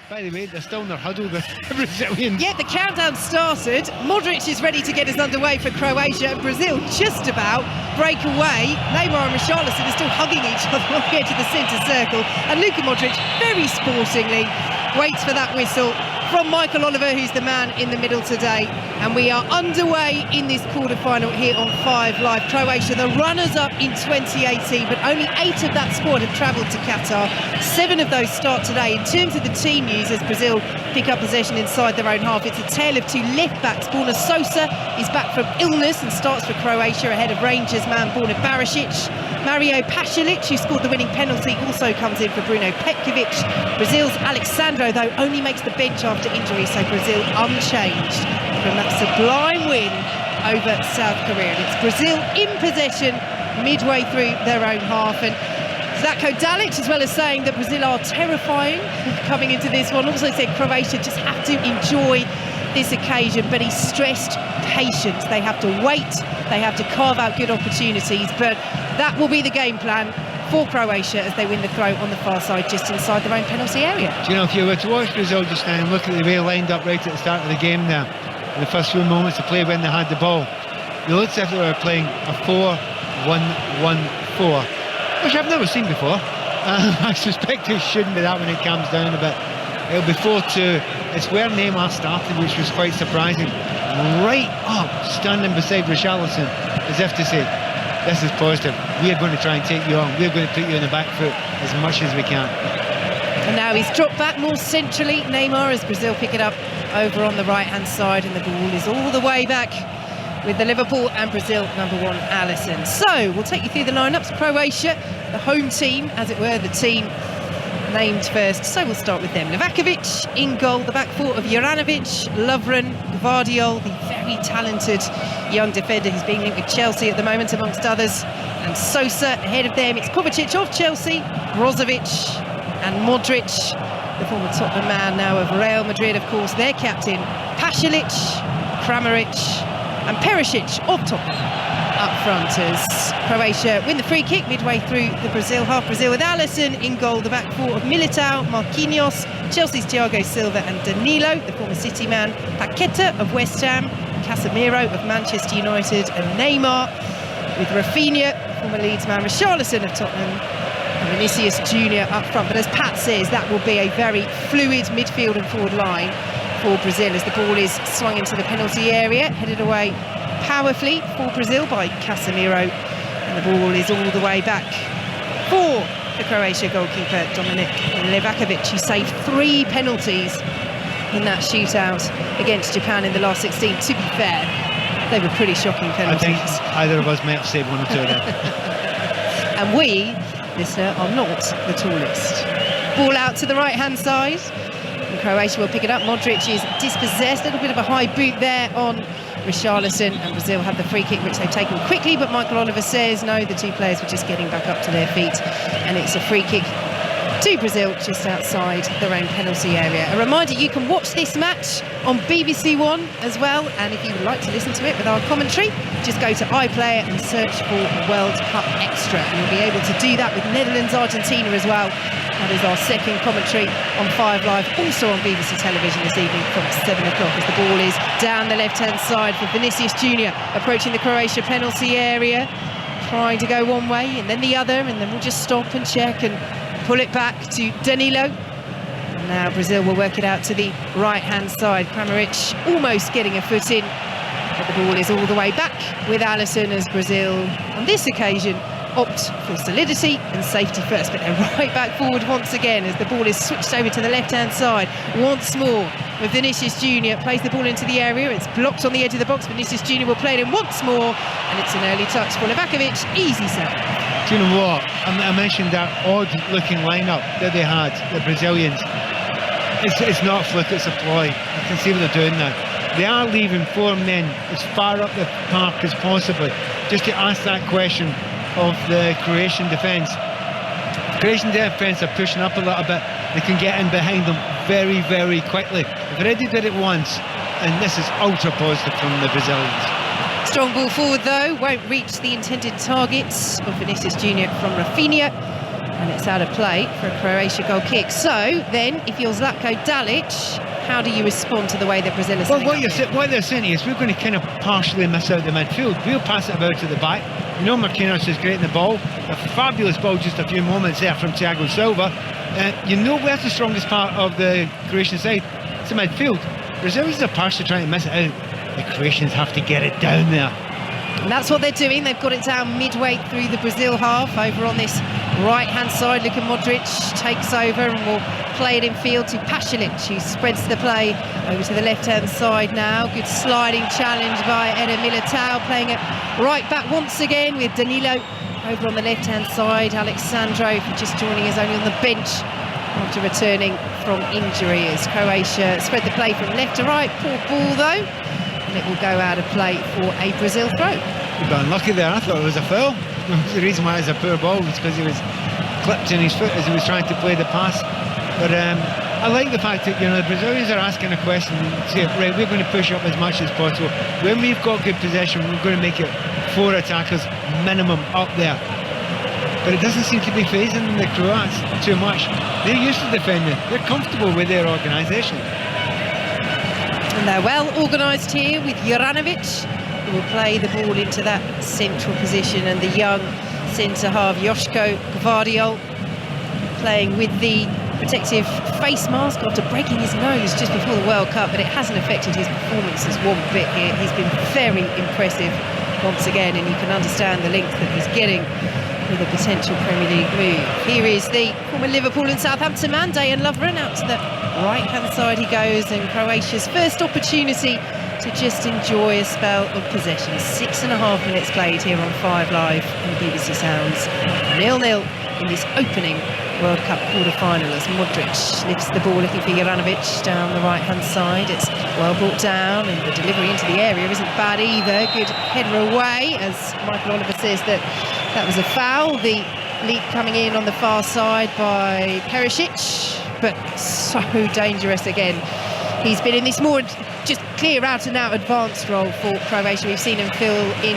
By the way, they're still in their huddle, the Brazilians. Yeah, the countdown started. Modric is ready to get us underway for Croatia. Brazil just about break away. Neymar and Richarlison are still hugging each other on the edge of the centre circle. And Luka Modric, very sportingly, waits for that whistle from Michael Oliver, who's the man in the middle today. And we are underway in this quarter-final here on 5 Live. Croatia, the runners-up in 2018, but only 8 of that squad have travelled to Qatar. 7 of those start today. In terms of the team news, as Brazil pick up possession inside their own half, it's a tale of 2 left-backs. Borna Sosa is back from illness and starts for Croatia ahead of Rangers man Borna Barisic. Mario Pasalic, who scored the winning penalty, also comes in for Bruno Petkovic. Brazil's Alexandro, though, only makes the bench after injury, so Brazil unchanged from that sublime win over South Korea. And it's Brazil in possession midway through their own half. And Zlatko Dalic, as well as saying that Brazil are terrifying coming into this one, also said Croatia just have to enjoy this occasion, but he stressed patience. They have to wait, they have to carve out good opportunities, but that will be the game plan for Croatia as they win the throw on the far side just inside their own penalty area. Do you know, if you were to watch Brazil just now and look at the way they lined up right at the start of the game there, in the first few moments of play when they had the ball, it looked as if they were playing a 4-1-1-4, which I've never seen before. I suspect it shouldn't be that when it comes down a bit. It'll be 4-2. It's where Neymar started, which was quite surprising. Right up, standing beside Richarlison, as if to say, this is positive. We are going to try and take you on. We're going to put you on the back foot as much as we can. And now he's dropped back more centrally, Neymar, as Brazil pick it up over on the right-hand side, and the ball is all the way back with the Liverpool and Brazil #1 Alisson. So we'll take you through the lineups. Croatia, the home team, as it were, the team named first, so we'll start with them. Livakovic in goal, the back four of Juranovic, Lovren, Gvardiol, the very talented young defender who's being linked with Chelsea at the moment, amongst others, and Sosa ahead of them. It's Kovacic of Chelsea, Brozovic and Modric, the former Tottenham man now of Real Madrid, of course, their captain, Pasalic, Kramaric and Perisic of Tottenham up front as Croatia win the free kick midway through the Brazil half. Brazil with Alisson in goal, the back four of Militao, Marquinhos, Chelsea's Thiago Silva and Danilo, the former City man, Paqueta of West Ham, Casemiro of Manchester United and Neymar, with Rafinha, former Leeds man, Richarlison of Tottenham and Vinicius Junior up front. But as Pat says, that will be a very fluid midfield and forward line for Brazil as the ball is swung into the penalty area, headed away powerfully for Brazil by Casemiro, and the ball is all the way back for the Croatia goalkeeper Dominik Livakovic, who saved 3 penalties in that shootout against Japan in the last 16. To be fair, they were pretty shocking penalties. I think either of us might have saved 1 or 2 of them. And we, listener, are not the tallest. Ball out to the right-hand side. And Croatia will pick it up. Modric is dispossessed. A little bit of a high boot there on Richarlison, and Brazil have the free kick, which they've taken quickly, but Michael Oliver says no, the 2 players were just getting back up to their feet, and it's a free kick to Brazil just outside their own penalty area. A reminder, you can watch this match on BBC One as well, and if you would like to listen to it with our commentary, just go to iPlayer and search for World Cup Extra, and you'll be able to do that with Netherlands-Argentina as well. That is our second commentary on 5 Live, also on BBC Television this evening from 7 o'clock, as the ball is down the left-hand side for Vinicius Junior, approaching the Croatia penalty area, trying to go one way and then the other, and then we'll just stop and check and pull it back to Danilo. And now Brazil will work it out to the right-hand side. Kramaric almost getting a foot in, but the ball is all the way back with Alisson as Brazil, on this occasion, opt for solidity and safety first, but they're right back forward once again as the ball is switched over to the left-hand side once more with Vinicius Junior, plays the ball into the area, it's blocked on the edge of the box. Vinicius Junior will play it in once more, and it's an early touch for Livakovic, easy set. Do you know what? I mentioned that odd-looking lineup that they had, the Brazilians. It's not a fluke, it's a ploy. I can see what they're doing now. They are leaving 4 men as far up the park as possible, just to ask that question of the Croatian defence. The Croatian defence are pushing up a little bit. They can get in behind them very, very quickly. They've already did it once, and this is ultra positive from the Brazilians. Strong ball forward though, won't reach the intended targets of Vinicius Junior from Rafinha. And it's out of play for a Croatia goal kick. So then, if you're Zlatko Dalic, how do you respond to the way that Brazil is Well, what they're saying is we're going to kind of partially miss out the midfield. We'll pass it about to the back. You know, Marquinhos is great in the ball. A fabulous ball just a few moments there from Thiago Silva. You know where's the strongest part of the Croatian side? It's the midfield. Brazilians are partially trying to miss it out. The Croatians have to get it down there. And that's what they're doing. They've got it down midway through the Brazil half. Over on this right-hand side, Luka Modric takes over and will play it in field to Pasalic, who spreads the play over to the left-hand side now. Good sliding challenge by Eder Militao, playing it right back once again with Danilo over on the left-hand side. Alexandro just joining us only on the bench after returning from injury as Croatia spread the play from left to right. Poor ball though, and it will go out of play for a Brazil throw. He got unlucky there. I thought it was a foul. The reason why it's a poor ball was because he was clipped in his foot as he was trying to play the pass. But I like the fact that, you know, the Brazilians are asking a question and say, right, we're going to push up as much as possible. When we've got good possession, we're going to make it 4 attackers minimum up there. But it doesn't seem to be phasing the Croats too much. They're used to defending. They're comfortable with their organisation. And they're well organised here with Juranovic, who will play the ball into that central position, and the young centre-half Joško Gvardiol playing with the protective face mask after breaking his nose just before the World Cup, but it hasn't affected his performances one bit here. He's been very impressive once again, and you can understand the length that he's getting with a potential Premier League move. Here is the former Liverpool and Southampton man, Dejan Lovren. Out to the right-hand side he goes, and Croatia's first opportunity to just enjoy a spell of possession. 6.5 minutes played here on 5 Live and BBC Sounds. 0-0 in this opening World Cup quarter-final as Modric lifts the ball looking for Juranovic down the right-hand side. It's well brought down, and the delivery into the area isn't bad either. Good header away, as Michael Oliver says that was a foul. The leap coming in on the far side by Perisic, but so dangerous again. He's been in this more just clear out-and-out advanced role for Croatia. We've seen him fill in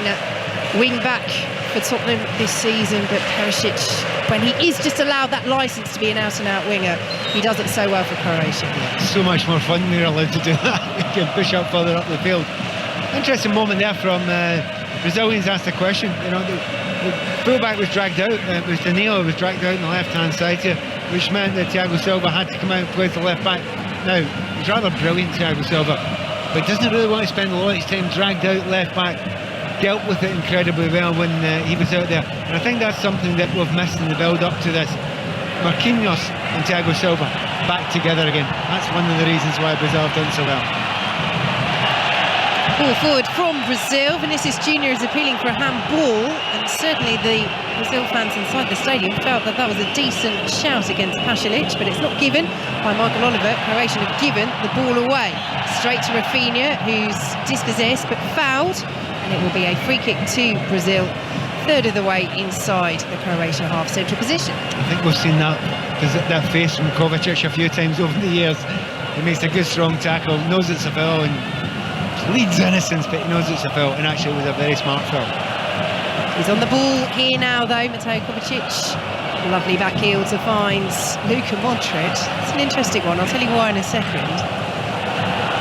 wing-back for Tottenham this season, but Perisic, when he is just allowed that licence to be an out-and-out winger, he does it so well for Croatia. So much more fun when you're allowed to do that. You can push up further up the field. Interesting moment there from Brazilians asked a question. You know, the fullback was dragged out. It was Danilo who was dragged out on the left-hand side here, which meant that Thiago Silva had to come out and play the left back. Now, he's rather brilliant, Thiago Silva, but doesn't really want to spend a lot of his time dragged out left back. Dealt with it incredibly well when he was out there, and I think that's something that we've missed in the build-up to this. Marquinhos and Thiago Silva back together again. That's one of the reasons why Brazil have done so well. Ball forward from Brazil. Vinicius Junior is appealing for a handball, and certainly the Brazil fans inside the stadium felt that was a decent shout against Pasalic, but it's not given by Michael Oliver. Croatia have given the ball away straight to Rafinha, who's dispossessed but fouled, and it will be a free kick to Brazil, third of the way inside the Croatia half central position. I think we've seen that face from Kovacic a few times over the years. He makes a good strong tackle, knows it's a foul, and pleads innocence, but he knows it's a foul, and actually it was a very smart foul. He's on the ball here now though, Mateo Kovacic. Lovely back heel to find Luka Modric. It's an interesting one, I'll tell you why in a second.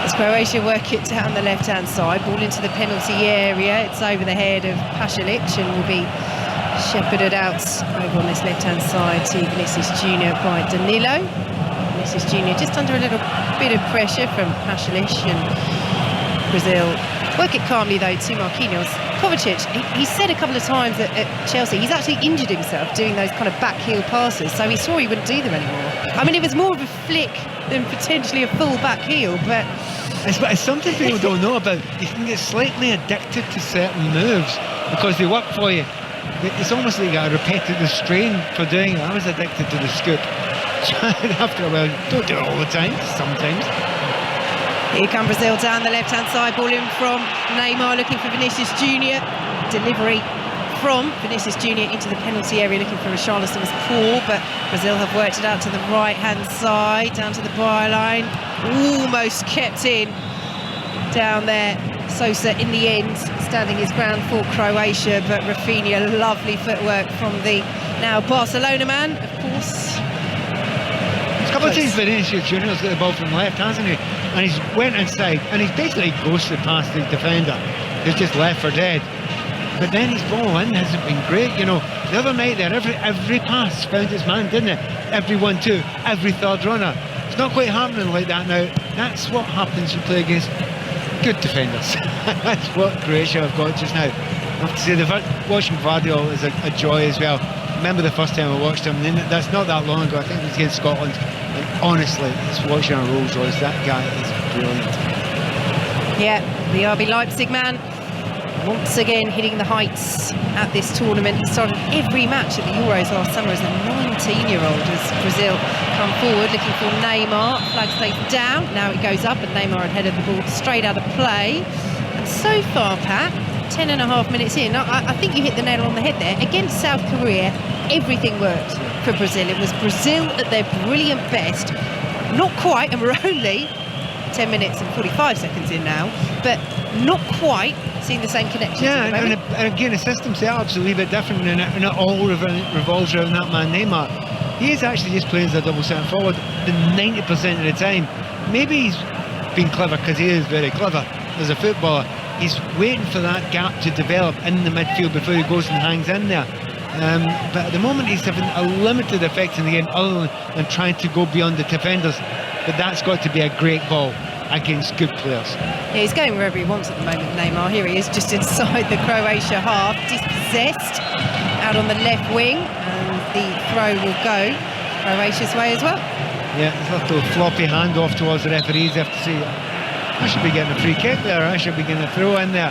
As Croatia work it down the left-hand side, ball into the penalty area. It's over the head of Pasalic and will be shepherded out over on this left-hand side to Vinicius Junior by Danilo. Vinicius Junior just under a little bit of pressure from Pasalic, and Brazil work it calmly though to Marquinhos. Kovacic, he said a couple of times at Chelsea, he's actually injured himself doing those kind of back heel passes, so he swore he wouldn't do them anymore. I mean, it was more of a flick than potentially a full back heel, but it's something people don't know about. You can get slightly addicted to certain moves because they work for you. It's almost like a repetitive strain for doing it. I was addicted to the scoop. After a while, don't do it all the time, sometimes. Here come Brazil down the left-hand side, ball in from Neymar looking for Vinicius Junior. Delivery from Vinicius Junior into the penalty area looking for Richarlison was poor, but Brazil have worked it out to the right-hand side, down to the byline. Almost kept in down there. Sosa in the end standing his ground for Croatia, but Rafinha, lovely footwork from the Now Barcelona man, of course. A couple of times Vinicius Junior's got the ball from left, hasn't he? And he's went inside and he's basically ghosted past the defender who's just left for dead. But then his ball in hasn't been great, you know. The other night there, every pass found its man, didn't it? Every 1-2, every third runner. It's not quite happening like that now. That's what happens when you play against good defenders. That's what Croatia have got just now. I have to say, watching Vardiol is a joy as well. Remember the first time I watched him, and that's not that long ago. I think it was against Scotland. And honestly, it's watching a Rolls Royce. That guy is brilliant. Yeah, the RB Leipzig man, once again hitting the heights at this tournament. He started every match at the Euros last summer as a 19-year-old as Brazil come forward looking for Neymar. Flag stays down, now it goes up, and Neymar had headed the ball straight out of play. And so far, Pat, 10.5 minutes in, I think you hit the nail on the head there. Against South Korea, everything worked for Brazil. It was Brazil at their brilliant best. Not quite, and we're only 10 minutes and 45 seconds in now, but not quite seeing the same connections. Yeah, and again, the system setup's a wee bit different, and it all revolves around that man Neymar. He is actually just playing as a double centre forward the 90% of the time. Maybe he's been clever because he is very clever as a footballer. He's waiting for that gap to develop in the midfield before he goes and hangs in there. But at the moment he's having a limited effect in the game other than trying to go beyond the defenders. But that's got to be a great ball against good players. Yeah, he's going wherever he wants at the moment, Neymar. Here he is, just inside the Croatia half, dispossessed, out on the left wing, and the throw will go Croatia's way as well. Yeah, it's a little floppy handoff towards the referees. They have to say, I should be getting a free kick there, I should be getting a throw in there.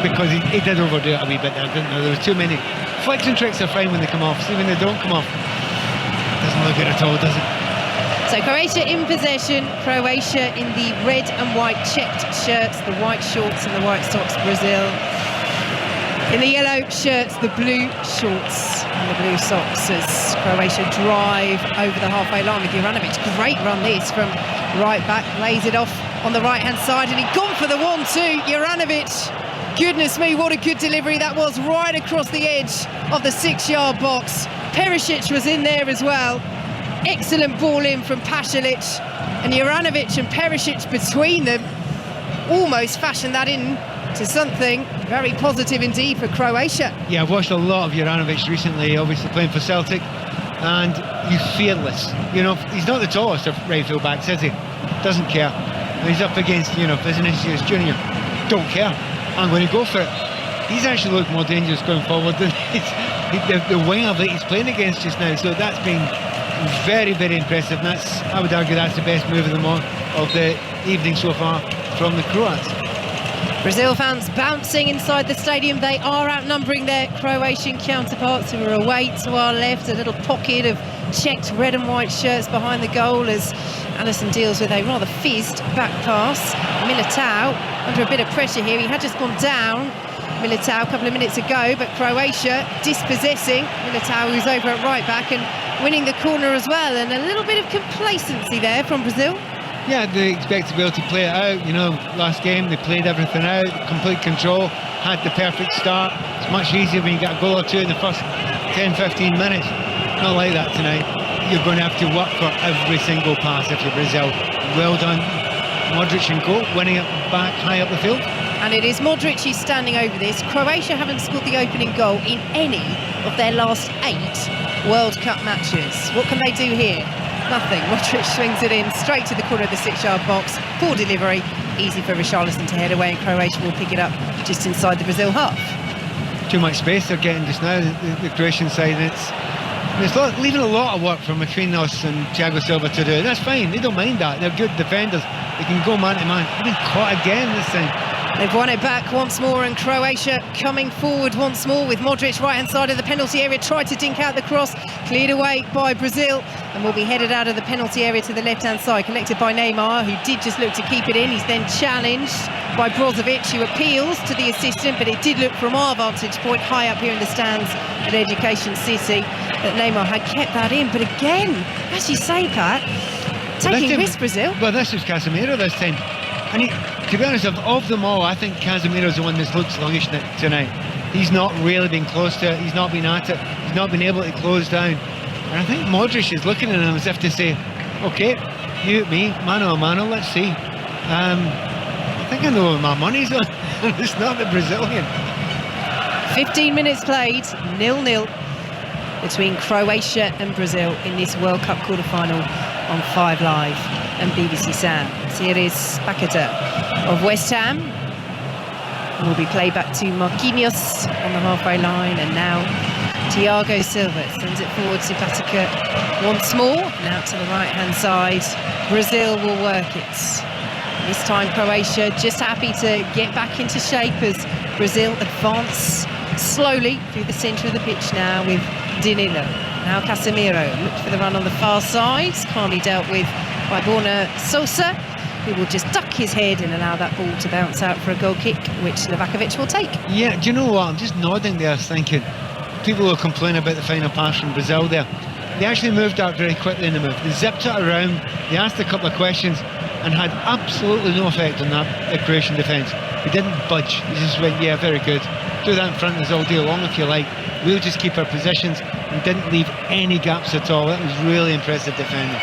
Because he did overdo it a wee bit there, didn't he? There was too many. Flicks and tricks are fine when they come off, see when they don't come off, doesn't look good at all, does it? So Croatia in possession, Croatia in the red and white checked shirts, the white shorts and the white socks, Brazil in the yellow shirts, the blue shorts and the blue socks, as Croatia drive over the halfway line with Juranovic. Great run this from right back, lays it off on the right hand side, and he'd gone for the 1-2. Juranovic, goodness me, what a good delivery that was, right across the edge of the 6-yard box. Perisic was in there as well. Excellent ball in from Pasalic, and Juranovic and Perisic between them almost fashioned that in to something very positive indeed for Croatia. Yeah, I've watched a lot of Juranovic recently, obviously playing for Celtic, and he's fearless. You know, he's not the tallest of right full backs, is he? Doesn't care. When he's up against, you know, Vinicius Junior, don't care. I'm going to go for it. He's actually looked more dangerous going forward than the winger that he's playing against just now. So that's been very, very impressive. And that's, I would argue, that's the best move of the evening so far from the Croats. Brazil fans bouncing inside the stadium. They are outnumbering their Croatian counterparts who are away to our left. A little pocket of checked red and white shirts behind the goal as Alisson deals with a rather fizzed back pass. Militao under a bit of pressure here. He had just gone down, Militao, a couple of minutes ago, but Croatia dispossessing. Militao, who's over at right back and winning the corner as well, and a little bit of complacency there from Brazil. Yeah, they expect to be able to play it out. You know, last game they played everything out, complete control, had the perfect start. It's much easier when you get a goal or two in the first 10-15 minutes. Not like that tonight. You're going to have to work for every single pass if you're Brazil. Well done, Modric and goal, winning it back high up the field. And it is Modric who's standing over this. Croatia haven't scored the opening goal in any of their last 8 World Cup matches. What can they do here? Nothing. Modric swings it in straight to the corner of the 6-yard box. Poor delivery. Easy for Richarlison to head away, and Croatia will pick it up just inside the Brazil half. Too much space they're getting just now, the Croatian side. It's leaving a lot of work for Marquinhos and Thiago Silva to do. That's fine, they don't mind that. They're good defenders. They can go man to man. They've been caught again this time. They've won it back once more, and Croatia coming forward once more with Modric right hand side of the penalty area, tried to dink out the cross, cleared away by Brazil, and will be headed out of the penalty area to the left hand side, collected by Neymar, who did just look to keep it in. He's then challenged by Brozovic, who appeals to the assistant, but it did look from our vantage point high up here in the stands at Education City that Neymar had kept that in. But again, as you say, Pat, taking risks, Brazil. Well, this was Casemiro this time. And to be honest, of them all, I think Casemiro's the one that's looked sluggish tonight. He's not really been close to it. He's not been at it. He's He's not been able to close down. And I think Modric is looking at him as if to say, okay, you, me, mano a mano, let's see. I think I know where my money's on. It's not the Brazilian. 15 minutes played, 0-0 between Croatia and Brazil in this World Cup quarter-final on 5 Live and BBC Sounds. Here is Paquetá of West Ham. Will be played back to Marquinhos on the halfway line, and now Thiago Silva sends it forward to Paquetá once more. Now to the right-hand side, Brazil will work it. This time Croatia just happy to get back into shape as Brazil advance slowly through the centre of the pitch now with Danilo. Now Casemiro looked for the run on the far side, calmly dealt with by Borna Sosa, who will just duck his head and allow that ball to bounce out for a goal kick, which Novakovic will take. Yeah, do you know what? I'm just nodding there thinking, people will complain about the final pass from Brazil there. They actually moved out very quickly in the move. They zipped it around, they asked a couple of questions and had absolutely no effect on that Croatian defence. They didn't budge, they just went, yeah, very good. Do that in front of us all day long if you like. We'll just keep our positions, and didn't leave any gaps at all. That was really impressive defending.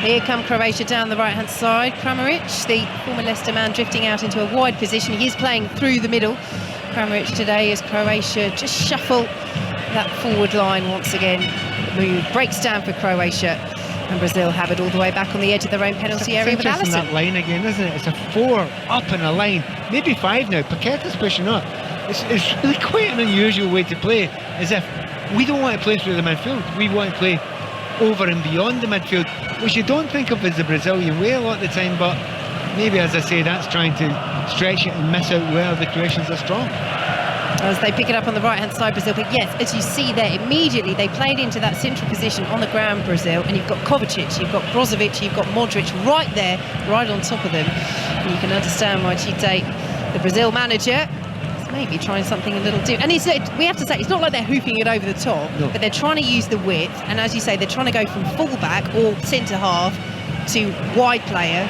Here come Croatia down the right-hand side. Kramaric, the former Leicester man, drifting out into a wide position. He is playing through the middle. Kramaric today as Croatia just shuffle that forward line once again. The move breaks down for Croatia, and Brazil have it all the way back on the edge of their own penalty area with It's Alisson. that line again, isn't it? It's a 4 up in a line, maybe 5 now. Paqueta's pushing up. It's really quite an unusual way to play, as if we don't want to play through the midfield. We want to play over and beyond the midfield, which you don't think of as the Brazilian way a lot of the time, but maybe, as I say, that's trying to stretch it and miss out where the Croatians are strong. As they pick it up on the right-hand side, Brazil, but yes, as you see there, immediately they played into that central position on the ground, Brazil, and you've got Kovacic, you've got Brozovic, you've got Modric right there, right on top of them. And you can understand why Tite, the Brazil manager, is maybe trying something a little different. And we have to say, it's not like they're hooping it over the top, no, but they're trying to use the width, and as you say, they're trying to go from full-back or centre-half to wide player,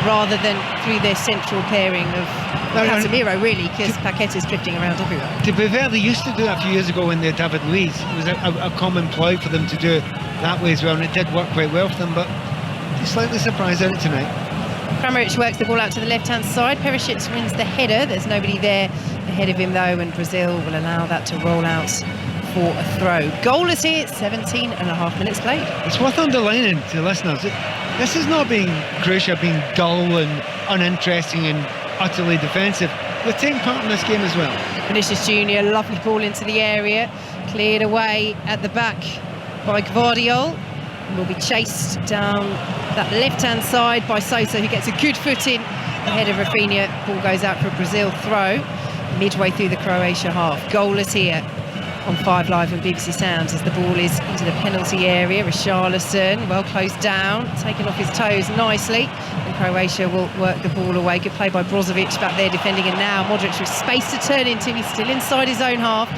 rather than through their central pairing of Casemiro, really, because Paqueta's drifting around everywhere. To be fair, they used to do it a few years when they had David Luiz. It was a common ploy for them to do it that way as well, and it did work quite well for them, but just slightly surprised at it tonight. Kramaric works the ball out to the left-hand side. Perisic wins the header. There's nobody there ahead of him, though, and Brazil will allow that to roll out for a throw. Goalless here, 17 and a half minutes played. It's worth underlining to listeners, this is not Croatia being dull and uninteresting and utterly defensive. They're taking part in this game as well. Vinicius Junior, lovely ball into the area, cleared away at the back by Gvardiol, and will be chased down that left-hand side by Sosa, who gets a good foot in ahead of Rafinha. Ball goes out for a Brazil throw midway through the Croatia half. Goalless here on 5 Live and BBC Sounds as the ball is into the penalty area. Richarlison, well closed down, taken off his toes nicely, and Croatia will work the ball away. Good play by Brozovic back there defending, and now Modric with space to turn into. He's still inside his own half,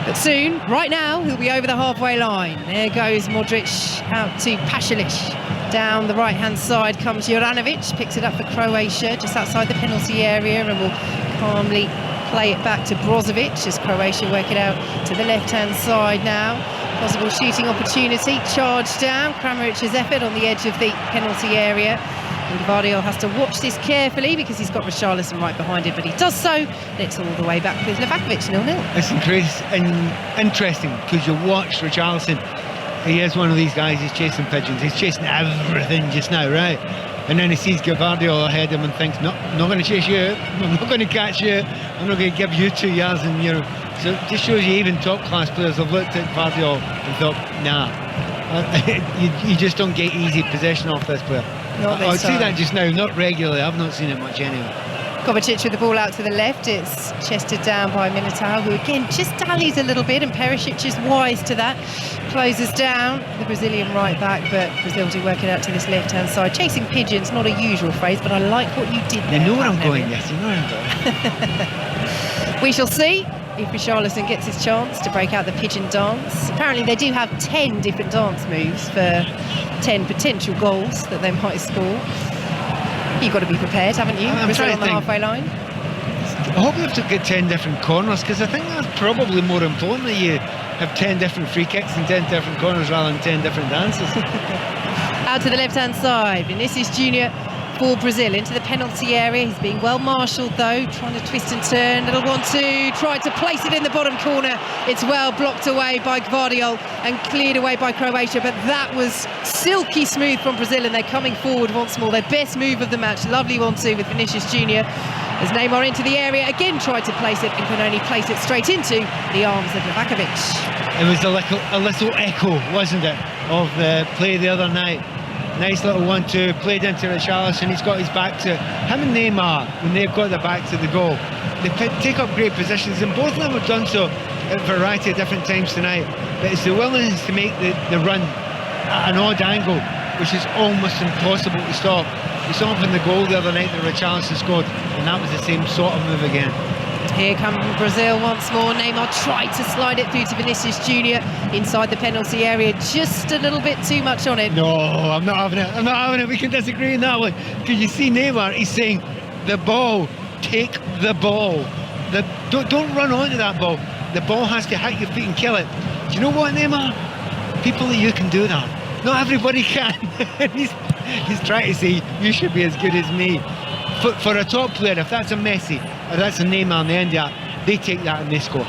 but soon, right now, he'll be over the halfway line. There goes Modric out to Pasalic. Down the right-hand side comes Juranovic, picks it up for Croatia just outside the penalty area, and will calmly play it back to Brozovic as Croatia work it out to the left-hand side now. Possible shooting opportunity, charged down. Kramaric's effort on the edge of the penalty area. And Gvardiol has to watch this carefully because he's got Richarlison right behind him, but he does so, and it's all the way back with Novakovic 0-0. It's interesting because you watch Richarlison. He is one of these guys, he's chasing pigeons, he's chasing everything just now, right? And then he sees Gvardiol ahead of him and thinks, no, I'm not going to chase you, I'm not going to catch you, I'm not going to give you 2 yards. And so it just shows you even top class players have looked at Gvardiol and thought, nah, you just don't get easy possession off this player. I'd see that just now, not regularly, I've not seen it much anyway. Kovacic with the ball out to the left. It's chested down by Militao, who again just dallies a little bit, and Perisic is wise to that. Closes down the Brazilian right back, but Brazil do work it out to this left-hand side. Chasing pigeons, not a usual phrase, but I like what you did there. You know where I'm going, yes, you know where I'm going. We shall see if Richarlison gets his chance to break out the pigeon dance. Apparently they do have 10 different dance moves for 10 potential goals that they might score. You've got to be prepared, haven't you? Brazil on the halfway line. I hope they have to get 10 different corners, because I think that's probably more important that you have 10 different free kicks and 10 different corners rather than 10 different dances. Out to the left-hand side, Vinicius Junior for Brazil into the penalty area. He's being well marshalled though, trying to twist and turn. Little 1-2, tried to place it in the bottom corner. It's well blocked away by Gvardiol and cleared away by Croatia, but that was silky smooth from Brazil, and they're coming forward once more. Their best move of the match. Lovely 1-2 with Vinicius Junior. As Neymar into the area, again tried to place it and can only place it straight into the arms of Livakovic. It was a little echo, wasn't it, of the play the other night. Nice little 1-2, played into Richarlison. He's got his back to him and Neymar. When they've got their back to the goal, they take up great positions, and both of them have done so at a variety of different times tonight. But it's the willingness to make the run at an odd angle, which is almost impossible to stop. We saw him in the goal the other night that Richarlison scored, and that was the same sort of move again. Here come Brazil once more. Neymar tried to slide it through to Vinicius Junior inside the penalty area, just a little bit too much on it. No, I'm not having it. I'm not having it. We can disagree on that one. Because you see Neymar, he's saying, the ball, take the ball. Don't run onto that ball. The ball has to hit your feet and kill it. Do you know what, Neymar? People like you can do that. Not everybody can. he's trying to say, you should be as good as me. For a top player, if that's a Messi or that's a Neymar on the end of that, they take that and they score.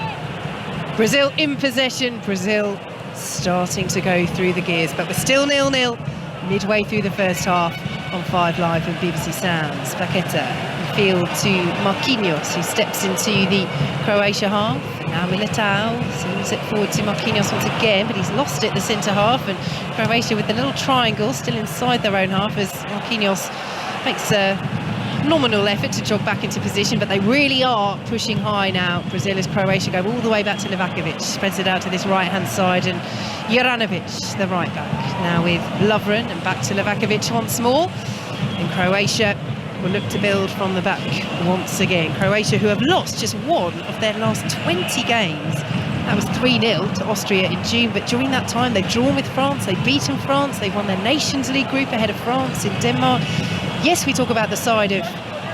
Brazil in possession. Brazil starting to go through the gears, but we're still 0-0 midway through the first half on 5 Live and BBC Sounds. Paqueta in field to Marquinhos, who steps into the Croatia half. Now Militao sends it forward to Marquinhos once again, but he's lost it, the centre half, and Croatia with the little triangle still inside their own half as Marquinhos makes a nominal effort to jog back into position, but they really are pushing high now. Brazil, as Croatia go all the way back to Livakovic, spreads it out to this right-hand side, and Juranovic, the right back, now with Lovren, and back to Livakovic once more. And Croatia will look to build from the back once again. Croatia, who have lost just one of their last 20 games. That was 3-0 to Austria in June, but during that time they've drawn with France, they've beaten France, they've won their Nations League group ahead of France in Denmark. Yes, we talk about the side of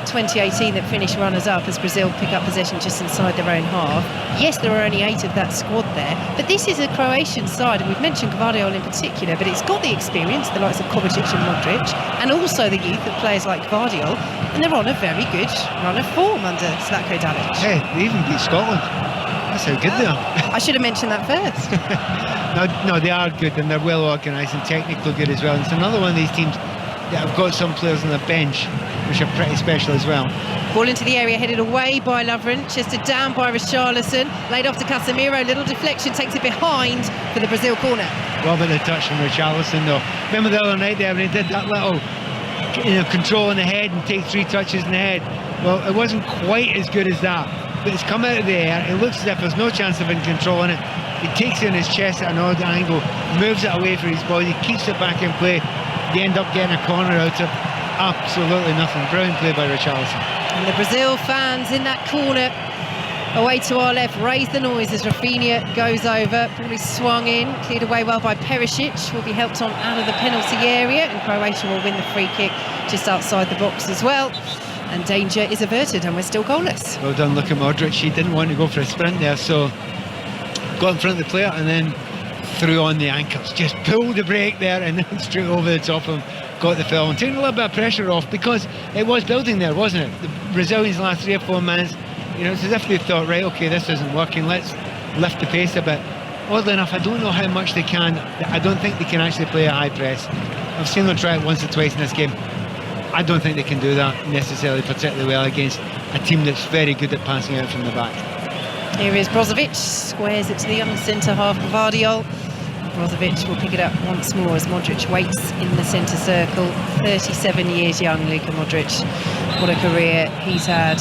2018 that finished runners-up as Brazil pick up possession just inside their own half. Yes, there are only 8 of that squad there, but this is a Croatian side, and we've mentioned Gvardiol in particular, but it's got the experience, the likes of Kovacic and Modric, and also the youth of players like Gvardiol, and they're on a very good run of form under Zlatko Dalic. Hey, they even beat Scotland. That's how good they are. I should have mentioned that first. No, they are good, and they're well organised and technically good as well. And it's another one of these teams that have got some players on the bench which are pretty special as well. Ball into the area, headed away by Lovren, chested down by Richarlison, laid off to Casemiro, little deflection, takes it behind for the Brazil corner. What about the touch from Richarlison though? Remember the other night there when he did that little control in the head and take 3 touches in the head? Well, it wasn't quite as good as that, but it's come out of the air, it looks as if there's no chance of him controlling it. He takes it in his chest at an odd angle, moves it away from his body, keeps it back in play. They end up getting a corner out of absolutely nothing. Brilliant play by Richarlison. And the Brazil fans in that corner away to our left raise the noise as Rafinha goes over. Ball is swung in, cleared away well by Perisic, will be helped on out of the penalty area, and Croatia will win the free kick just outside the box as well. And danger is averted, and we're still goalless. Well done, Luka Modric. He didn't want to go for a sprint there, so got in front of the player and then threw on the ankles. Just pulled the brake there and then straight over the top of him. Got the foul and taking a little bit of pressure off, because it was building there, wasn't it? The Brazilians last 3 or 4 minutes, you know, it's as if they thought, right, okay, this isn't working, let's lift the pace a bit. Oddly enough, I don't know how much they can. I don't think they can actually play a high press. I've seen them try it once or twice in this game. I don't think they can do that necessarily particularly well against a team that's very good at passing out from the back. Here is Brozovic, squares it to the young centre half, Gvardiol. Brozovic will pick it up once more as Modric waits in the centre circle. 37 years young, Luka Modric. What a career he's had.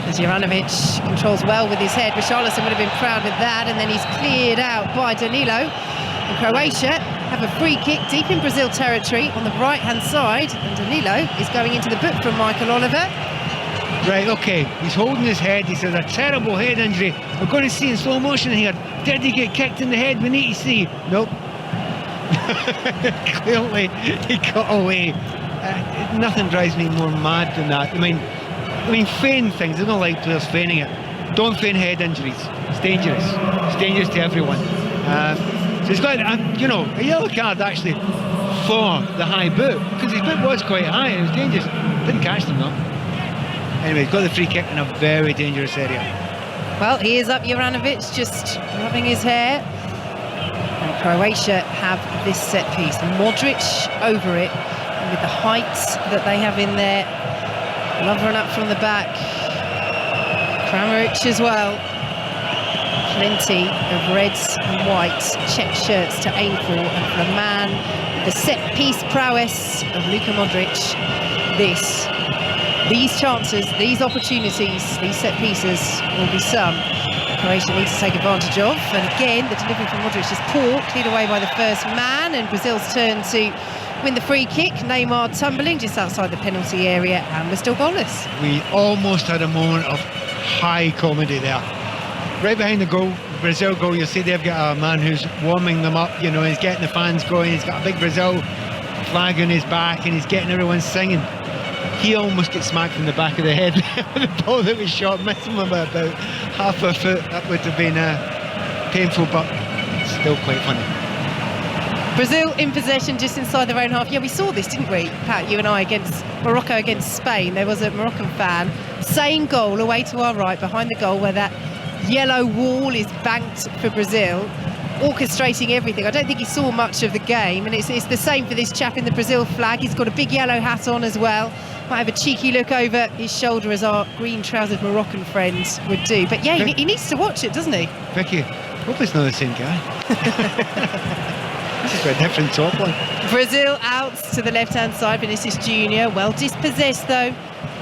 As Juranovic controls well with his head. Richarlison would have been proud with that, and then he's cleared out by Danilo. And Croatia have a free kick deep in Brazil territory on the right-hand side, and Danilo is going into the book from Michael Oliver. Right, okay, he's holding his head. He says a terrible head injury. We're going to see in slow motion here. Did he get kicked in the head? We need to see. Nope. Clearly he got away. Nothing drives me more mad than that. I mean feign things. I don't like players feigning it. Don't feign head injuries. It's dangerous. It's dangerous to everyone. So he's got, you know, a yellow card actually for the high boot, because his boot was quite high and it was dangerous. Didn't catch them though. Anyway, he's got the free kick in a very dangerous area. Well, he is up, Juranovic, just rubbing his hair. And Croatia have this set piece. Modric over it, and with the height that they have in there. Lovren up from the back. Kramaric as well. Plenty of reds and whites, check shirts to aim for, and for a man with the set piece prowess of Luka Modric, these chances, these opportunities, these set pieces will be some Croatia needs to take advantage of. And again, the delivery from Modric is poor, cleared away by the first man, and Brazil's turn to win the free kick. Neymar tumbling just outside the penalty area, and we're still goalless. We almost had a moment of high comedy there. Right behind the goal, Brazil goal, you'll see they've got a man who's warming them up, you know, he's getting the fans going, he's got a big Brazil flag on his back and he's getting everyone singing. He almost gets smacked in the back of the head with the ball that was shot, missing him by about half a foot. That would have been painful, but still quite funny. Brazil in possession just inside their own half. Yeah, we saw this, didn't we, Pat, you and I, against Morocco against Spain. There was a Moroccan fan, same goal away to our right, behind the goal where that yellow wall is banked for Brazil, orchestrating everything. I don't think he saw much of the game, and it's the same for this chap in the Brazil flag. He's got a big yellow hat on as well. Might have a cheeky look over his shoulder as our green-trousered Moroccan friends would do. But yeah, he needs to watch it, doesn't he? Vicky, hope it's not the same guy. This is a different top one. Brazil out to the left-hand side. Vinicius Junior, well dispossessed though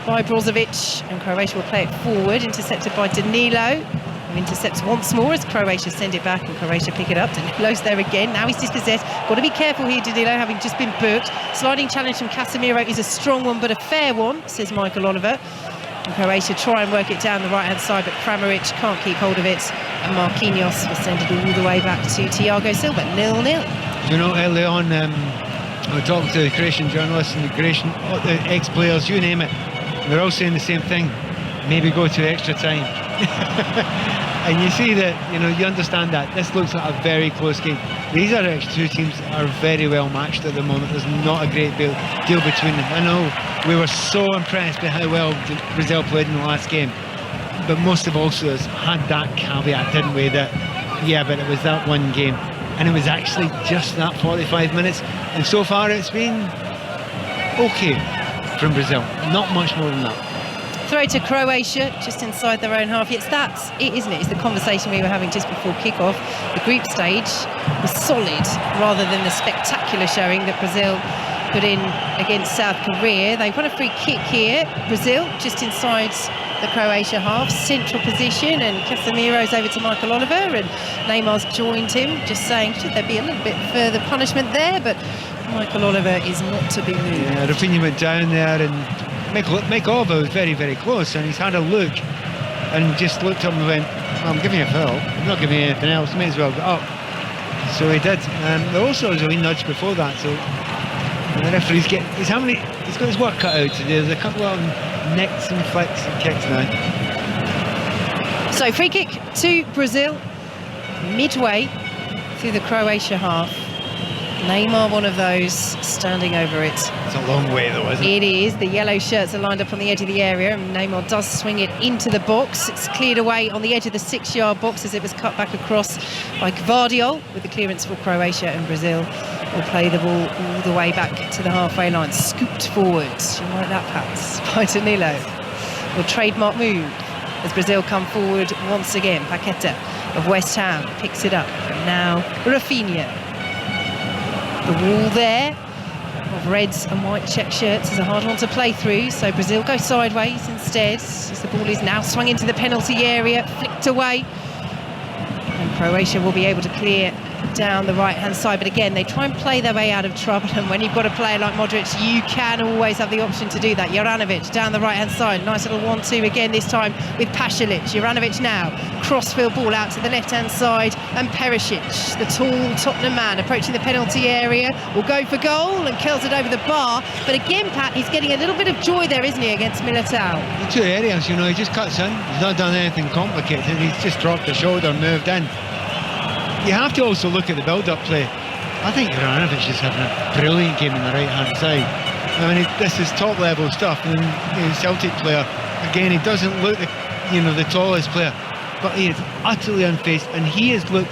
by Brozovic, and Croatia will play it forward, intercepted by Danilo, who intercepts once more as Croatia send it back, and Croatia pick it up. Danilo's there again, now he's dispossessed. Got to be careful here, Danilo, having just been booked. Sliding challenge from Casemiro is a strong one, but a fair one, says Michael Oliver. And Croatia try and work it down the right-hand side, but Kramaric can't keep hold of it, and Marquinhos will send it all the way back to Thiago Silva, 0-0. You know, early on, I talked to the Croatian journalists and the Croatian ex-players, you name it, they're all saying the same thing: maybe go to extra time. And you see that, you know, you understand that this looks like a very close game. These are two teams that are very well matched at the moment. There's not a great deal between them. I know we were so impressed by how well Brazil played in the last game, but most of also had that caveat, didn't we, that yeah, but it was that one game, and it was actually just that 45 minutes, and so far it's been okay from Brazil, not much more than that. Throw to Croatia, just inside their own half. It's isn't it? It's the conversation we were having just before kick-off. The group stage was solid rather than the spectacular showing that Brazil put in against South Korea. They've got a free kick here. Brazil just inside the Croatia half, central position, and Casemiro's over to Michael Oliver, and Neymar's joined him, just saying, should there be a little bit further punishment there? But Michael Oliver is not to be moved. Yeah, Rafinha went down there, and Michael Oliver was very close, and he's had a look and just looked up and went, well, I'm giving you a foul, I'm not giving you anything else, may as well go up. So he did. There also was a wee nudge before that, so the referee's he's got his work cut out today. There's a couple of nicks and flicks and kicks now. So free kick to Brazil, midway through the Croatia half. Neymar, one of those, standing over it. It's a long way though, isn't it? It is. The yellow shirts are lined up on the edge of the area, and Neymar does swing it into the box. It's cleared away on the edge of the 6-yard box as it was cut back across by Gvardiol, with the clearance for Croatia, and Brazil will play the ball all the way back to the halfway line, scooped forward. You like that pass by Danilo? Well, trademark move as Brazil come forward once again. Paqueta of West Ham picks it up, and now Rafinha. The wall there of reds and white check shirts is a hard one to play through, so Brazil go sideways instead as the ball is now swung into the penalty area, flicked away, and Croatia will be able to clear down the right-hand side. But again, they try and play their way out of trouble, and when you've got a player like Modric, you can always have the option to do that. Juranovic down the right-hand side, nice little 1-2 again, this time with Pasalic. Juranovic now, crossfield ball out to the left-hand side, and Perisic, the tall Tottenham man, approaching the penalty area, will go for goal and kills it over the bar. But again, Pat, he's getting a little bit of joy there, isn't he, against Militao? The two areas, you know, he just cuts in, he's not done anything complicated, he's just dropped the shoulder, moved in. you have to also look at the build-up play. I think Juranovic is having a brilliant game on the right-hand side. I mean, this is top-level stuff. And Celtic player, again, he doesn't look the tallest player, but he is utterly unfazed, and he has looked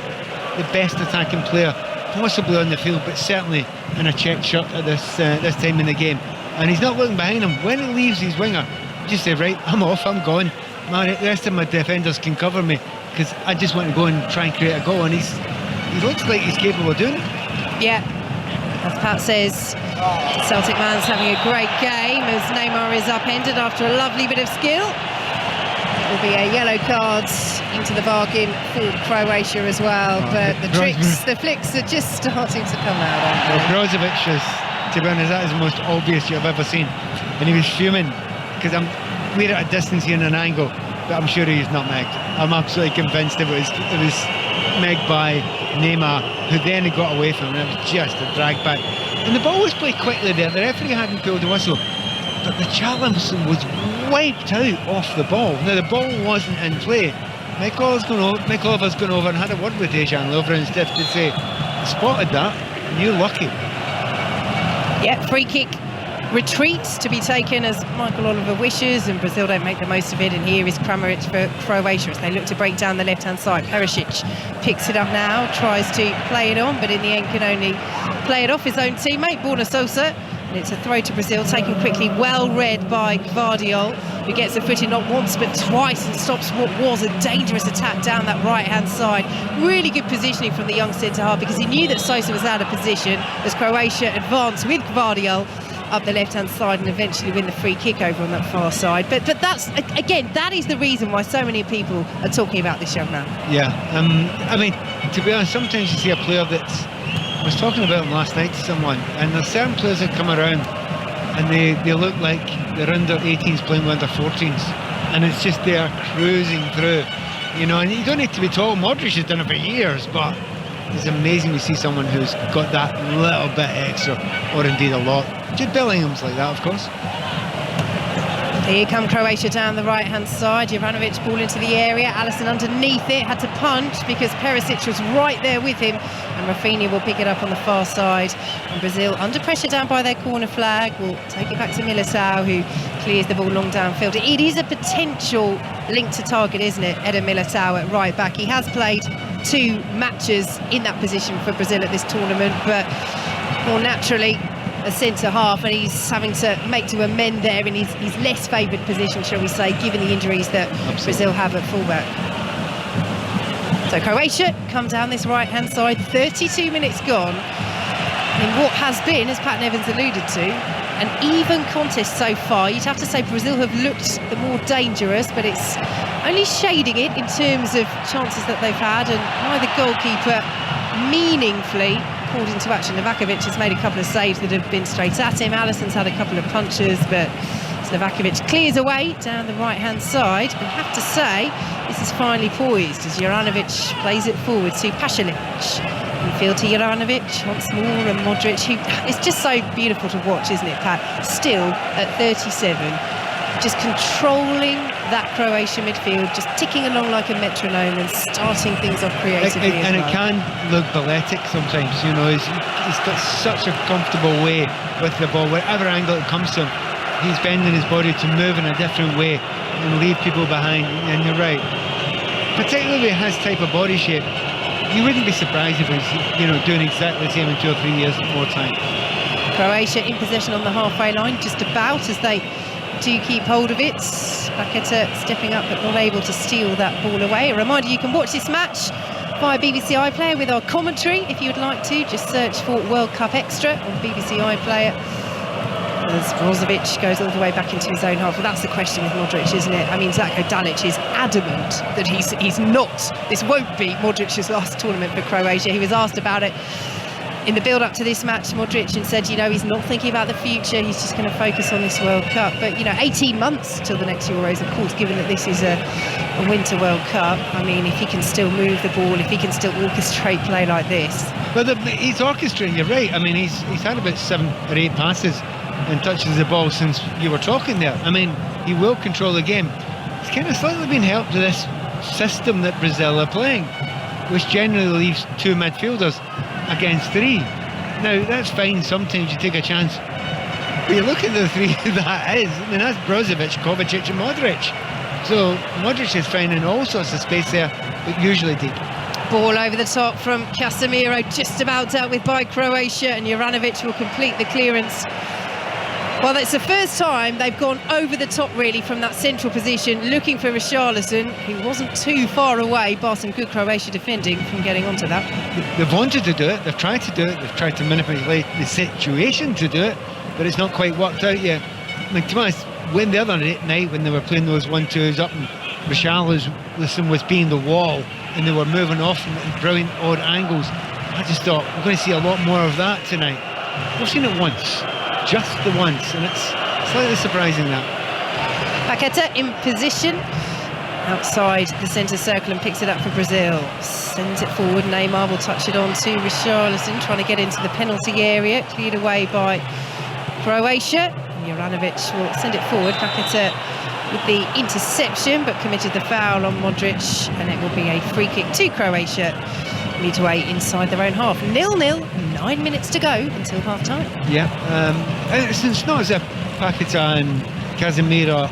the best attacking player possibly on the field, but certainly in a checked shirt at this time in the game. And he's not looking behind him. When he leaves his winger, you just say, right, I'm off, I'm gone. The rest of my defenders can cover me, because I just want to go and try and create a goal. And he looks like he's capable of doing it. Yeah, as Pat says, Celtic man's having a great game as Neymar is upended after a lovely bit of skill. It will be a yellow card into the bargain for Croatia as well, but the flicks are just starting to come out, aren't they? Brozovic is, to be honest, that is the most obvious you've ever seen. And he was fuming, because we're at a distance here in an angle, but I'm sure he's not megged. I'm absolutely convinced it was megged by Neymar, who then he got away from him, and it was just a drag back. And the ball was played quickly there. The referee hadn't pulled the whistle, but the Charlinson was wiped out off the ball. Now, the ball wasn't in play. Mikhailov's gone over and had a word with Dejan Lovren stiff to say, spotted that, and you're lucky. Yeah, free kick retreats to be taken as Michael Oliver wishes, and Brazil don't make the most of it. And here is Kramaric for Croatia as they look to break down the left-hand side. Perisic picks it up now, tries to play it on, but in the end can only play it off his own teammate, Borna Sosa. And it's a throw to Brazil, taken quickly, well read by Gvardiol, who gets a foot in not once but twice and stops what was a dangerous attack down that right-hand side. Really good positioning from the young centre-half, because he knew that Sosa was out of position as Croatia advanced with Gvardiol up the left-hand side and eventually win the free kick over on that far side. But that's, again, that is the reason why so many people are talking about this young man. Yeah, I mean, to be honest, sometimes you see a player that's, I was talking about him last night to someone, and there's certain players that come around and they look like they're under 18s playing with under 14s, and it's just they are cruising through, and you don't need to be tall. Modric has done it for years, but it's amazing to see someone who's got that little bit extra, or indeed a lot. Jude Bellingham's like that, of course. Here come Croatia down the right-hand side. Juranovic ball into the area. Alisson underneath it, had to punch because Perisic was right there with him. And Rafinha will pick it up on the far side. And Brazil, under pressure down by their corner flag, will take it back to Militao, who clears the ball long downfield. It is a potential link to target, isn't it, Eder Militao at right back. He has played 2 matches in that position for Brazil at this tournament, but more naturally, a centre-half, and he's having to make to amend there in his less favoured position, shall we say, given the injuries that Brazil have at fullback. So Croatia come down this right-hand side, 32 minutes gone, in what has been, as Pat Nevins alluded to, an even contest so far. You'd have to say Brazil have looked the more dangerous, but it's only shading it in terms of chances that they've had, and neither goalkeeper meaningfully called into action. Novakovic has made a couple of saves that have been straight at him. Alisson's had a couple of punches, but Novakovic clears away down the right-hand side. And have to say, this is finally poised as Juranovic plays it forward to Pasalic. Infield to Juranovic once more, and Modric, who it's just so beautiful to watch, isn't it, Pat? Still at 37, just controlling that Croatian midfield, just ticking along like a metronome and starting things off creatively and well. It can look balletic sometimes, he's got such a comfortable way with the ball. Whatever angle it comes to him, he's bending his body to move in a different way and leave people behind. And you're right, particularly his type of body shape, you wouldn't be surprised if he's doing exactly the same in 2 or 3 years more time. Croatia in possession on the halfway line, just about, as they do keep hold of it. Paqueta stepping up but not able to steal that ball away. A reminder, you can watch this match via BBC iPlayer with our commentary if you would like to. Just search for World Cup Extra on BBC iPlayer as Brozovic goes all the way back into his own half. Well, that's the question with Modric, isn't it? I mean, Zlatko Dalic is adamant that he's not, this won't be Modric's last tournament for Croatia. He was asked about it in the build-up to this match, Modric, and said, he's not thinking about the future, he's just going to focus on this World Cup. But, 18 months till the next Euros, of course, given that this is a Winter World Cup. I mean, if he can still move the ball, if he can still orchestrate play like this. Well, he's orchestrating, you're right. I mean, he's had about 7 or 8 passes and touches the ball since you were talking there. I mean, he will control the game. He's kind of slightly been helped to this system that Brazil are playing. which generally leaves 2 midfielders against 3. Now, that's fine, sometimes you take a chance. But you look at the 3 that is, I mean, that's Brozovic, Kovacic and Modric. So Modric is finding all sorts of space there, but usually deep. Ball over the top from Casemiro, just about dealt with by Croatia, and Juranovic will complete the clearance. Well, it's the first time they've gone over the top, really, from that central position, looking for Richarlison, who wasn't too far away, bar some good Croatia defending, from getting onto that. They've wanted to do it, they've tried to do it, they've tried to manipulate the situation to do it, but it's not quite worked out yet. I mean, to be honest, when the other night, when they were playing those 1-2s up and Richarlison was being the wall and they were moving off in brilliant odd angles, I just thought, we're going to see a lot more of that tonight. We've seen it once, just the once, and it's slightly surprising that. Paqueta in position outside the centre circle and picks it up for Brazil. Sends it forward. Neymar will touch it on to Richarlison, trying to get into the penalty area. Cleared away by Croatia. Juranovic will send it forward. Paqueta with the interception, but committed the foul on Modric, and it will be a free kick to Croatia midway inside their own half. 0-0, 9 minutes to go until half time. Yeah, it's not as if Paqueta and Casemiro,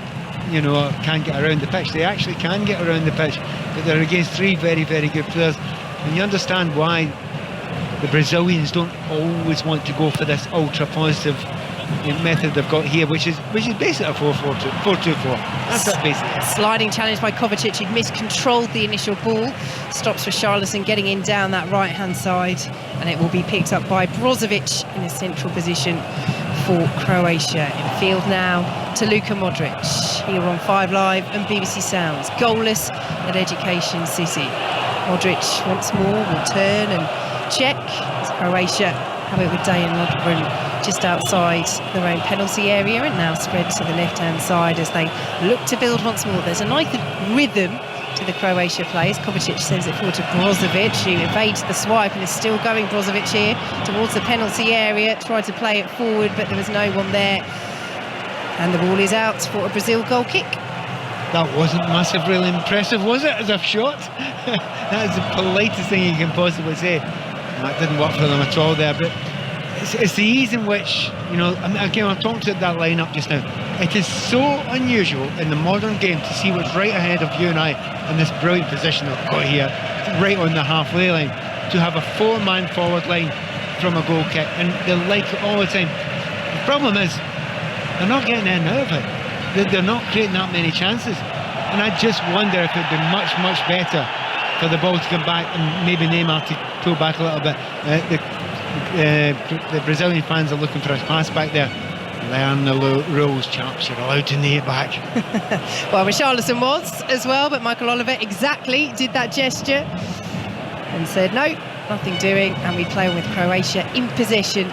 you know, can't get around the pitch. They actually can get around the pitch, but they're against 3 very, very good players, and you understand why the Brazilians don't always want to go for this ultra positive method they've got here, which is basically a 4-2-4. That's what basically is. Sliding challenge by Kovacic, who'd miscontrolled the initial ball. Stops Richarlison getting in down that right hand side, and it will be picked up by Brozovic in a central position for Croatia. In field now to Luka Modric, here on 5 Live and BBC Sounds. Goalless at Education City. Modric once more will turn and check as Croatia have it with Dejan Lovren just outside their own penalty area, and now spread to the left-hand side as they look to build once more. There's a nice rhythm to the Croatia players. Kovacic sends it forward to Brozovic, who evades the swipe and is still going. Brozovic here towards the penalty area, tried to play it forward, but there was no one there. And the ball is out for a Brazil goal kick. That wasn't massive, really impressive, was it, as a shot? That is the politest thing you can possibly say. That didn't work for them at all there, but it's the ease in which, you know, again, I've talked about that lineup just now. It is so unusual in the modern game to see what's right ahead of you and I in this brilliant position that we've got here, right on the halfway line, to have a 4-man forward line from a goal kick, and they like it all the time. The problem is, they're not getting in out of it. They're not creating that many chances, and I just wonder if it'd be much, much better for the ball to come back and maybe Neymar to pull back a little bit. The Brazilian fans are looking for a pass back there. Learn the rules, chaps. You're allowed to knee it back. Well, Richarlison was as well, but Michael Oliver exactly did that gesture and said no, nothing doing, and we play on with Croatia in possession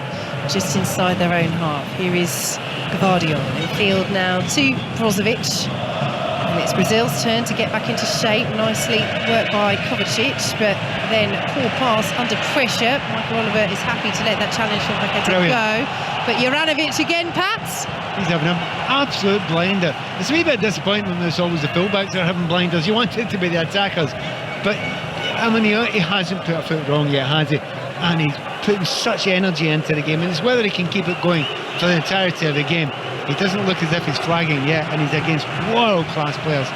just inside their own half. Here is Gvardiol in field now to Brozovic, and it's Brazil's turn to get back into shape. Nicely worked by Kovacic, but then poor pass under pressure. Michael Oliver is happy to let that challenge from Paqueta go, but Juranovic again, Pat. He's having an absolute blinder. It's a wee bit disappointing when it's always the fullbacks that are having blinders. You want it to be the attackers, but I mean, he hasn't put a foot wrong yet, has he? And he's putting such energy into the game, and it's whether he can keep it going for the entirety of the game. He doesn't look as if he's flagging yet, and he's against world-class players.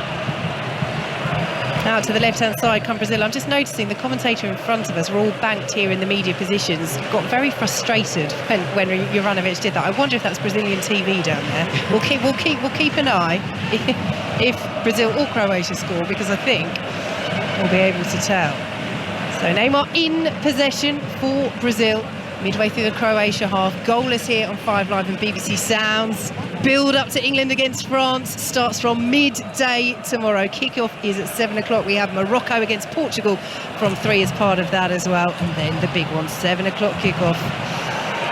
Out to the left-hand side come Brazil. I'm just noticing the commentator in front of us, we're all banked here in the media positions, got very frustrated when Juranovic did that. I wonder if that's Brazilian TV down there. We'll keep an eye if Brazil or Croatia score, because I think we'll be able to tell. So Neymar in possession for Brazil midway through the Croatia half. Goalless here on 5 Live and BBC Sounds. Build up to England against France starts from midday tomorrow. Kick-off is at 7 o'clock. We have Morocco against Portugal from 3 as part of that as well. And then the big one, 7 o'clock kick-off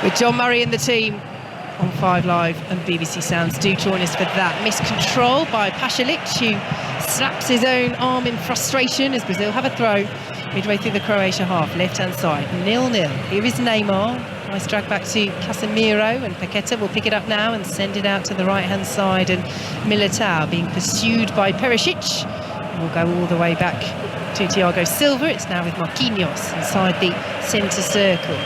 with John Murray and the team on 5 Live and BBC Sounds. Do join us for that. Miscontrol by Pasalic, who slaps his own arm in frustration as Brazil have a throw midway through the Croatia half, left-hand side, 0-0. Here is Neymar. Nice drag back to Casemiro, and Paqueta will pick it up now and send it out to the right-hand side, and Militao being pursued by Perisic. We'll go all the way back to Thiago Silva. It's now with Marquinhos inside the centre circle.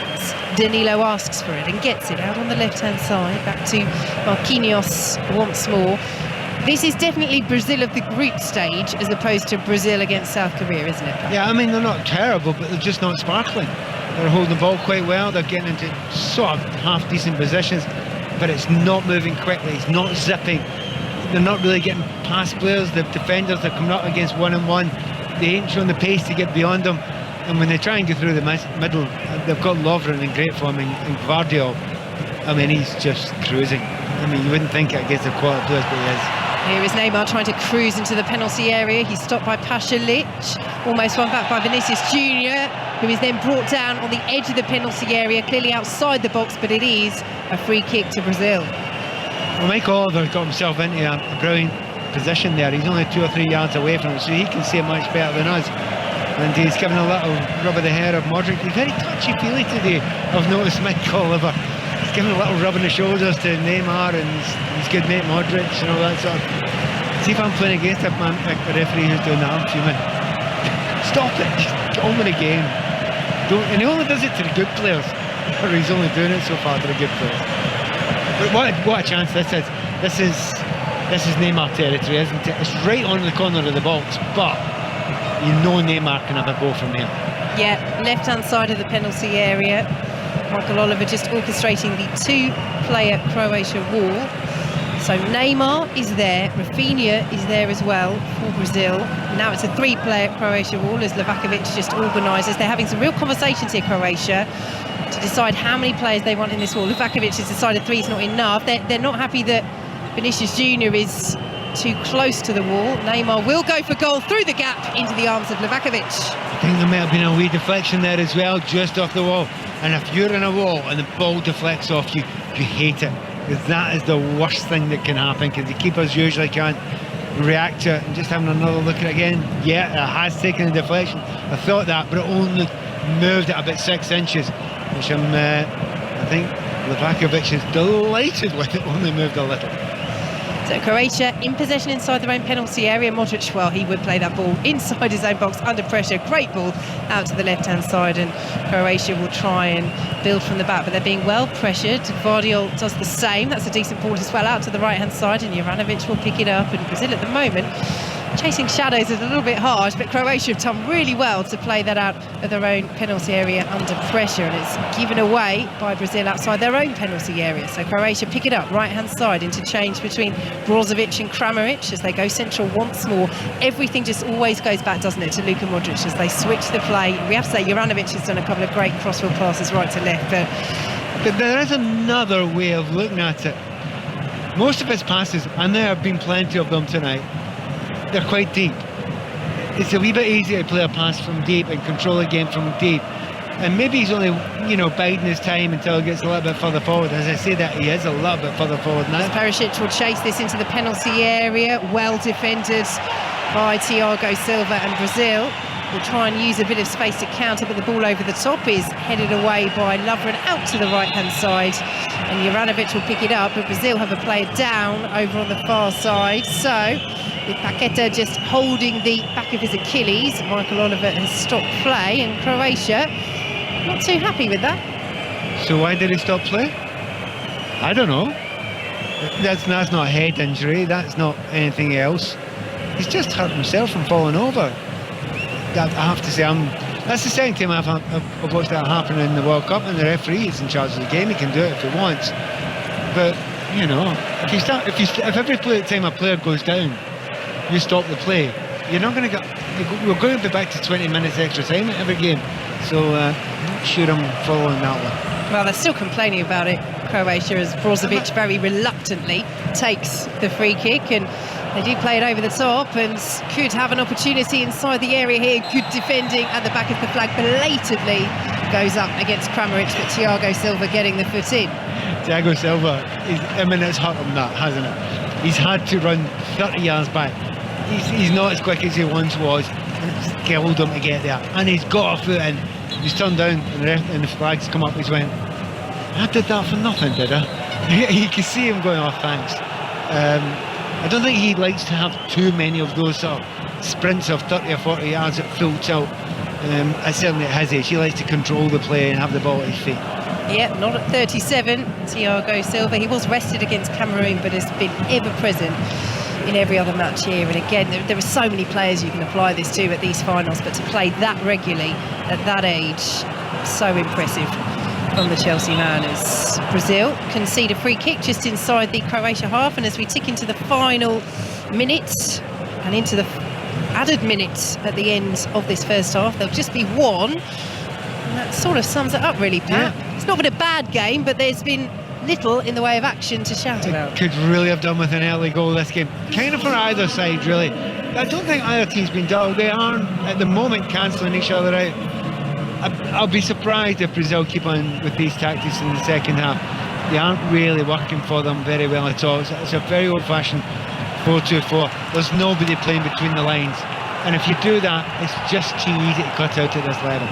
Danilo asks for it and gets it out on the left-hand side. Back to Marquinhos once more. This is definitely Brazil of the group stage as opposed to Brazil against South Korea, isn't it? Yeah, I mean, they're not terrible, but they're just not sparkling. They're holding the ball quite well. They're getting into sort of half-decent positions, but it's not moving quickly. It's not zipping. They're not really getting past players. The defenders are coming up against one-on-one. They ain't showing the pace to get beyond them. And when they try and go through the middle, they've got Lovren in great form and Gvardiol. I mean, he's just cruising. I mean, you wouldn't think it against the quality players, but he is. Here is Neymar trying to cruise into the penalty area. He's stopped by Pasalic, almost won back by Vinicius Junior, who is then brought down on the edge of the penalty area, clearly outside the box, but it is a free kick to Brazil. Well, Mike Oliver got himself into a brilliant position there. He's only 2 or 3 yards away from it, so he can see it much better than us. And he's given a little rub of the hair of Modric. He's very touchy-feely today, I've noticed, Mike Oliver. He's giving a little rub on the shoulders to Neymar and his good mate Modric and all that sort of. See if I'm playing against a referee who's doing that, I'm fuming. Stop it, just get on with the game. And he only does it to the good players, or he's only doing it so far to the good players. But what a chance this is. This is Neymar territory, isn't it? It's right on the corner of the box, but you know Neymar can have a go from here. Yeah, left-hand side of the penalty area. Michael Oliver just orchestrating the 2-player Croatia wall. So Neymar is there, Rafinha is there as well for Brazil. Now it's a 3-player Croatia wall as Livakovic just organises. They're having some real conversations here, Croatia, to decide how many players they want in this wall. Livakovic has decided 3 is not enough. They're not happy that Vinicius Junior is too close to the wall. Neymar will go for goal through the gap into the arms of Livakovic. I think there may have been a wee deflection there as well, just off the wall. And if you're in a wall and the ball deflects off you, you hate it. Because that is the worst thing that can happen, because the keepers usually can't react to it. And just having another look at it again, yeah, it has taken a deflection. I thought that, but it only moved at about 6 inches, which I think Livakovic is delighted with. It only moved a little. So Croatia in possession inside their own penalty area. Modric, well, he would play that ball inside his own box under pressure. Great ball out to the left-hand side, and Croatia will try and build from the back, but they're being well pressured. Gvardiol does the same. That's a decent ball as well out to the right-hand side, and Juranovic will pick it up. And Brazil at the moment chasing shadows is a little bit harsh, but Croatia have done really well to play that out of their own penalty area under pressure, and it's given away by Brazil outside their own penalty area. So Croatia pick it up right-hand side, interchange between Brozovic and Kramaric as they go central once more. Everything just always goes back, doesn't it, to Luka Modric as they switch the play. We have to say Juranovic has done a couple of great crossfield passes right to left, but there is another way of looking at it. Most of his passes, and there have been plenty of them tonight, they're quite deep. It's a wee bit easier to play a pass from deep and control a game from deep. And maybe he's only, biding his time until he gets a little bit further forward. As I say that, he is a little bit further forward now. Perisic will chase this into the penalty area. Well defended by Thiago Silva, and Brazil will try and use a bit of space to counter, but the ball over the top is headed away by Lovren out to the right-hand side. And Juranovic will pick it up, but Brazil have a player down over on the far side. So, with Paqueta just holding the back of his Achilles, Michael Oliver has stopped play, and Croatia not too happy with that. So why did he stop play? I don't know. That's not a head injury, that's not anything else. He's just hurt himself from falling over. I have to say, that's the second time I've watched that happen in the World Cup, and the referee is in charge of the game. He can do it if he wants. But, if every time a player goes down, you stop the play, you're not going to get. We're going to be back to 20 minutes extra time at every game. So I'm not sure I'm following that one. Well, they're still complaining about it, Croatia, as Brozovic very reluctantly takes the free kick, and they do play it over the top and could have an opportunity inside the area here. Good defending at the back of the flag, blatantly goes up against Kramaric, but Thiago Silva getting the foot in. Thiago Silva, it's hurt him that, hasn't it? He's had to run 30 yards back. He's not as quick as he once was, and it's killed him to get there. And he's got a foot in. He's turned down, and the flag's come up. He's went, I did that for nothing, did I? You can see him going, oh, thanks. I don't think he likes to have too many of those sort of sprints of 30 or 40 yards at full tilt. Certainly at his age, he likes to control the play and have the ball at his feet. Yeah, not at 37, Thiago Silva. He was rested against Cameroon, but has been ever present in every other match here. And again, there are so many players you can apply this to at these finals, but to play that regularly at that age, so impressive from the Chelsea man. As Brazil concede a free kick just inside the Croatia half, and as we tick into the final minutes and into the added minutes at the end of this first half, there'll just be one, and that sort of sums it up really, Pat. Yeah. It's not been a bad game, but there's been little in the way of action to shout about. Could really have done with an early goal this game, kind of for either side really. I don't think either team's been dull. They aren't at the moment cancelling each other out. I'll be surprised if Brazil keep on with these tactics in the second half. They aren't really working for them very well at all. It's a very old-fashioned 4-2-4. There's nobody playing between the lines, and if you do that, it's just too easy to cut out at this level.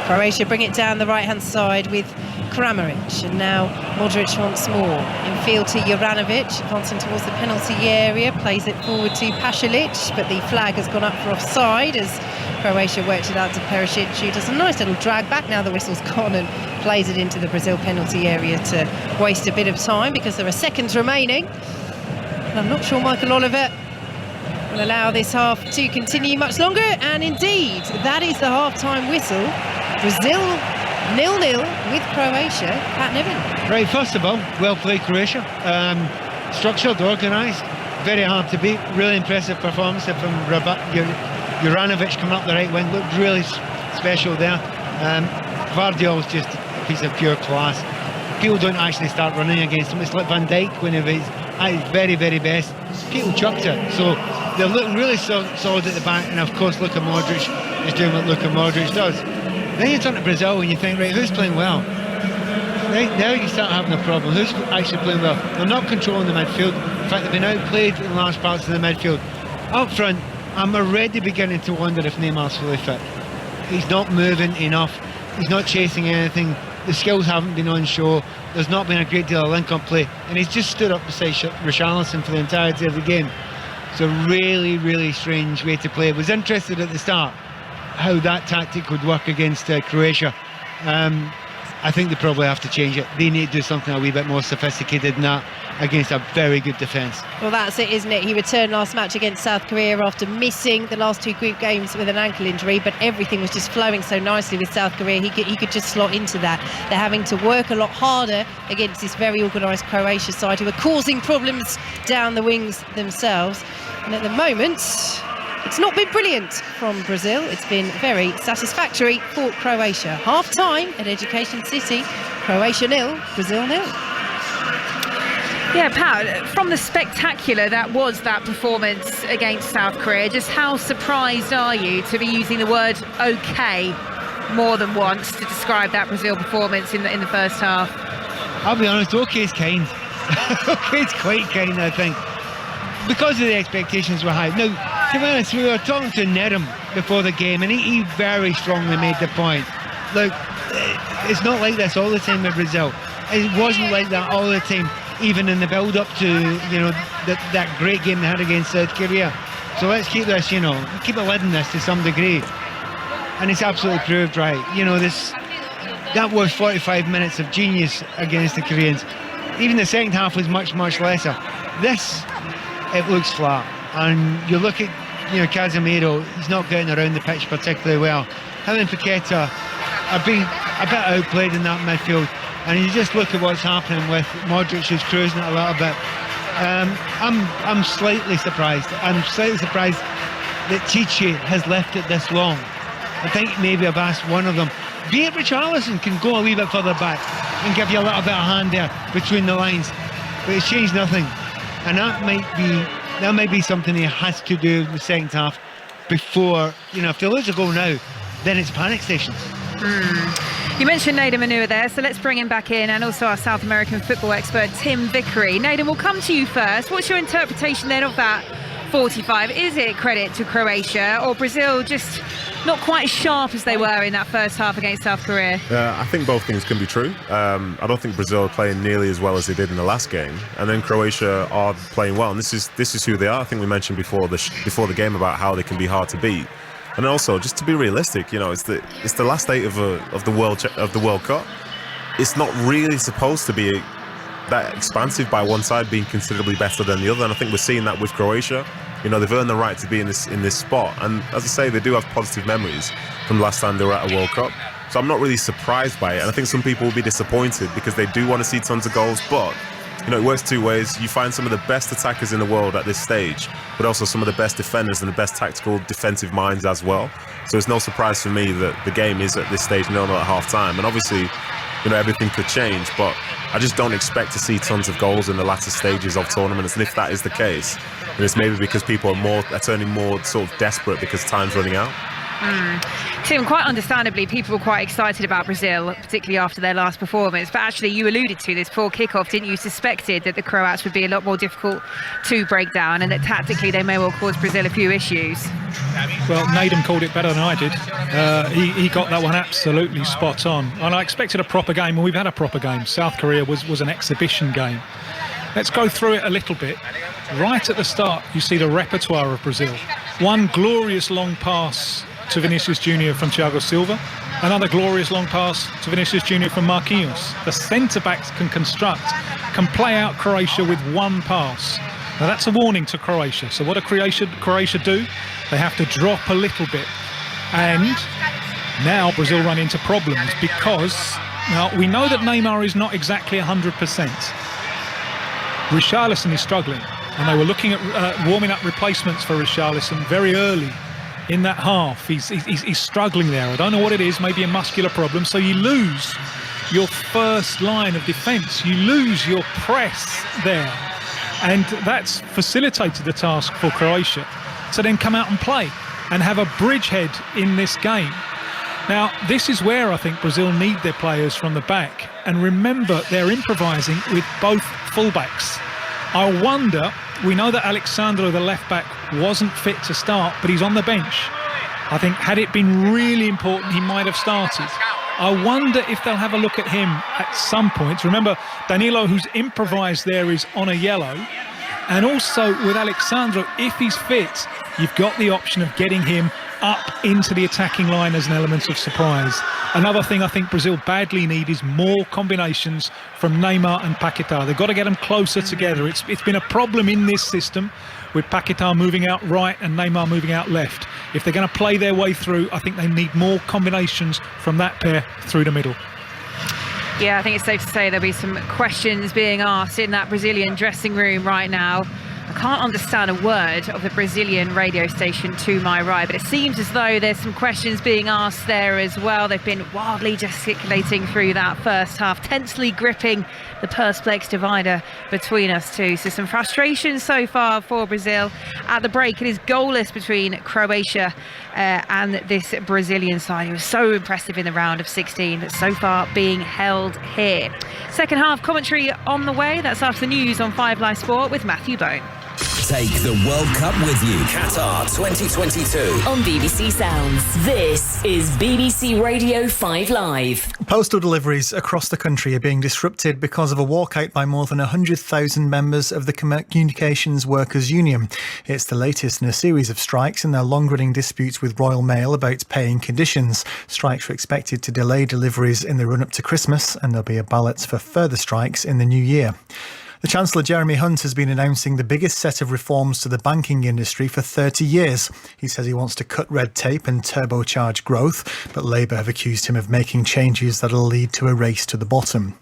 Croatia bring it down the right-hand side with Kramaric, and now Modric once more. In field to Juranovic, advancing towards the penalty area, plays it forward to Pasalic, but the flag has gone up for offside as Croatia worked it out to Perisic, who does a nice little drag back now the whistle's gone, and plays it into the Brazil penalty area to waste a bit of time because there are seconds remaining. And I'm not sure Michael Oliver will allow this half to continue much longer, and indeed that is the half-time whistle. Brazil 0-0 with Croatia. Pat Nevin. Right, first of all, well played Croatia. Structured, organised, very hard to beat. Really impressive performance from Juranovic coming up the right wing. Looked really special there. Vardiol's just a piece of pure class. People don't actually start running against him. It's like Van Dijk when he was at his very, very best. People chucked it. So they're looking really solid at the back. And of course, Luka Modric is doing what Luka Modric does. Then you turn to Brazil and you think, right, who's playing well? Right, now you start having a problem. Who's actually playing well? They're not controlling the midfield. In fact, they've been outplayed in large parts of the midfield. Up front, I'm already beginning to wonder if Neymar's fully fit. He's not moving enough. He's not chasing anything. The skills haven't been on show. There's not been a great deal of link-up play. And he's just stood up beside Richarlison for the entirety of the game. It's a really, really strange way to play. I was interested at the start how that tactic would work against Croatia. I think they probably have to change it. They need to do something a wee bit more sophisticated than that against a very good defence. Well, that's it, isn't it? He returned last match against South Korea after missing the last two group games with an ankle injury, but everything was just flowing so nicely with South Korea. He could just slot into that. They're having to work a lot harder against this very organised Croatia side who are causing problems down the wings themselves. And at the moment, it's not been brilliant from Brazil. It's been very satisfactory for Croatia. Half-time at Education City. Croatia 0, Brazil 0. Yeah, Pat, from the spectacular that was that performance against South Korea, just how surprised are you to be using the word okay more than once to describe that Brazil performance in the first half? I'll be honest, okay's kind. Okay's quite kind, I think, because of the expectations were high. Now, to be honest, we were talking to Nerim before the game, and he very strongly made the point. Look, it's not like this all the time with Brazil. It wasn't like that all the time, even in the build-up to, you know, that great game they had against South Korea. So let's keep this, you know, keep a lid on this to some degree. And it's absolutely proved right. You know, that was 45 minutes of genius against the Koreans. Even the second half was much, much lesser. This, it looks flat. And you look at, you know, Casemiro, he's not getting around the pitch particularly well. Him and Paqueta are being a bit outplayed in that midfield. And you just look at what's happening with Modric, who's cruising it a little bit. I'm slightly surprised. I'm slightly surprised that Chichi has left it this long. I think maybe I've asked one of them. Be it Richarlison can go a wee bit further back and give you a little bit of hand there between the lines. But it's changed nothing. And that might be something he has to do in the second half before, you know, if they lose a goal now, then it's panic stations. You mentioned Naden Manua there, so let's bring him back in, and also our South American football expert, Tim Vickery. Naden, we'll come to you first. What's your interpretation then of that 45? Is it credit to Croatia, or Brazil just not quite as sharp as they were in that first half against South Korea? I think both things can be true. I don't think Brazil are playing nearly as well as they did in the last game, and then Croatia are playing well. And this is who they are. I think we mentioned before the game about how they can be hard to beat. And also, just to be realistic, it's the last eight of the World Cup. It's not really supposed to be that expansive by one side being considerably better than the other, and I think we're seeing that with Croatia. They've earned the right to be in this spot, and as I say, they do have positive memories from the last time they were at a World Cup. So I'm not really surprised by it, and I think some people will be disappointed because they do want to see tons of goals, but it works two ways. You find some of the best attackers in the world at this stage, but also some of the best defenders and the best tactical defensive minds as well. So it's no surprise for me that the game is at this stage 0-0 at half-time, and obviously everything could change, but I just don't expect to see tons of goals in the latter stages of tournaments. And if that is the case, then it's maybe because people are turning more sort of desperate because time's running out. Tim, quite understandably, people were quite excited about Brazil, particularly after their last performance. But actually, you alluded to this before kickoff, didn't you? Suspected that the Croats would be a lot more difficult to break down, and that tactically they may well cause Brazil a few issues. Well, Naden called it better than I did. He got that one absolutely spot on. And I expected a proper game, and we've had a proper game. South Korea was an exhibition game. Let's go through it a little bit. Right at the start, you see the repertoire of Brazil. One glorious long pass to Vinicius Junior from Thiago Silva. Another glorious long pass to Vinicius Junior from Marquinhos. The centre-backs can play out Croatia with one pass. Now that's a warning to Croatia. So what do Croatia do? They have to drop a little bit. And now Brazil run into problems because now we know that Neymar is not exactly 100%. Richarlison is struggling, and they were looking at warming up replacements for Richarlison very early in that half. He's struggling there. I don't know what it is, maybe a muscular problem. So you lose your first line of defence. You lose your press there. And that's facilitated the task for Croatia to then come out and play and have a bridgehead in this game. Now, this is where I think Brazil need their players from the back. And remember, they're improvising with both fullbacks. I wonder, we know that Alexandro, the left-back, wasn't fit to start, but he's on the bench. I think had it been really important, he might have started. I wonder if they'll have a look at him at some point. Remember, Danilo, who's improvised there, is on a yellow. And also with Alexandro, if he's fit, you've got the option of getting him up into the attacking line as an element of surprise. Another thing I think Brazil badly need is more combinations from Neymar and Paquetá. They've got to get them closer together. It's been a problem in this system with Paquetá moving out right and Neymar moving out left. If they're going to play their way through, I think they need more combinations from that pair through the middle. Yeah, I think it's safe to say there'll be some questions being asked in that Brazilian dressing room right now. I can't understand a word of the Brazilian radio station to my right, but it seems as though there's some questions being asked there as well. They've been wildly gesticulating through that first half, tensely gripping the Perspex divider between us two. So some frustration so far for Brazil. At the break, it is goalless between Croatia and this Brazilian side. It was so impressive in the round of 16, but so far being held here. Second half commentary on the way. That's after the news on 5 Live Sport with Matthew Bone. Take the World Cup with you. Qatar 2022. On BBC Sounds, this is BBC Radio 5 Live. Postal deliveries across the country are being disrupted because of a walkout by more than 100,000 members of the Communications Workers Union. It's the latest in a series of strikes in their long-running disputes with Royal Mail about paying conditions. Strikes are expected to delay deliveries in the run-up to Christmas, and there'll be a ballot for further strikes in the new year. The Chancellor Jeremy Hunt has been announcing the biggest set of reforms to the banking industry for 30 years. He says he wants to cut red tape and turbocharge growth, but Labour have accused him of making changes that'll lead to a race to the bottom.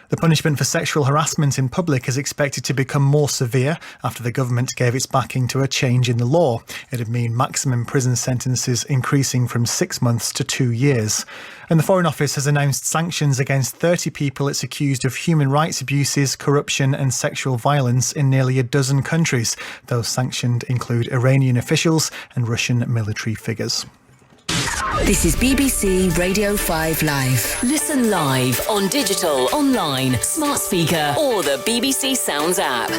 The punishment for sexual harassment in public is expected to become more severe after the government gave its backing to a change in the law. It'd mean maximum prison sentences increasing from 6 months to 2 years. And the Foreign Office has announced sanctions against 30 people it's accused of human rights abuses, corruption and sexual violence in nearly a dozen countries. Those sanctioned include Iranian officials and Russian military figures. This is BBC Radio 5 Live. Listen Listen live on digital, online, smart speaker, or the BBC Sounds app.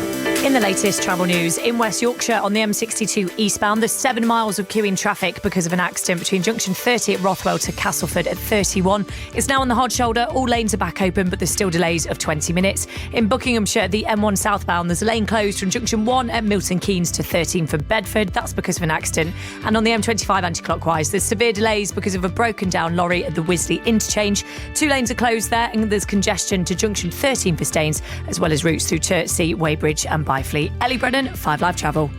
In the latest travel news, in West Yorkshire on the M62 eastbound, there's 7 miles of queuing traffic because of an accident between junction 30 at Rothwell to Castleford at 31. It's now on the hard shoulder. All lanes are back open, but there's still delays of 20 minutes. In Buckinghamshire, the M1 southbound, there's a lane closed from junction 1 at Milton Keynes to 13 from Bedford. That's because of an accident. And on the M25 anti-clockwise, there's severe delays because of a broken down lorry at the Wisley interchange. 2 lanes are closed there, and there's congestion to junction 13 for Staines, as well as routes through Chertsey, Weybridge and Byfleet. Ellie Brennan, 5 Live Travel.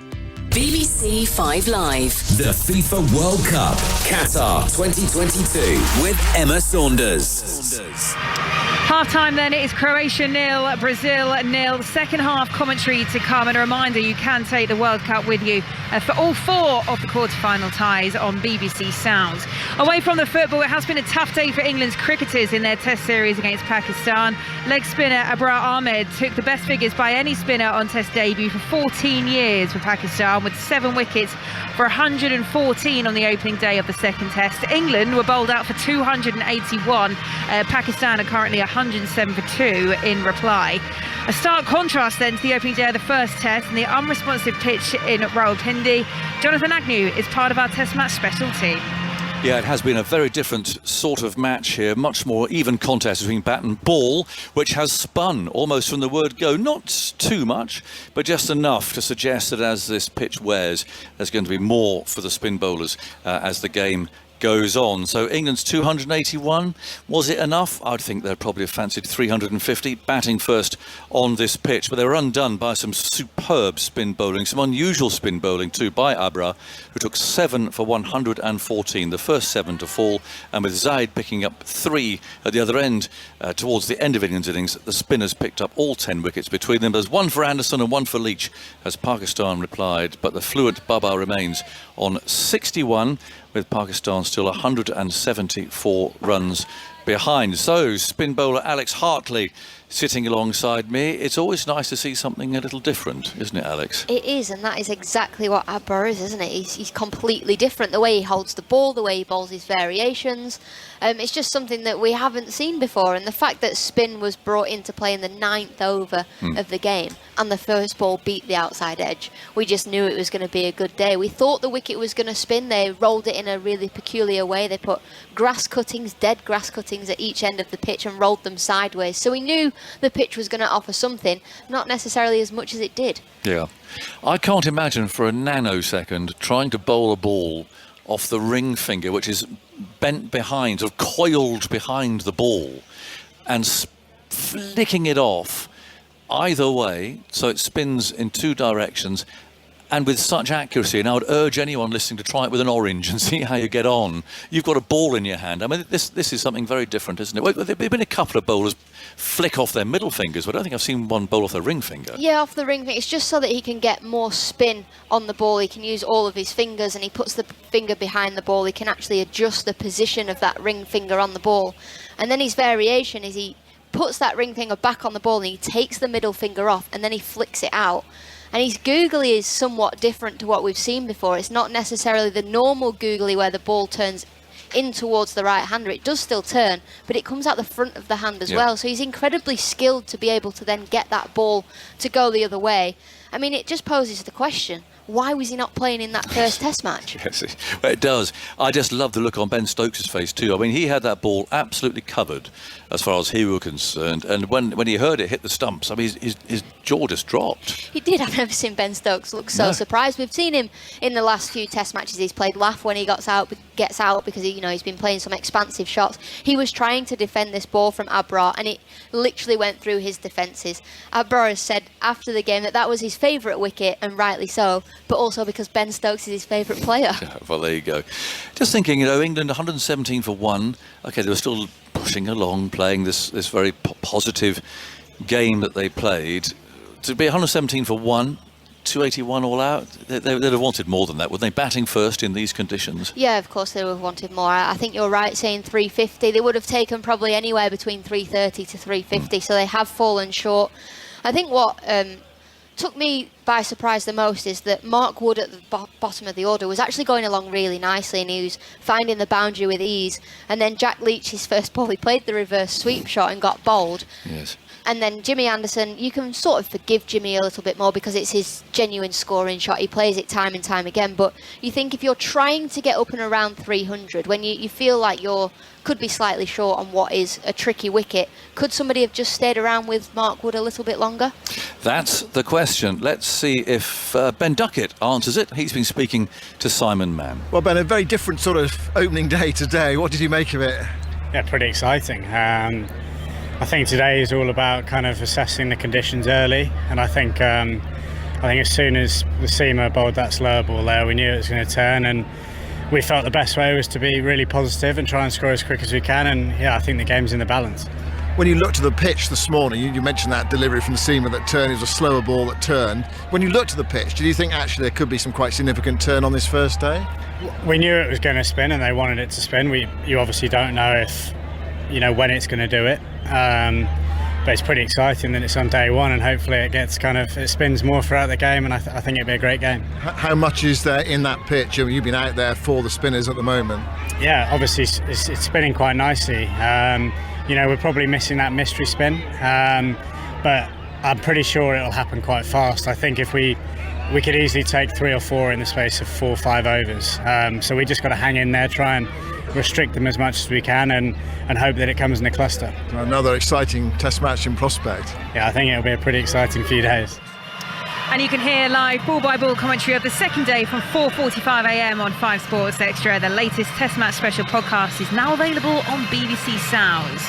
BBC 5 Live. The FIFA World Cup, Qatar 2022 with Emma Saunders. Half-time then, it is Croatia 0, Brazil 0. Second half commentary to come, and a reminder you can take the World Cup with you for all 4 of the quarter-final ties on BBC Sounds. Away from the football, it has been a tough day for England's cricketers in their test series against Pakistan. Leg spinner Abrar Ahmed took the best figures by any spinner on test debut for 14 years for Pakistan, with 7 wickets for 114 on the opening day of the second test. England were bowled out for 281. Pakistan are currently 107 for 2 in reply. A stark contrast then to the opening day of the first test and the unresponsive pitch in Rawalpindi. Jonathan Agnew is part of our test match special team. Yeah, it has been a very different sort of match here. Much more even contest between bat and ball, which has spun almost from the word go. Not too much, but just enough to suggest that as this pitch wears, there's going to be more for the spin bowlers as the game goes on. So England's 281, was it enough? I'd think they'd probably have fancied 350 batting first on this pitch, but they were undone by some superb spin bowling, some unusual spin bowling too by Abra, who took 7 for 114, the first 7 to fall, and with Zaid picking up 3 at the other end towards the end of England's innings, the spinners picked up all 10 wickets between them. There's 1 for Anderson and 1 for Leach as Pakistan replied, but the fluent Baba remains on 61, with Pakistan still 174 runs behind. So, spin bowler Alex Hartley sitting alongside me. It's always nice to see something a little different, isn't it, Alex? It is, and that is exactly what Abra is, isn't it? He's completely different. The way he holds the ball, the way he bowls his variations. It's just something that we haven't seen before. And the fact that spin was brought into play in the 9th over of the game and the first ball beat the outside edge, we just knew it was going to be a good day. We thought the wicket was going to spin. They rolled it in a really peculiar way. They put grass cuttings, dead grass cuttings at each end of the pitch and rolled them sideways. So we knew the pitch was going to offer something, not necessarily as much as it did. Yeah. I can't imagine for a nanosecond trying to bowl a ball off the ring finger, which is bent behind, or coiled behind the ball, and flicking it off either way so it spins in 2 directions and with such accuracy. And I would urge anyone listening to try it with an orange and see how you get on. You've got a ball in your hand. I mean, this is something very different, isn't it? Well, there have been a couple of bowlers flick off their middle fingers, but I don't think I've seen one bowl off the ring finger. Yeah, off the ring finger. It's just so that he can get more spin on the ball. He can use all of his fingers, and he puts the finger behind the ball. He can actually adjust the position of that ring finger on the ball. And then his variation is he puts that ring finger back on the ball and he takes the middle finger off and then he flicks it out. And his googly is somewhat different to what we've seen before. It's not necessarily the normal googly where the ball turns in towards the right hander. It does still turn, but it comes out the front of the hand as well. So he's incredibly skilled to be able to then get that ball to go the other way. I mean, it just poses the question, why was he not playing in that first test match? Yes, it does. I just love the look on Ben Stokes' face too. I mean, he had that ball absolutely covered as far as he was concerned, and when he heard it hit the stumps, I mean, his jaw just dropped. He did. I've never seen Ben Stokes look so surprised. We've seen him in the last few test matches he's played laugh when he gets out because he's been playing some expansive shots. He was trying to defend this ball from Abrar and it literally went through his defences. Abrar has said after the game that was his favourite wicket, and rightly so, but also because Ben Stokes is his favourite player. Yeah, well, there you go. Just thinking, England 117 for 1. Okay, they were still pushing along, playing this very positive game that they played. To be 117 for 1, 281 all out, they'd have wanted more than that, wouldn't they? Batting first in these conditions. Yeah, of course they would have wanted more. I think you're right saying 350. They would have taken probably anywhere between 330 to 350, so they have fallen short. I think what took me by surprise the most is that Mark Wood at the bottom of the order was actually going along really nicely, and he was finding the boundary with ease. And then Jack Leach, his first ball, he played the reverse sweep shot and got bowled. Yes. And then Jimmy Anderson, you can sort of forgive Jimmy a little bit more because it's his genuine scoring shot. He plays it time and time again. But you think if you're trying to get up and around 300, when you feel like could be slightly short on what is a tricky wicket, could somebody have just stayed around with Mark Wood a little bit longer? That's the question. Let's see if Ben Duckett answers it. He's been speaking to Simon Mann. Well, Ben, a very different sort of opening day today. What did you make of it? Yeah, pretty exciting. I think today is all about kind of assessing the conditions early, and I think as soon as the seamer bowled that slower ball there, we knew it was going to turn, and we felt the best way was to be really positive and try and score as quick as we can. And yeah, I think the game's in the balance. When you looked at the pitch this morning, you mentioned that delivery from the seamer that turned. It was a slower ball that turned. When you looked at the pitch, did you think actually there could be some quite significant turn on this first day? We knew it was going to spin, and they wanted it to spin. You obviously don't know if when it's going to do it. But it's pretty exciting that it's on day one, and hopefully it spins more throughout the game, and I think it'll be a great game. How much is there in that pitch? I mean, you've been out there for the spinners at the moment. Yeah, obviously it's spinning quite nicely. We're probably missing that mystery spin, but I'm pretty sure it'll happen quite fast. I think if we could easily take 3 or 4 in the space of 4 or 5 overs. So we just got to hang in there, try and restrict them as much as we can, and hope that it comes in a cluster. Another exciting test match in prospect. Yeah, I think it'll be a pretty exciting few days. And you can hear live ball-by-ball commentary of the second day from 4:45 a.m. on 5 Sports Extra. The latest Test Match special podcast is now available on BBC Sounds.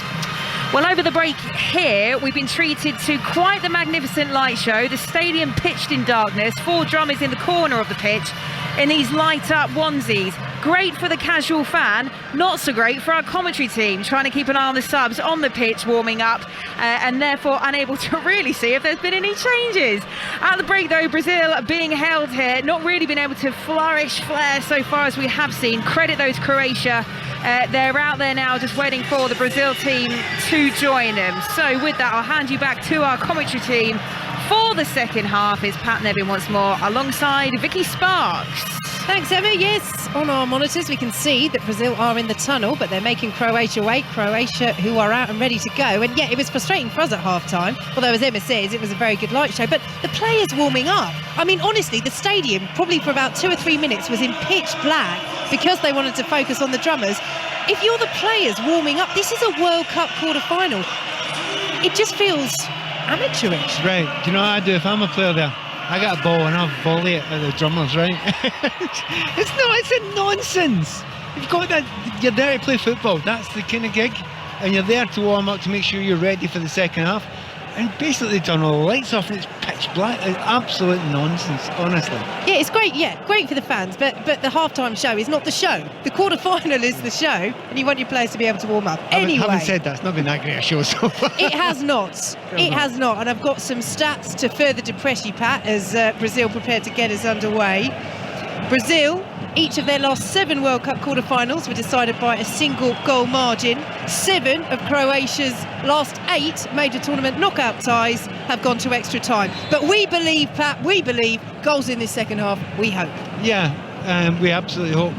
Well, over the break here, we've been treated to quite the magnificent light show. The stadium pitched in darkness, 4 drummers in the corner of the pitch in these light-up onesies. Great for the casual fan, not so great for our commentary team, trying to keep an eye on the subs on the pitch warming up, and therefore unable to really see if there's been any changes. At the break though, Brazil being held here, not really been able to flare so far as we have seen. Credit those Croatia. They're out there now just waiting for the Brazil team to join them. So with that, I'll hand you back to our commentary team for the second half. It's Pat Nevin once more alongside Vicky Sparks. Thanks, Emma. Yes, on our monitors we can see that Brazil are in the tunnel, but they're making Croatia wait. Croatia who are out and ready to go. And yeah, it was frustrating for us at half-time, although as Emma says, it was a very good light show. But the players warming up, I mean, honestly, the stadium probably for about 2 or 3 minutes was in pitch black because they wanted to focus on the drummers. If you're the players warming up, this is a World Cup quarter-final. It just feels amateurish. Right. Do you know what I do if I'm a player there? I got a ball and I'll volley it at the drummers, right? It's a nonsense. You've got that, you're there to play football. That's the kind of gig. And you're there to warm up to make sure you're ready for the second half. And basically turn all the lights off and it's pitch black. It's absolute nonsense, honestly. Yeah, it's great. Yeah, great for the fans, but the halftime show is not the show. The quarter-final is the show, and you want your players to be able to warm up. Anyway, having said that, it's not been that great a show so far. It has not. It has not. And I've got some stats to further depress you, Pat, as Brazil prepare to get us underway. Brazil, each of their last 7 World Cup quarter-finals were decided by a single goal margin. 7 of Croatia's last 8 major tournament knockout ties have gone to extra time. But we believe, Pat, goals in this second half, we hope. Yeah, we absolutely hope.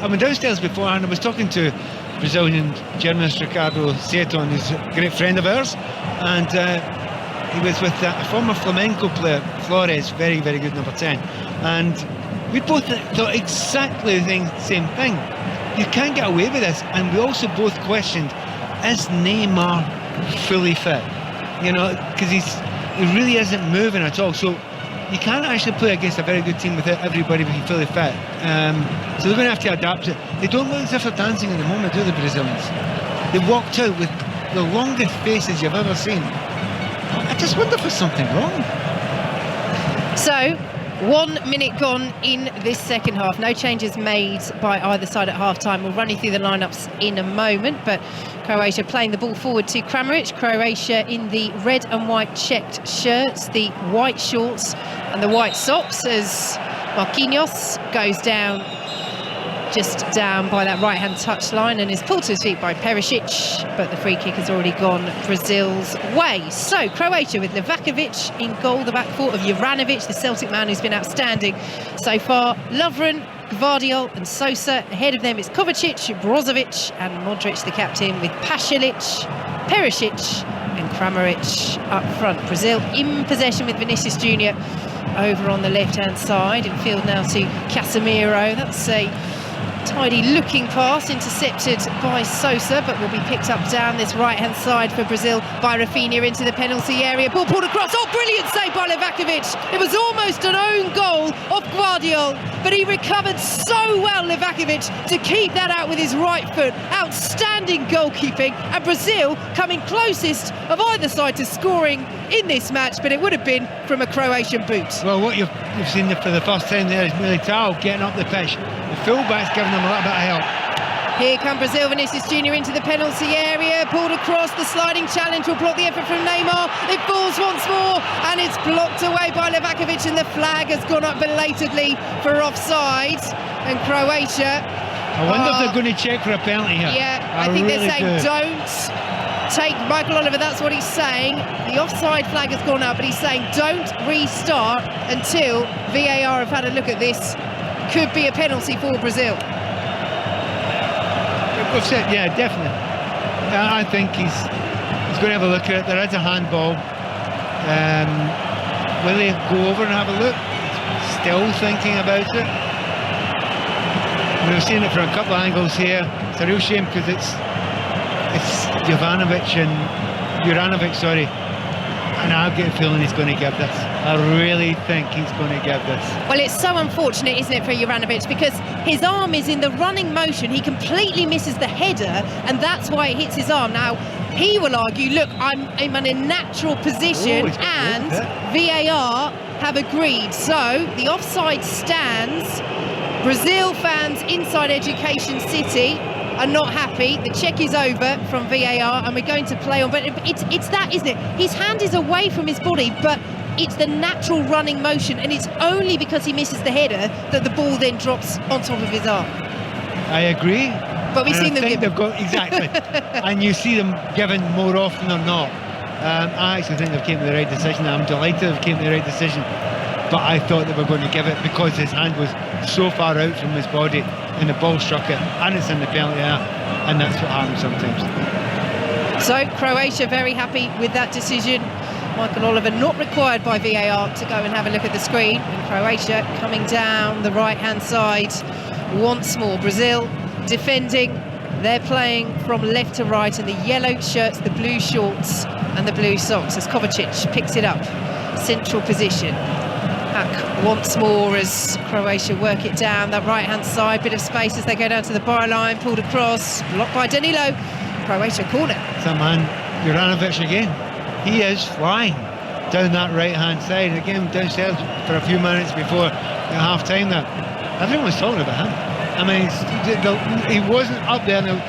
I mean, downstairs beforehand, I was talking to Brazilian journalist Ricardo Seaton, who's a great friend of ours, and he was with a former flamenco player, Flores, very, very good number 10. And we both thought exactly the same thing. You can't get away with this. And we also both questioned, is Neymar fully fit? You know, because he really isn't moving at all. So you can't actually play against a very good team without everybody being fully fit. So they're going to have to adapt it. They don't look as if they're dancing at the moment, do the Brazilians? They walked out with the longest faces you've ever seen. I just wonder if there's something wrong. So 1 minute gone in this second half. No changes made by either side at half-time. We'll run you through the lineups in a moment, but Croatia playing the ball forward to Kramaric. Croatia in the red and white checked shirts, the white shorts and the white socks as Marquinhos goes down just down by that right-hand touchline and is pulled to his feet by Perisic, but the free kick has already gone Brazil's way. So Croatia with Livakovic in goal, the back four of Juranovic, the Celtic man who's been outstanding so far. Lovren, Gvardiol and Sosa. Ahead of them is Kovacic, Brozovic and Modric, the captain, with Pasalic, Perisic and Kramaric up front. Brazil in possession with Vinicius Junior over on the left-hand side. In field now to Casemiro. That's a tidy looking pass intercepted by Sosa, but will be picked up down this right-hand side for Brazil by Rafinha into the penalty area. Ball pulled across. Oh, brilliant save by Livakovic. It was almost an own goal of Gvardiol, but he recovered so well, Livakovic, to keep that out with his right foot. Outstanding goalkeeping, and Brazil coming closest of either side to scoring in this match, but it would have been from a Croatian boot. Well, what you've seen for the first time there is Militao getting up the pitch. The fullback's giving them a little bit of help. Here come Brazil, Vinicius Junior into the penalty area, pulled across. The sliding challenge will block the effort from Neymar. It falls once more and it's blocked away by Livakovic, and the flag has gone up belatedly for offside. And Croatia, I wonder if they're going to check for a penalty here. Yeah, I think really they're saying don't take Michael Oliver, that's what he's saying. The offside flag has gone up, but he's saying don't restart until VAR have had a look at this. Could be a penalty for Brazil. Yeah, definitely. I think he's going to have a look at it. There is a handball. Will he go over and have a look? Still thinking about it. We've seen it from a couple of angles here. It's a real shame because it's Juranovic, and I get a feeling he's going to give this. I really think he's going to give this. Well, it's so unfortunate, isn't it, for Juranovic, because his arm is in the running motion. He completely misses the header, and that's why it hits his arm. Now, he will argue, look, I'm in a natural position, and VAR have agreed. So the offside stands. Brazil fans inside Education City are not happy. The check is over from VAR and we're going to play on. But it's that, isn't it? His hand is away from his body, but it's the natural running motion, and it's only because he misses the header that the ball then drops on top of his arm. I agree. But we've seen them give. They've got, exactly. And you see them given more often than not. I actually think they've came to the right decision. I'm delighted they've came to the right decision. But I thought they were going to give it because his hand was so far out from his body and the ball struck it, and it's in the penalty area, and that's what happens sometimes. So Croatia very happy with that decision. Michael Oliver not required by VAR to go and have a look at the screen, and Croatia coming down the right hand side once more. Brazil defending, they're playing from left to right in the yellow shirts, the blue shorts and the blue socks as Kovacic picks it up, central position. Back once more as Croatia work it down that right hand side, bit of space as they go down to the byline, pulled across, blocked by Danilo. Croatia corner. So man, Juranovic again, he is flying down that right hand side again, downstairs for a few minutes before the half time there. Everyone was talking about him. I mean, he wasn't up there. Now,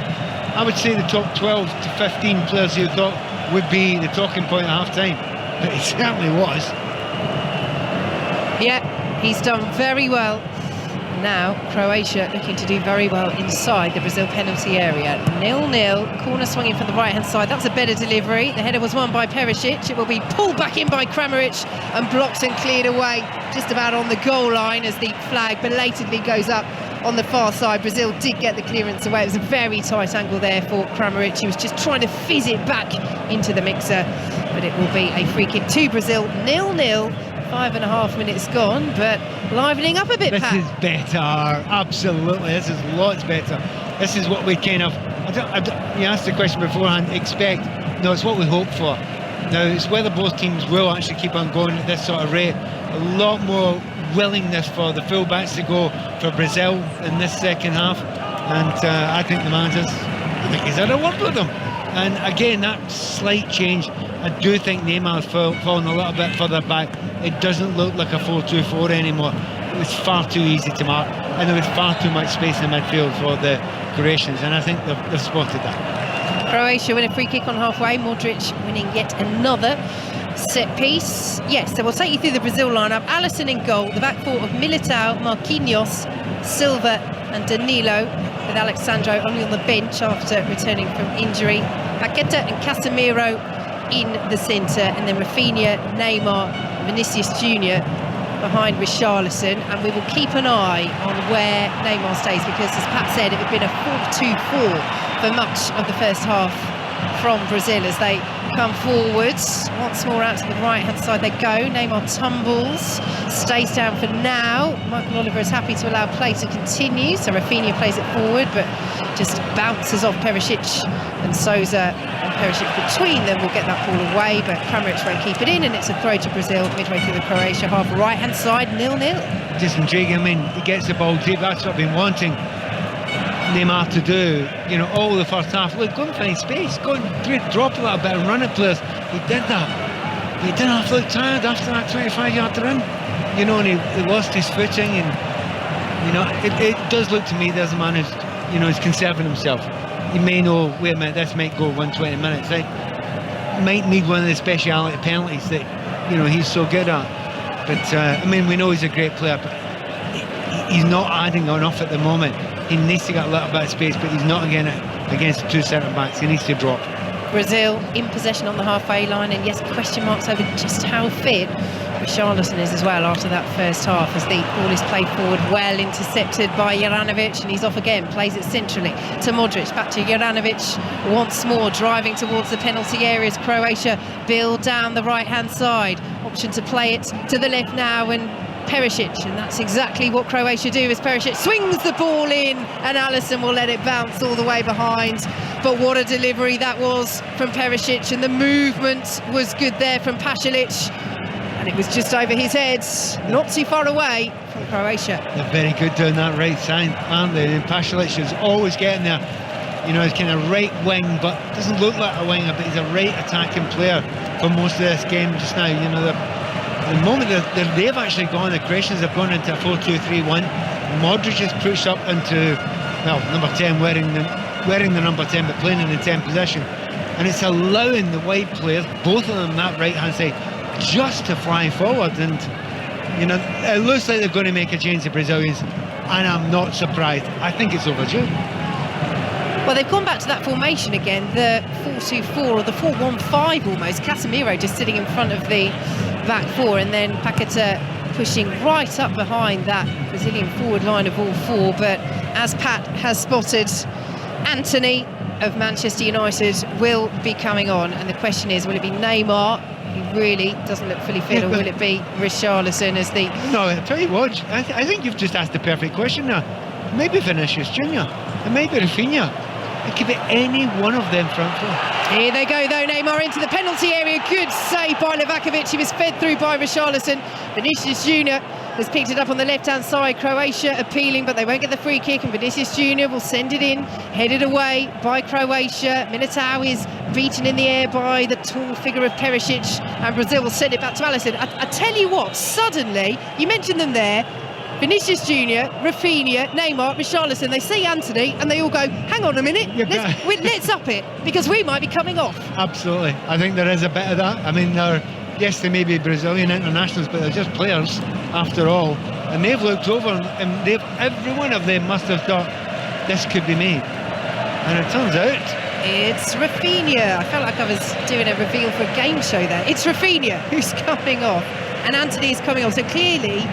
I would say the top 12 to 15 players you thought would be the talking point at half time, but he certainly was. Yeah, he's done very well. Now Croatia looking to do very well inside the Brazil penalty area. 0-0, corner swinging from the right hand side. That's a better delivery. The header was won by Perisic. It will be pulled back in by Kramaric and blocked and cleared away just about on the goal line as the flag belatedly goes up on the far side. Brazil did get the clearance away. It was a very tight angle there for Kramaric. He was just trying to fizz it back into the mixer, but it will be a free kick to Brazil. 0-0. 5.5 minutes gone, but livening up a bit, This Pat. is better, absolutely. This is lots better. This is what we kind of, you asked the question beforehand, expect. No, it's what we hope for. Now, it's whether both teams will actually keep on going at this sort of rate. A lot more willingness for the fullbacks to go for Brazil in this second half. And I think the manager's, he's had a word with them. And again, that slight change, I do think Neymar has fallen a little bit further back. It doesn't look like a 4-2-4 anymore. It was far too easy to mark, and there was far too much space in midfield for the Croatians, and I think they've spotted that. Croatia win a free kick on halfway. Modric winning yet another set piece. Yes, so we'll take you through the Brazil lineup. Alisson in goal, the back four of Militao, Marquinhos, Silva and Danilo, with Alexandro only on the bench after returning from injury. Paqueta and Casemiro in the centre, and then Rafinha, Neymar, Vinicius Junior behind Richarlison. And we will keep an eye on where Neymar stays, because as Pat said, it had been a 4-2-4 for much of the first half from Brazil as they come forwards. Once more out to the right hand side they go. Neymar tumbles, stays down for now. Michael Oliver is happy to allow play to continue, so Rafinha plays it forward but just bounces off Perisic, and Sousa and Perisic between them will get that ball away, but Kramaric won't keep it in, and it's a throw to Brazil midway through the Croatia half. Right hand side, 0-0. Just intriguing. I mean, he gets the ball deep. That's what I've been wanting Neymar to do, you know, all the first half. Look, go and find space, go and drop a little bit and run at players. He did that. He didn't have to look tired after that 25-yard run, you know, and he lost his footing, and you know, it does look to me there's a man who's, you know, is conserving himself. He may know, wait a minute, this might go 120 minutes, right? Might need one of the speciality penalties that, you know, he's so good at. But I mean, we know he's a great player, but he's not adding enough at the moment. He needs to get a little bit of space, but he's not getting it against the two centre-backs. He needs to drop. Brazil in possession on the halfway line, and yes, question marks over just how fit Richarlison is as well after that first half, as the ball is played forward, well intercepted by Juranovic, and he's off again, plays it centrally to Modric, back to Juranovic once more, driving towards the penalty areas. Croatia build down the right hand side, option to play it to the left now, and Perisic, and that's exactly what Croatia do, as Perisic swings the ball in, and Alisson will let it bounce all the way behind. But what a delivery that was from Perisic, and the movement was good there from Pasalic, and it was just over his head, not too far away from Croatia. They're very good doing that right side, aren't they? And Pasalic is always getting there, you know, he's kind of right wing, but doesn't look like a winger, but he's a right attacking player for most of this game just now. You know, the moment they've actually gone, the Croatians have gone into a 4-2-3-1. Modric is pushed up into, well, number 10, wearing the number 10, but playing in the 10 position, and it's allowing the wide players, both of them that right hand side, just to fly forward. And you know, it looks like they're going to make a change, the Brazilians, and I'm not surprised. I think it's overdue. Well, they've gone back to that formation again, the 4-2-4 or the 4-1-5 almost. Casemiro just sitting in front of the back four, and then Paqueta pushing right up behind that Brazilian forward line of all four. But as Pat has spotted, Antony of Manchester United will be coming on, and the question is, will it be Neymar, who really doesn't look fully fit, or will it be Richarlison as the... No, I'll tell you what, I think you've just asked the perfect question now. Maybe Vinicius Junior, and maybe Rafinha. It could be any one of them front four. Here they go though, Neymar into the penalty area. Good save by Livakovic. He was fed through by Richarlison. Vinicius Junior has picked it up on the left-hand side. Croatia appealing, but they won't get the free kick, and Vinicius Junior will send it in, headed away by Croatia. Militao is beaten in the air by the tall figure of Perisic, and Brazil will send it back to Alisson. I tell you what, suddenly, you mentioned them there, Vinicius Junior, Rafinha, Neymar, Richarlison, they see Antony and they all go, hang on a minute, let's up it, because we might be coming off. Absolutely. I think there is a bit of that. I mean, yes, they may be Brazilian internationals, but they're just players after all. And they've looked over, and every one of them must have thought, this could be me. And it turns out... It's Rafinha. I felt like I was doing a reveal for a game show there. It's Rafinha who's coming off, and Antony is coming off. So clearly...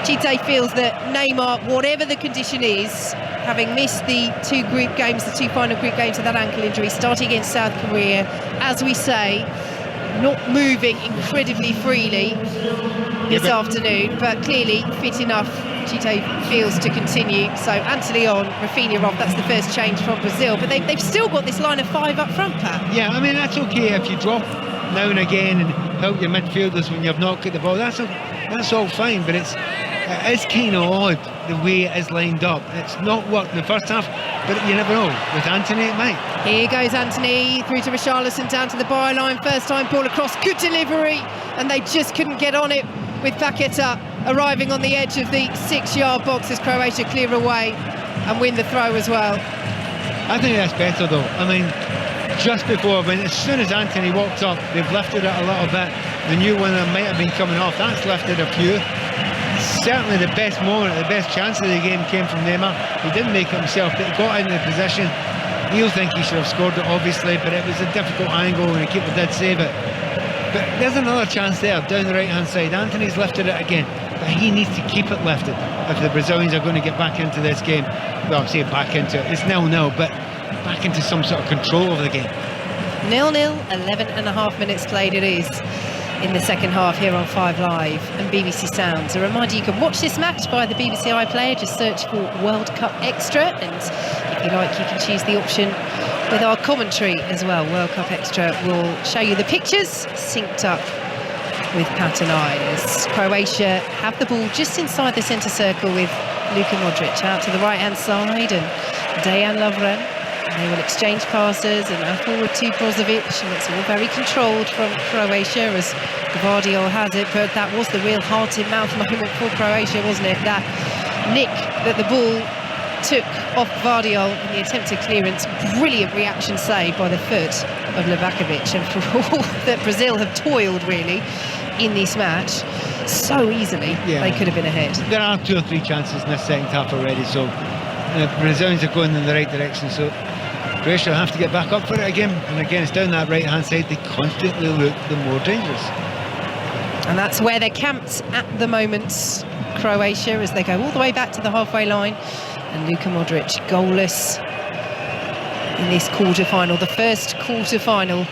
Chite feels that Neymar, whatever the condition is, having missed the two final group games with that ankle injury, starting against South Korea, as we say, not moving incredibly freely this afternoon, but clearly fit enough, Chite feels, to continue. So Antony on, Rafinha off. That's the first change from Brazil, but they've still got this line of five up front, Pat. Yeah, I mean, that's okay if you drop now and again and help your midfielders when you've not got the ball. That's all fine, but it's kind of odd the way it is lined up. It's not worked in the first half, but you never know. With Antony, it might. Here goes Antony through to Richarlison, down to the byline. First time ball across, good delivery, and they just couldn't get on it with Paqueta arriving on the edge of the 6-yard box as Croatia clear away and win the throw as well. I think that's better though. I mean, just before, as soon as Antony walked up, they've lifted it a little bit. The new one that might have been coming off, that's lifted a few. certainly the best moment, the best chance of the game came from Neymar. He didn't make it himself, but he got into the position. He'll think he should have scored it, obviously, but it was a difficult angle and the keeper did save it. But there's another chance there down the right-hand side. Anthony's lifted it again, but he needs to keep it lifted if the Brazilians are going to get back into this game. Well, I say back into it. It's 0-0, but back into some sort of control of the game. 0-0, 11.5 minutes played it is in the second half here on 5 Live and BBC Sounds. A reminder, you can watch this match via the BBC iPlayer. Just search for World Cup Extra, and if you like, you can choose the option with our commentary as well. World Cup Extra will show you the pictures synced up with Pat and I, as Croatia have the ball just inside the centre circle with Luka Modric out to the right-hand side and Dejan Lovren. They will exchange passes and now forward to Brozovic, and it's all very controlled from Croatia as Gvardiol has it, but that was the real heart-in-mouth moment for Croatia, wasn't it? That nick that the ball took off Gvardiol in the attempted clearance. Brilliant reaction save by the foot of Livakovic, and for all that Brazil have toiled really in this match, so easily they could have been ahead. There are 2 or 3 chances in this second half already, so the Brazilians are going in the right direction, so Croatia will have to get back up for it again, and again it's down that right hand side they constantly look the more dangerous. And that's where they're camped at the moment, Croatia, as they go all the way back to the halfway line. And Luka Modric goalless in this quarter-final, the first quarter-final.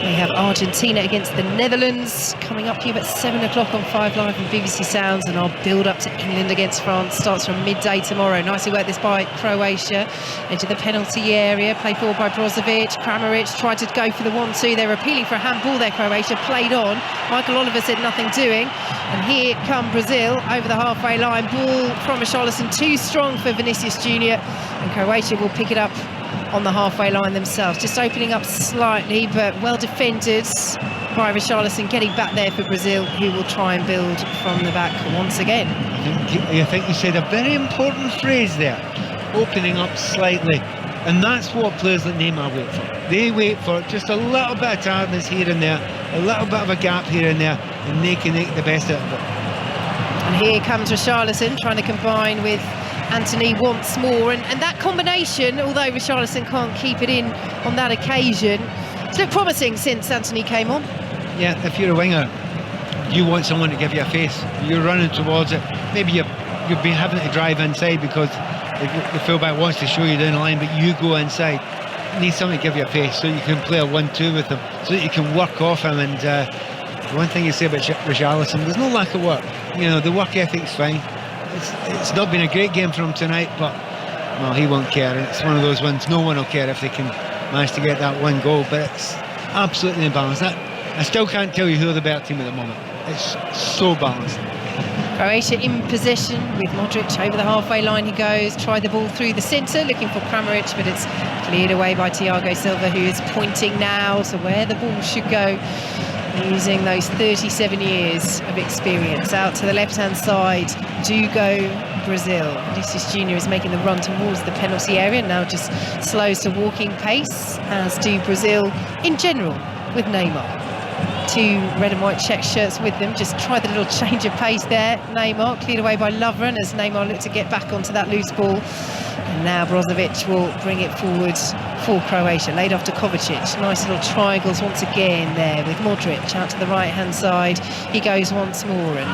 We have Argentina against the Netherlands coming up here at 7 o'clock on 5 Live and BBC Sounds, and our build-up to England against France starts from midday tomorrow. Nicely worked this by Croatia into the penalty area, played forward by Brozovic. Kramaric tried to go for the 1-2. They're appealing for a handball there, Croatia, played on. Michael Oliver said nothing doing, and here come Brazil over the halfway line. Ball from Richarlison, too strong for Vinicius Junior, and Croatia will pick it up on the halfway line themselves, just opening up slightly, but well defended by Richarlison, getting back there for Brazil, who will try and build from the back once again. I think you said a very important phrase there, opening up slightly, and that's what players like Neymar wait for. They wait for just a little bit of tiredness here and there, a little bit of a gap here and there, and they can make the best out of it. And here comes Richarlison trying to combine with Anthony once more, and that combination, although Richarlison can't keep it in on that occasion, it's looked promising since Anthony came on. Yeah, if you're a winger, you want someone to give you a face. You're running towards it. Maybe you've been having to drive inside because the fullback wants to show you down the line, but you go inside. You need someone to give you a face so you can play a 1-2 with him, so that you can work off him. And one thing you say about Richarlison, there's no lack of work. You know, the work ethic's fine. It's not been a great game for him tonight, but well, he won't care. It's one of those ones no one will care if they can manage to get that one goal, but it's absolutely imbalanced. I still can't tell you who are the better team at the moment. It's so balanced. Croatia in possession with Modric over the halfway line. He goes, tried the ball through the centre, looking for Kramaric, but it's cleared away by Thiago Silva, who is pointing now to where the ball should go, using those 37 years of experience. Out to the left-hand side, do go Brazil. Vinicius Junior is making the run towards the penalty area, now just slows to walking pace, as do Brazil in general with Neymar. 2 red and white check shirts with them, just tried the little change of pace there. Neymar cleared away by Lovren as Neymar looked to get back onto that loose ball. And now Brozovic will bring it forward for Croatia, laid off to Kovacic. Nice little triangles once again there with Modric out to the right hand side. He goes once more, and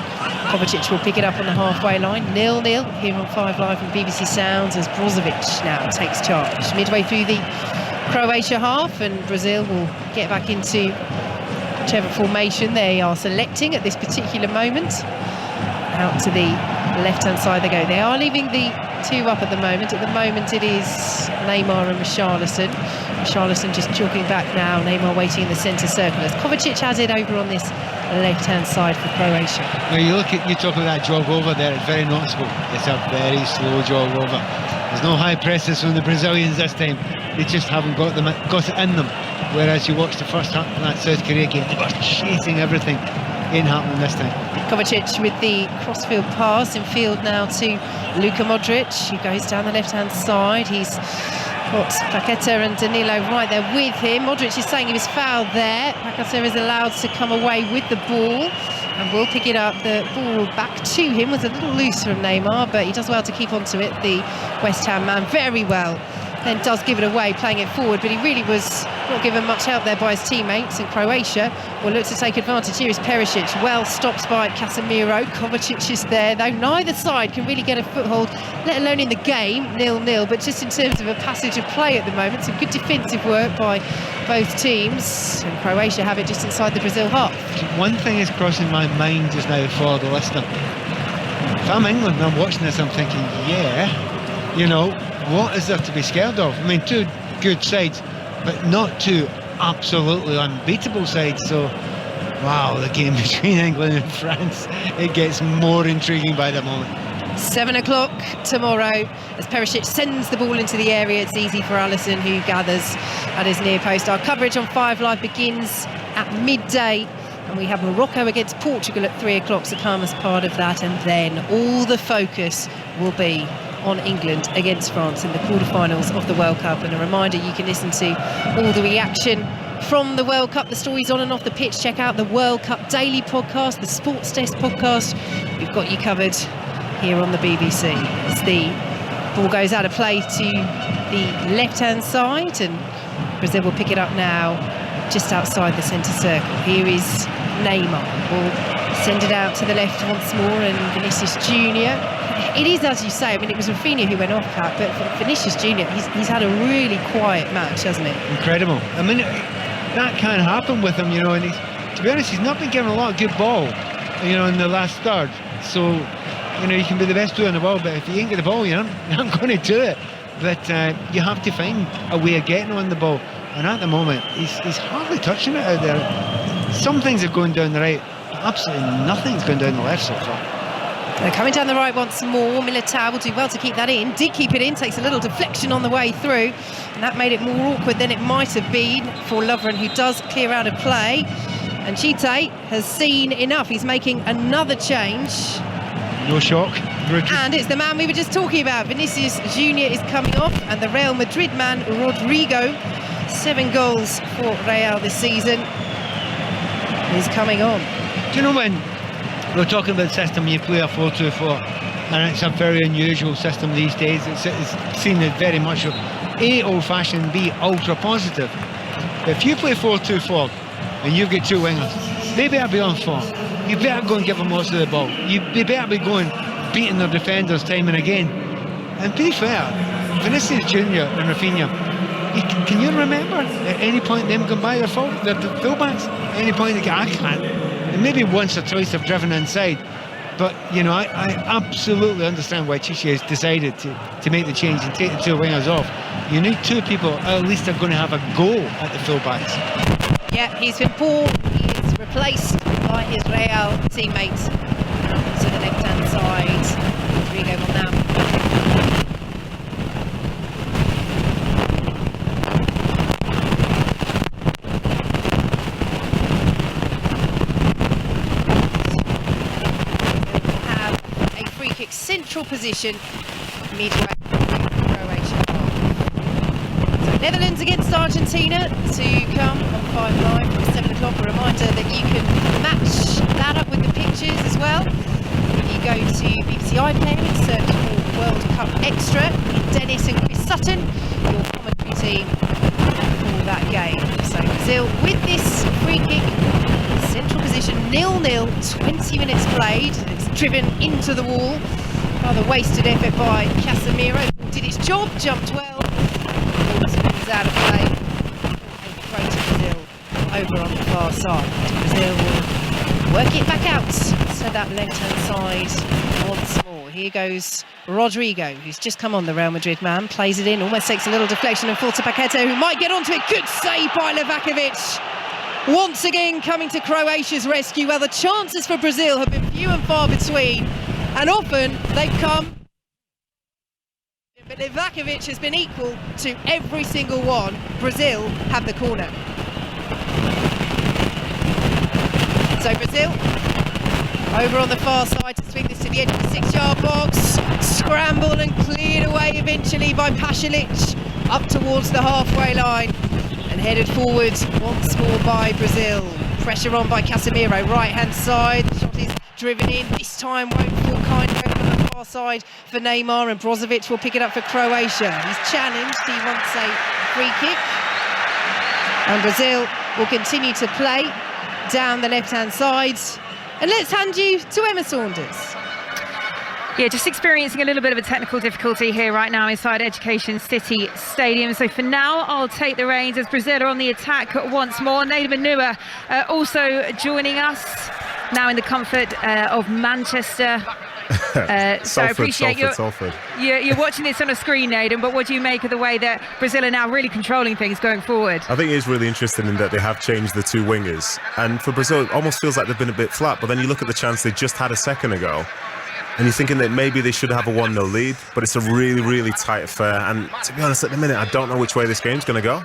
Kovacic will pick it up on the halfway line. 0-0 here on 5 Live from BBC Sounds, as Brozovic now takes charge midway through the Croatia half, and Brazil will get back into whichever formation they are selecting at this particular moment. Out to the left-hand side they go. They are leaving the 2 up at the moment. At the moment it is Neymar and Richarlison. Richarlison just jogging back now. Neymar waiting in the centre circle as Kovacic has it over on this left-hand side for Croatia. Now you talk about that jog over there, it's very noticeable. It's a very slow jog over. There's no high presses from the Brazilians this time. They just haven't got it in them. Whereas you watch the first half of that South Korea game, they were chasing everything. Ain't happening this time. Kovacic with the crossfield pass in field now to Luka Modric. He goes down the left-hand side. He's got Paqueta and Danilo right there with him. Modric is saying he was fouled there. Paqueta is allowed to come away with the ball. and will pick it up. The ball back to him was a little loose from Neymar, but he does well to keep onto it, the West Ham man, very well. Then does give it away, playing it forward, but he really was not given much help there by his teammates. And Croatia will look to take advantage. Here is Perisic, well stopped by Casemiro. Kovacic is there, though neither side can really get a foothold, let alone in the game, 0-0. But just in terms of a passage of play at the moment, some good defensive work by both teams. And Croatia have it just inside the Brazil half. One thing is crossing my mind just now for the listener. If I'm England and I'm watching this, I'm thinking, yeah, you know, what is there to be scared of? I mean, two good sides, but not two absolutely unbeatable sides. So, wow, the game between England and France, it gets more intriguing by the moment. 7 o'clock tomorrow as Perisic sends the ball into the area. It's easy for Alisson, who gathers at his near post. Our coverage on 5 Live begins at midday, and we have Morocco against Portugal at 3 o'clock, so come as part of that. And then all the focus will be on England against France in the quarterfinals of the World Cup. And a reminder, you can listen to all the reaction from the World Cup, the stories on and off the pitch. Check out the World Cup Daily podcast, the Sports Desk podcast. We've got you covered here on the BBC. As the ball goes out of play to the left-hand side, and Brazil will pick it up now just outside the centre circle. Here is Neymar. Will send it out to the left once more, and Vinicius Junior. It is, as you say, I mean, it was Rafinha who went off, Kat, but for Vinicius Junior, he's had a really quiet match, hasn't he? Incredible. I mean, that can't happen with him, you know, and to be honest, he's not been given a lot of good ball, you know, in the last third. So, you know, you can be the best player in the world, but if you ain't get the ball, you're not going to do it. But you have to find a way of getting on the ball. And at the moment, he's hardly touching it out there. Some things are going down the right, but absolutely nothing's going down the left so far. They're coming down the right once more. Militao will do well to keep that in. Did keep it in, takes a little deflection on the way through, and that made it more awkward than it might have been for Lovren, who does clear out of play. And Chite has seen enough. He's making another change. No shock. And it's the man we were just talking about. Vinicius Junior is coming off, and the Real Madrid man, Rodrigo, 7 goals for Real this season, is coming on. Do you know when we're talking about the system, you play a 4-2-4, and it's a very unusual system these days. It's seen as very much of A, old-fashioned, B, ultra-positive. But if you play 4-2-4 and you've got 2 wingers, they better be on form. You better go and give them most of the ball. They better be going, beating their defenders time and again. And to be fair, Vinicius Junior and Rafinha, can you remember at any point them going by their fullbacks? At any point they go, I can't. And maybe once or twice they've driven inside. But, you know, I absolutely understand why Chichi has decided to make the change and take the 2 wingers off. You need 2 people at least are going to have a go at the fullbacks. Yeah, he's been poor. He is replaced by his Real teammates. To the left-hand side. Rodrigo will now. Central position midway through Croatia. So Netherlands against Argentina to come on 5 Live from 7 o'clock. A reminder that you can match that up with the pictures as well. If you go to BBC iPlayer and search for World Cup Extra, Dennis and Chris Sutton, your commentary team for that game. So Brazil with this free kick, central position, 0-0, 20 minutes played. It's driven into the wall. Rather wasted effort by Casemiro. Did its job, jumped well. Ball spins out of play. And throw to Brazil over on the far side. Brazil will work it back out to that left-hand side once more. Here goes Rodrigo, who's just come on, the Real Madrid man. Plays it in, almost takes a little deflection and falls to Paqueta, who might get onto it. Good save by Livakovic. Once again coming to Croatia's rescue. Well, the chances for Brazil have been few and far between. And often they've come, but Livakovic has been equal to every single one. Brazil have the corner. So Brazil over on the far side to swing this to the edge of the 6-yard box. Scramble and cleared away eventually by Pasalic up towards the halfway line. And headed forward once more by Brazil. Pressure on by Casemiro, right-hand side. The shot is driven in. This time won't fall kind of over the far side for Neymar, and Brozovic will pick it up for Croatia. He's challenged. He wants a free kick. And Brazil will continue to play down the left-hand side. And let's hand you to Emma Saunders. Yeah, just experiencing a little bit of a technical difficulty here right now inside Education City Stadium. So for now, I'll take the reins as Brazil are on the attack once more. Nader Manua also joining us now in the comfort of Manchester. So I appreciate you're watching this on a screen, Naden, but what do you make of the way that Brazil are now really controlling things going forward? I think it is really interesting in that they have changed the two wingers. And for Brazil, it almost feels like they've been a bit flat. But then you look at the chance they just had a second ago, and you're thinking that maybe they should have a 1-0 lead, but it's a really, really tight affair. And to be honest, at the minute, I don't know which way this game's going to go.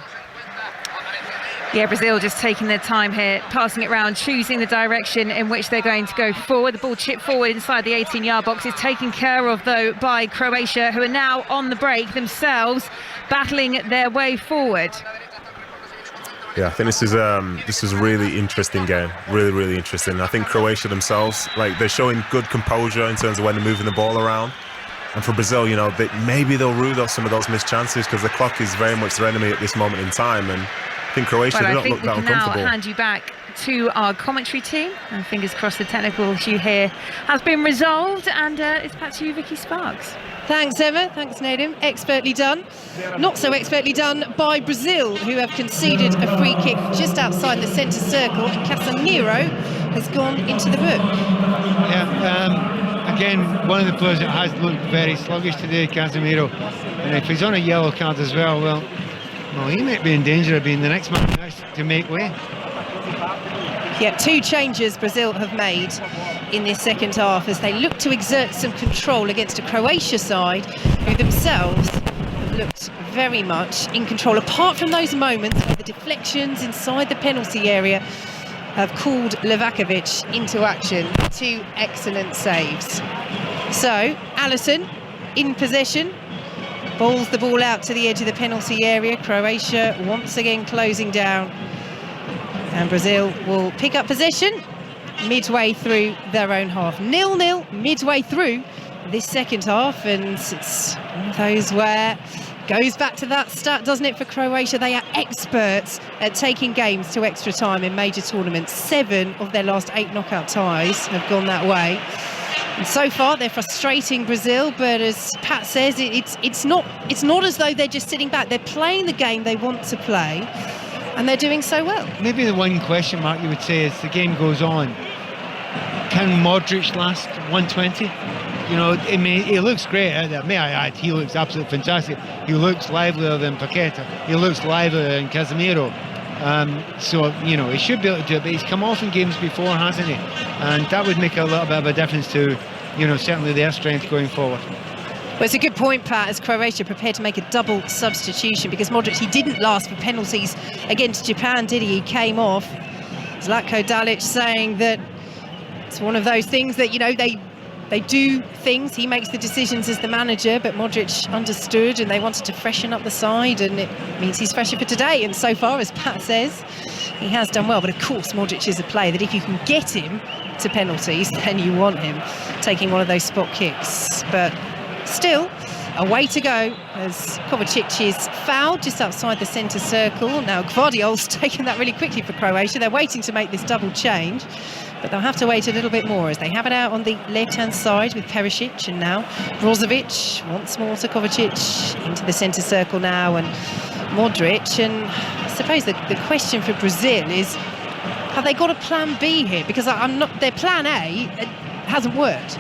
Yeah, Brazil just taking their time here, passing it round, choosing the direction in which they're going to go forward. The ball chipped forward inside the 18-yard box is taken care of, though, by Croatia, who are now on the break themselves, battling their way forward. Yeah, I think this is a really interesting game. Really, really interesting. I think Croatia themselves, like, they're showing good composure in terms of when they're moving the ball around. And for Brazil, you know, maybe they'll rue out some of those missed chances because the clock is very much their enemy at this moment in time. And I think Croatia do not look that uncomfortable. I think we can now hand you back to our commentary team, and fingers crossed the technical issue here has been resolved, and it's back to you, Vicky Sparks. Thanks, Emma. Thanks, Nadim. Expertly done. Not so expertly done by Brazil, who have conceded a free kick just outside the centre circle, and Casemiro has gone into the book. Yeah, again, one of the players that has looked very sluggish today, Casemiro, and if he's on a yellow card as well, he might be in danger of being the next man to make way. Yeah, 2 changes Brazil have made in this second half as they look to exert some control against a Croatia side who themselves have looked very much in control, apart from those moments where the deflections inside the penalty area have called Livakovic into action. 2 excellent saves. So, Alisson in possession, balls the ball out to the edge of the penalty area. Croatia once again closing down. And Brazil will pick up possession midway through their own half. 0-0 midway through this second half, and it's one of those where goes back to that stat, doesn't it, for Croatia? They are experts at taking games to extra time in major tournaments. 7 of their last 8 knockout ties have gone that way. And so far they're frustrating Brazil, but as Pat says, it's not as though they're just sitting back. They're playing the game they want to play, and they're doing so well. Maybe the one question mark you would say as the game goes on, can Modric last 120? You know, he looks great out there. May I add, he looks absolutely fantastic. He looks livelier than Paqueta. He looks livelier than Casemiro. So, you know, he should be able to do it, but he's come off in games before, hasn't he? And that would make a little bit of a difference to, you know, certainly their strength going forward. Well, it's a good point, Pat, as Croatia prepared to make a double substitution, because Modric, he didn't last for penalties against Japan, did he? He came off. Zlatko Dalic saying that it's one of those things that, you know, they do things, he makes the decisions as the manager, but Modric understood and they wanted to freshen up the side, and it means he's fresher for today. And so far, as Pat says, he has done well. But of course, Modric is a player that if you can get him to penalties, then you want him taking one of those spot kicks. But still, a way to go as Kovacic is fouled just outside the centre circle. Now, Gvardiol's taken that really quickly for Croatia. They're waiting to make this double change, but they'll have to wait a little bit more as they have it out on the left-hand side with Perisic, and now Brozovic once more to Kovacic into the centre circle now, and Modric. And I suppose the question for Brazil is, have they got a plan B here? Because their plan A hasn't worked.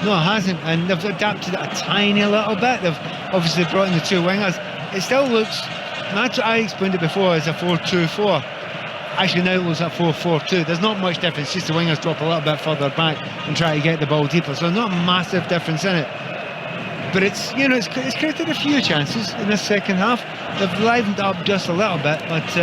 No, it hasn't, and they've adapted it a tiny little bit. They've obviously brought in the 2 wingers. It still looks, I explained it before, as a 4-2-4. Actually, now it looks like 4-4-2. There's not much difference, just the wingers drop a little bit further back and try to get the ball deeper. So there's not a massive difference in it. But it's, you know, it's created a few chances in the second half. They've livened up just a little bit, but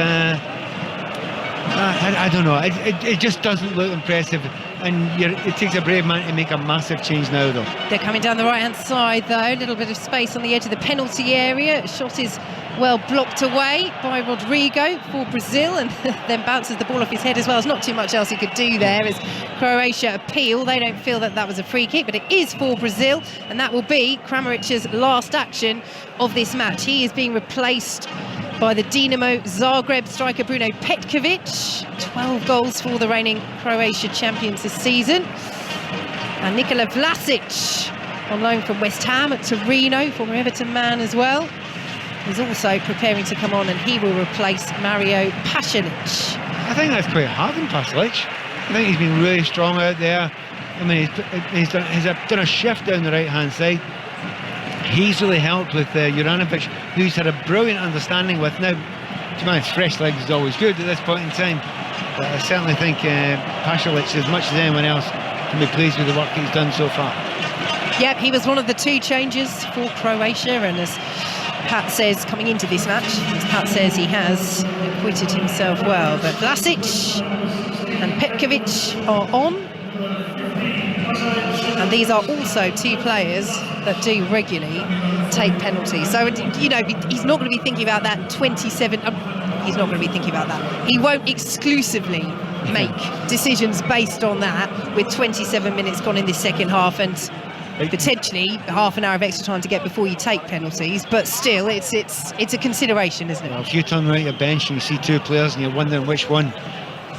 I don't know. It just doesn't look impressive. And it takes a brave man to make a massive change now, though. They're coming down the right-hand side, though. A little bit of space on the edge of the penalty area. Shot is well blocked away by Rodrigo for Brazil, and then bounces the ball off his head as well. There's not too much else he could do there as Croatia appeal. They don't feel that that was a free kick, but it is for Brazil, and that will be Kramaric's last action of this match. He is being replaced by the Dinamo Zagreb striker Bruno Petkovic. 12 goals for the reigning Croatia champions this season. And Nikola Vlasic, on loan from West Ham at Torino, former Everton man as well. He's also preparing to come on, and he will replace Mario Pasalic. I think that's quite hard on Pasalic. I think he's been really strong out there. I mean, he's done a shift down the right-hand side. He's really helped with Juranovic, who's had a brilliant understanding with. Now, to be honest, fresh legs is always good at this point in time. But I certainly think Pasalic, as much as anyone else, can be pleased with the work he's done so far. Yep, he was one of the 2 changes for Croatia, and as Pat says coming into this match, as Pat says, he has acquitted himself well. But Vlasic and Petkovic are on, and these are also 2 players that do regularly take penalties. So, you know, he's not going to be thinking about that 27. He's not going to be thinking about that. He won't exclusively make decisions based on that, with 27 minutes gone in this second half, and potentially half an hour of extra time to get before you take penalties. But still, it's a consideration, isn't it? Well, if you turn around your bench and you see 2 players and you're wondering which one,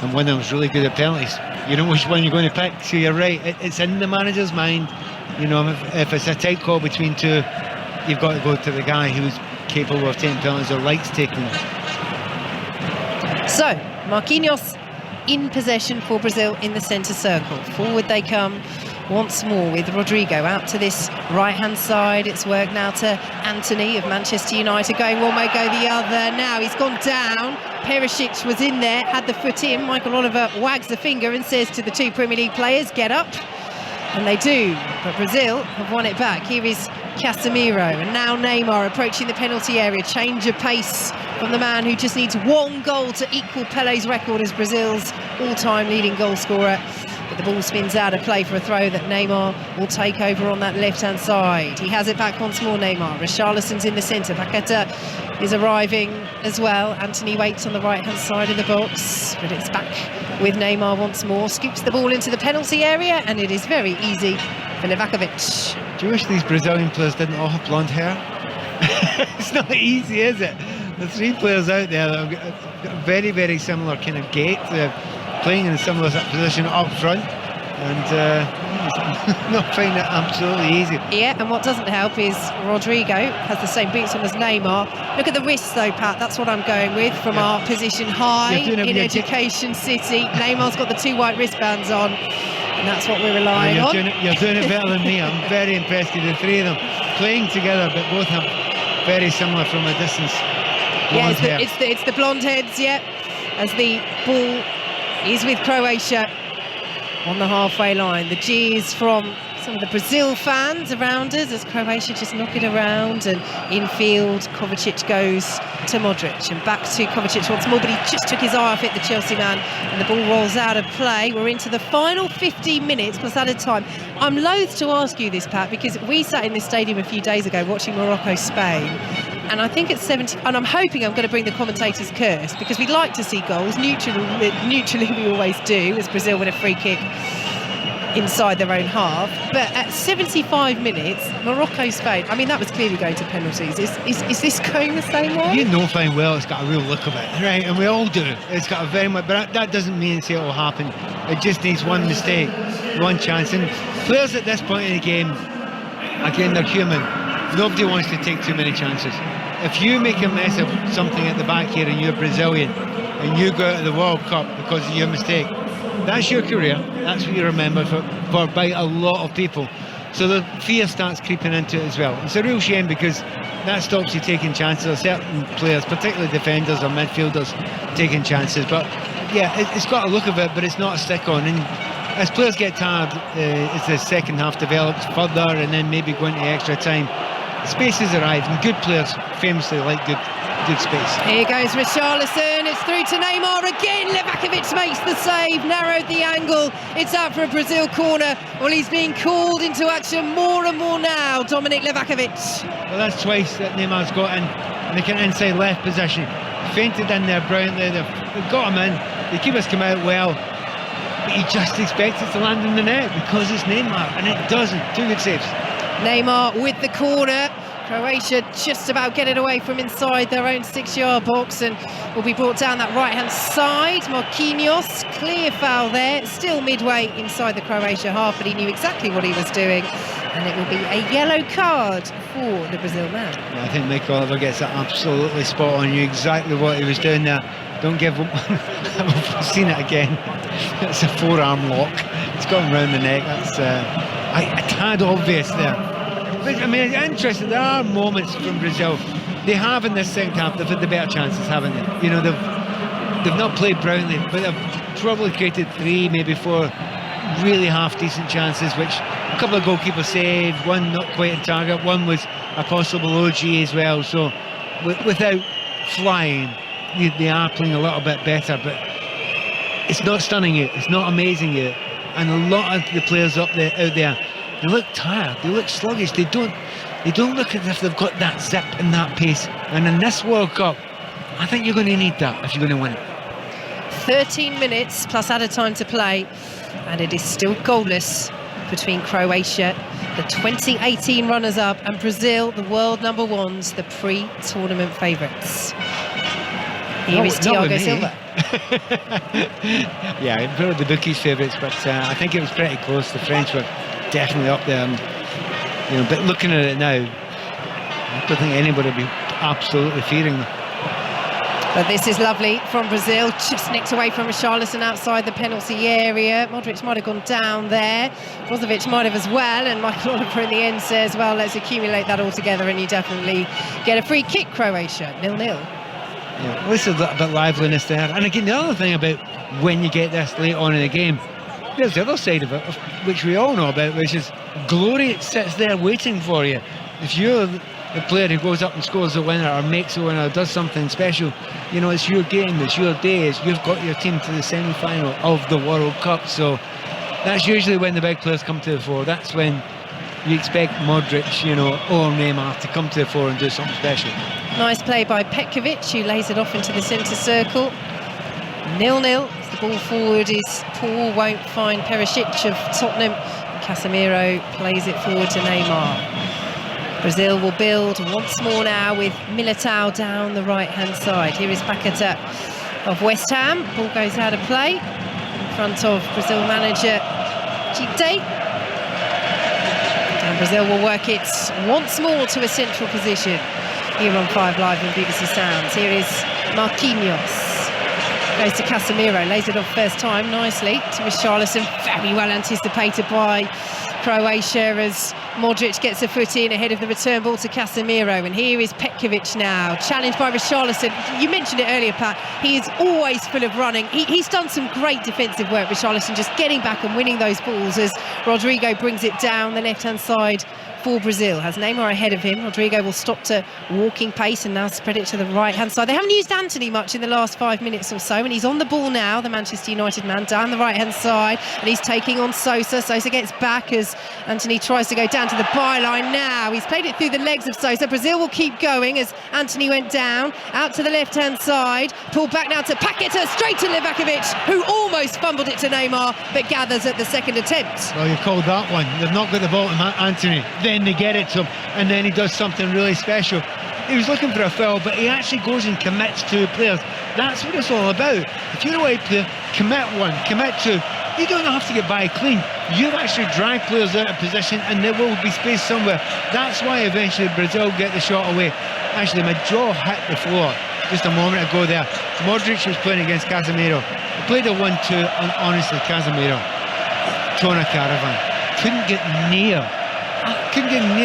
and one of them's really good at penalties, you know which one you're going to pick. So you're right, it's in the manager's mind. You know, if it's a tight call between 2, you've got to go to the guy who's capable of taking penalties or likes taking them. So Marquinhos in possession for Brazil in the centre circle. Forward they come once more with Rodrigo out to this right-hand side. It's worked now to Anthony of Manchester United, going one way, go the other. Now he's gone down. Perisic was in there, had the foot in. Michael Oliver wags the finger and says to the 2 Premier League players, get up. And they do, but Brazil have won it back. Here is Casemiro, and now Neymar approaching the penalty area. Change of pace from the man who just needs 1 goal to equal Pele's record as Brazil's all-time leading goal scorer. But the ball spins out of play for a throw that Neymar will take over on that left-hand side. He has it back once more, Neymar. Richarlison's in the centre. Paqueta is arriving as well. Anthony waits on the right-hand side of the box, but it's back with Neymar once more. Scoops the ball into the penalty area, and it is very easy for Livakovic. Do you wish these Brazilian players didn't all have blonde hair? It's not easy, is it? The 3 players out there that have got a very, very similar kind of gait. Playing in a similar position up front, and not finding it absolutely easy. Yeah, and what doesn't help is Rodrigo has the same boots on as Neymar. Look at the wrists though, Pat, that's what I'm going with from our position high in Education City. Neymar's got the 2 white wristbands on, and that's what we're relying on. You're doing it better than me. I'm very impressed with the 3 of them playing together, but both have very similar from a distance. Yeah, it's the blonde heads, yeah, as the ball is with Croatia on the halfway line. The jeers from some of the Brazil fans around us as Croatia just knock it around, and infield Kovacic goes to Modric, and back to Kovacic once more, but he just took his eye off it, the Chelsea man, and the ball rolls out of play. We're into the final 15 minutes plus added time. I'm loath to ask you this, Pat, because we sat in this stadium a few days ago watching Morocco-Spain, and I think it's 70, and I'm hoping I'm going to bring the commentators' curse, because we'd like to see goals. Neutrally we always do, as Brazil win a free kick inside their own half. But at 75 minutes, Morocco-Spain, I mean, that was clearly going to penalties. Is this going the same way? You know fine well it's got a real look of it, right? And we all do. It's got a very much, but that doesn't mean it will happen. It just needs one mistake, one chance. And players at this point in the game, again, they're human. Nobody wants to take too many chances. If you make a mess of something at the back here and you're Brazilian and you go out of the World Cup because of your mistake, that's your career. That's what you remember for by a lot of people. So the fear starts creeping into it as well. It's a real shame because that stops you taking chances. Or certain players, particularly defenders or midfielders, taking chances. But yeah, it's got a look of it, but it's not a stick on. And as players get tired, as the second half develops further and then maybe going to extra time, spaces arrive, and good players famously like good space. Here goes Richarlison, it's through to Neymar again. Livakovic makes the save, narrowed the angle. It's out for a Brazil corner. Well, he's being called into action more and more now, Dominic Livakovic. Well, that's twice that Neymar's got in. in the kind of inside left position. Fainted in there brilliantly. They've got him in. The keeper's come out well, but he just expects it to land in the net because it's Neymar, and it doesn't. 2 good saves. Neymar with the corner. Croatia just about get it away from inside their own 6-yard box and will be brought down that right-hand side. Marquinhos, clear foul there, still midway inside the Croatia half, but he knew exactly what he was doing, and it will be a yellow card for the Brazil man. I think Mike Oliver gets it absolutely spot on. Knew exactly what he was doing there. Don't give him. I've seen it again. It's a forearm lock. It's got him round the neck. That's a tad obvious there. But, I mean, it's interesting. There are moments from Brazil. They have in this second half. They've had the better chances, haven't they? You know, they've not played brilliantly, but they've probably created 3, maybe 4 really half-decent chances, which a couple of goalkeepers saved. One not quite in target. One was a possible OG as well. So, without flying, they are playing a little bit better. But it's not stunning yet. It's not amazing yet. And a lot of the players out there. They look tired, they look sluggish, they don't look as if they've got that zip and that pace. And in this World Cup, I think you're going to need that if you're going to win it. 13 minutes plus added time to play, and it is still goalless between Croatia, the 2018 runners-up, and Brazil, the world number ones, the pre-tournament favourites. Here is Thiago Silva. Yeah, probably the bookies' favourites, but I think it was pretty close. The French were definitely up there, and, but looking at it now, I don't think anybody would be absolutely fearing them. But this is lovely from Brazil, just nicked away from Richarlison outside the penalty area. Modric might have gone down there, Brozovic might have as well, and Michael Oliver in the end says, well, let's accumulate that all together and you definitely get a free kick, Croatia, 0-0. Yeah, well, this is a bit liveliness there. And again, the other thing about when you get this late on in the game, there's the other side of it, which we all know about, which is glory sits there waiting for you. If you're the player who goes up and scores the winner or makes the winner or does something special, it's your game, it's your day, you've got your team to the semi-final of the World Cup. So that's usually when the big players come to the fore. That's when you expect Modric, or Neymar to come to the fore and do something special. Nice play by Petkovic, who lays it off into the centre circle. 0-0. The ball forward is Paul, won't find Perisic of Tottenham. Casemiro plays it forward to Neymar. Brazil will build once more now with Militao down the right-hand side. Here is Paqueta of West Ham. Ball goes out of play in front of Brazil manager Tite. And Brazil will work it once more to a central position here on 5 Live and BBC Sounds. Here is Marquinhos. Goes to Casemiro, lays it off first time nicely to Richarlison, very well anticipated by Croatia as Modric gets a foot in ahead of the return ball to Casemiro. And here is Petkovic now, challenged by Richarlison. You mentioned it earlier, Pat, he is always full of running. He's done some great defensive work, Richarlison, just getting back and winning those balls as Rodrigo brings it down the left-hand side for Brazil. Has Neymar ahead of him. Rodrigo will stop to walking pace and now spread it to the right-hand side. They haven't used Antony much in the last 5 minutes or so, and he's on the ball now, the Manchester United man, down the right-hand side, and he's taking on Sosa. Sosa gets back as Antony tries to go down to the byline now. He's played it through the legs of Sosa. Brazil will keep going as Antony went down, out to the left-hand side, pulled back now to Paqueta, straight to Livakovic, who almost fumbled it to Neymar, but gathers at the second attempt. Well, you called that one. They've not got the ball to Antony. Then they get it to him, and then he does something really special. He was looking for a foul, but he actually goes and commits 2 players. That's what it's all about. If you're a wide player, commit 1, commit 2. You don't have to get by clean. You actually drag players out of position, and there will be space somewhere. That's why eventually Brazil get the shot away. Actually, my jaw hit the floor just a moment ago there. Modric was playing against Casemiro. He played a 1-2, and honestly, Casemiro, Tona Caravan, couldn't get near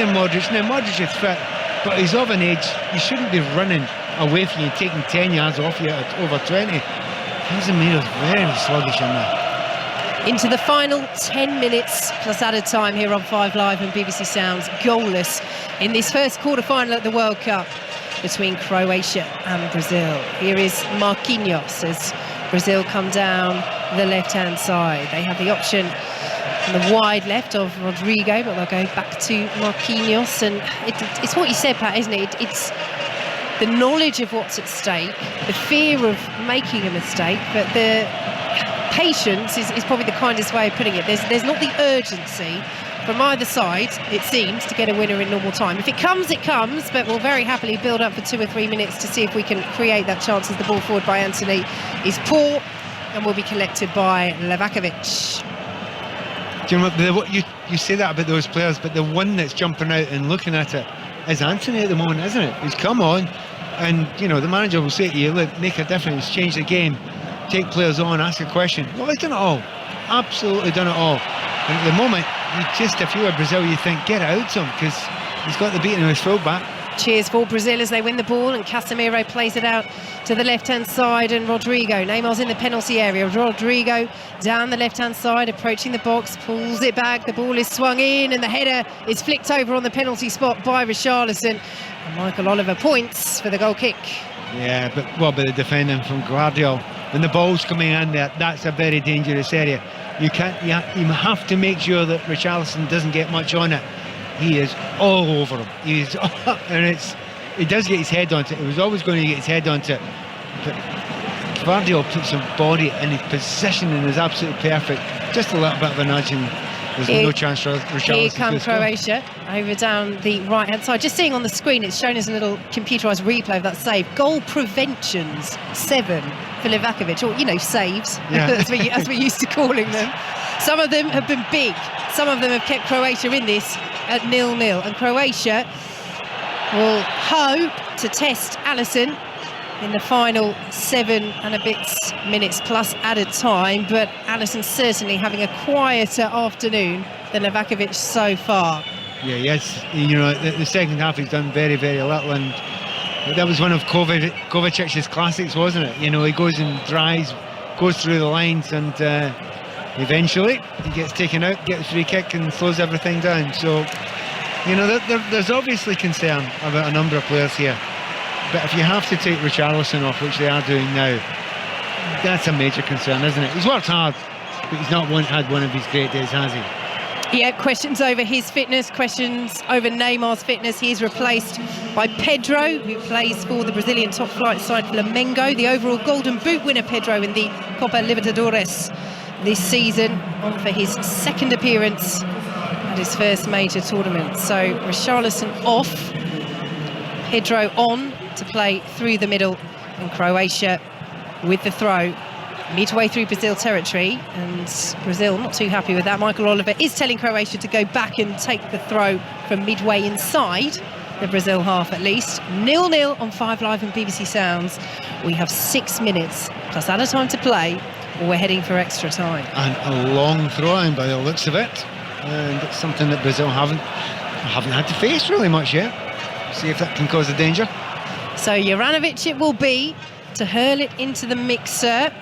Modric. Now, Modric is fit, but he's of an age. He shouldn't be running away from you, taking 10 yards off you at over 20. Casemiro's very sluggish on that. Into the final 10 minutes plus added time here on 5 Live and BBC Sounds, goalless in this first quarter-final at the World Cup between Croatia and Brazil. Here is Marquinhos as Brazil come down the left-hand side. They have the option on the wide left of Rodrigo, but they'll go back to Marquinhos. And it's what you said, Pat, isn't it? It's the knowledge of what's at stake, the fear of making a mistake, but the patience is probably the kindest way of putting it. There's not the urgency from either side, it seems, to get a winner in normal time. If it comes, it comes, but we'll very happily build up for 2 or 3 minutes to see if we can create that chance, as the ball forward by Anthony is poor and will be collected by Levakovic. Do you remember, you say that about those players, but the one that's jumping out and looking at it is Anthony at the moment, isn't it? He's come on, and the manager will say to you, look, make a difference, change the game, take players on, ask a question. Well, he's done it all, absolutely done it all. And at the moment, if you were Brazil, you think, get it out to him, because he's got the beating of his full-back. Cheers for Brazil as they win the ball, and Casemiro plays it out to the left-hand side, and Rodrigo. Neymar's in the penalty area. Rodrigo down the left-hand side, approaching the box, pulls it back. The ball is swung in, and the header is flicked over on the penalty spot by Richarlison. And Michael Oliver points for the goal kick. Yeah, but what about the defending from Guardiola? When the ball's coming in there, that's a very dangerous area. You have to make sure that Richarlison doesn't get much on it. He is all over him. And he does get his head onto it. He was always going to get his head onto it. But Guardiola puts his body and his positioning is absolutely perfect. Just a little bit of a nudge, and there's no chance for Richarlison. Here comes Croatia over down the right hand side. Just seeing on the screen, it's shown as a little computerised replay of that save. Goal preventions 7 for Levakovic, or saves, yeah. as we're used to calling them. Some of them have been big. Some of them have kept Croatia in this at 0-0, and Croatia will hope to test Alisson in the final 7 and a bit minutes plus added time, but Alisson certainly having a quieter afternoon than Levakovic so far. Yeah, yes, the second half he's done very, very little, and that was one of Kovacic's classics, wasn't it? He goes and drives, goes through the lines, and eventually he gets taken out, gets a free kick and slows everything down. So, there's obviously concern about a number of players here. But if you have to take Richarlison off, which they are doing now, that's a major concern, isn't it? He's worked hard, but he's not had one of his great days, has he? Yeah, questions over his fitness, questions over Neymar's fitness. He is replaced by Pedro, who plays for the Brazilian top flight side Flamengo. The overall Golden Boot winner, Pedro, in the Copa Libertadores this season, on for his second appearance at his first major tournament. So Richarlison off, Pedro on to play through the middle, and Croatia with the throw midway through Brazil territory, and Brazil not too happy with that. Michael Oliver is telling Croatia to go back and take the throw from midway inside the Brazil half at least. 0-0 on 5 Live and BBC Sounds. We have 6 minutes plus added time to play, or we're heading for extra time. And a long throw-in by the looks of it, and it's something that Brazil haven't had to face really much yet. See if that can cause a danger. So Juranovic it will be to hurl it into the mixer.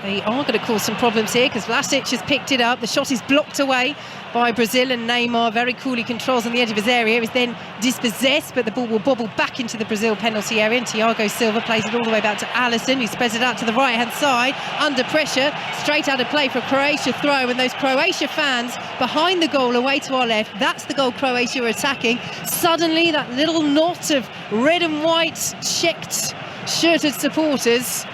They are going to cause some problems here, because Vlasic has picked it up. The shot is blocked away by Brazil, and Neymar very coolly controls on the edge of his area. Is then dispossessed, but the ball will bobble back into the Brazil penalty area, and Thiago Silva plays it all the way back to Alisson, who spreads it out to the right hand side under pressure, straight out of play for a Croatia throw. And those Croatia fans behind the goal away to our left, that's the goal Croatia are attacking. Suddenly that little knot of red and white checked shirted supporters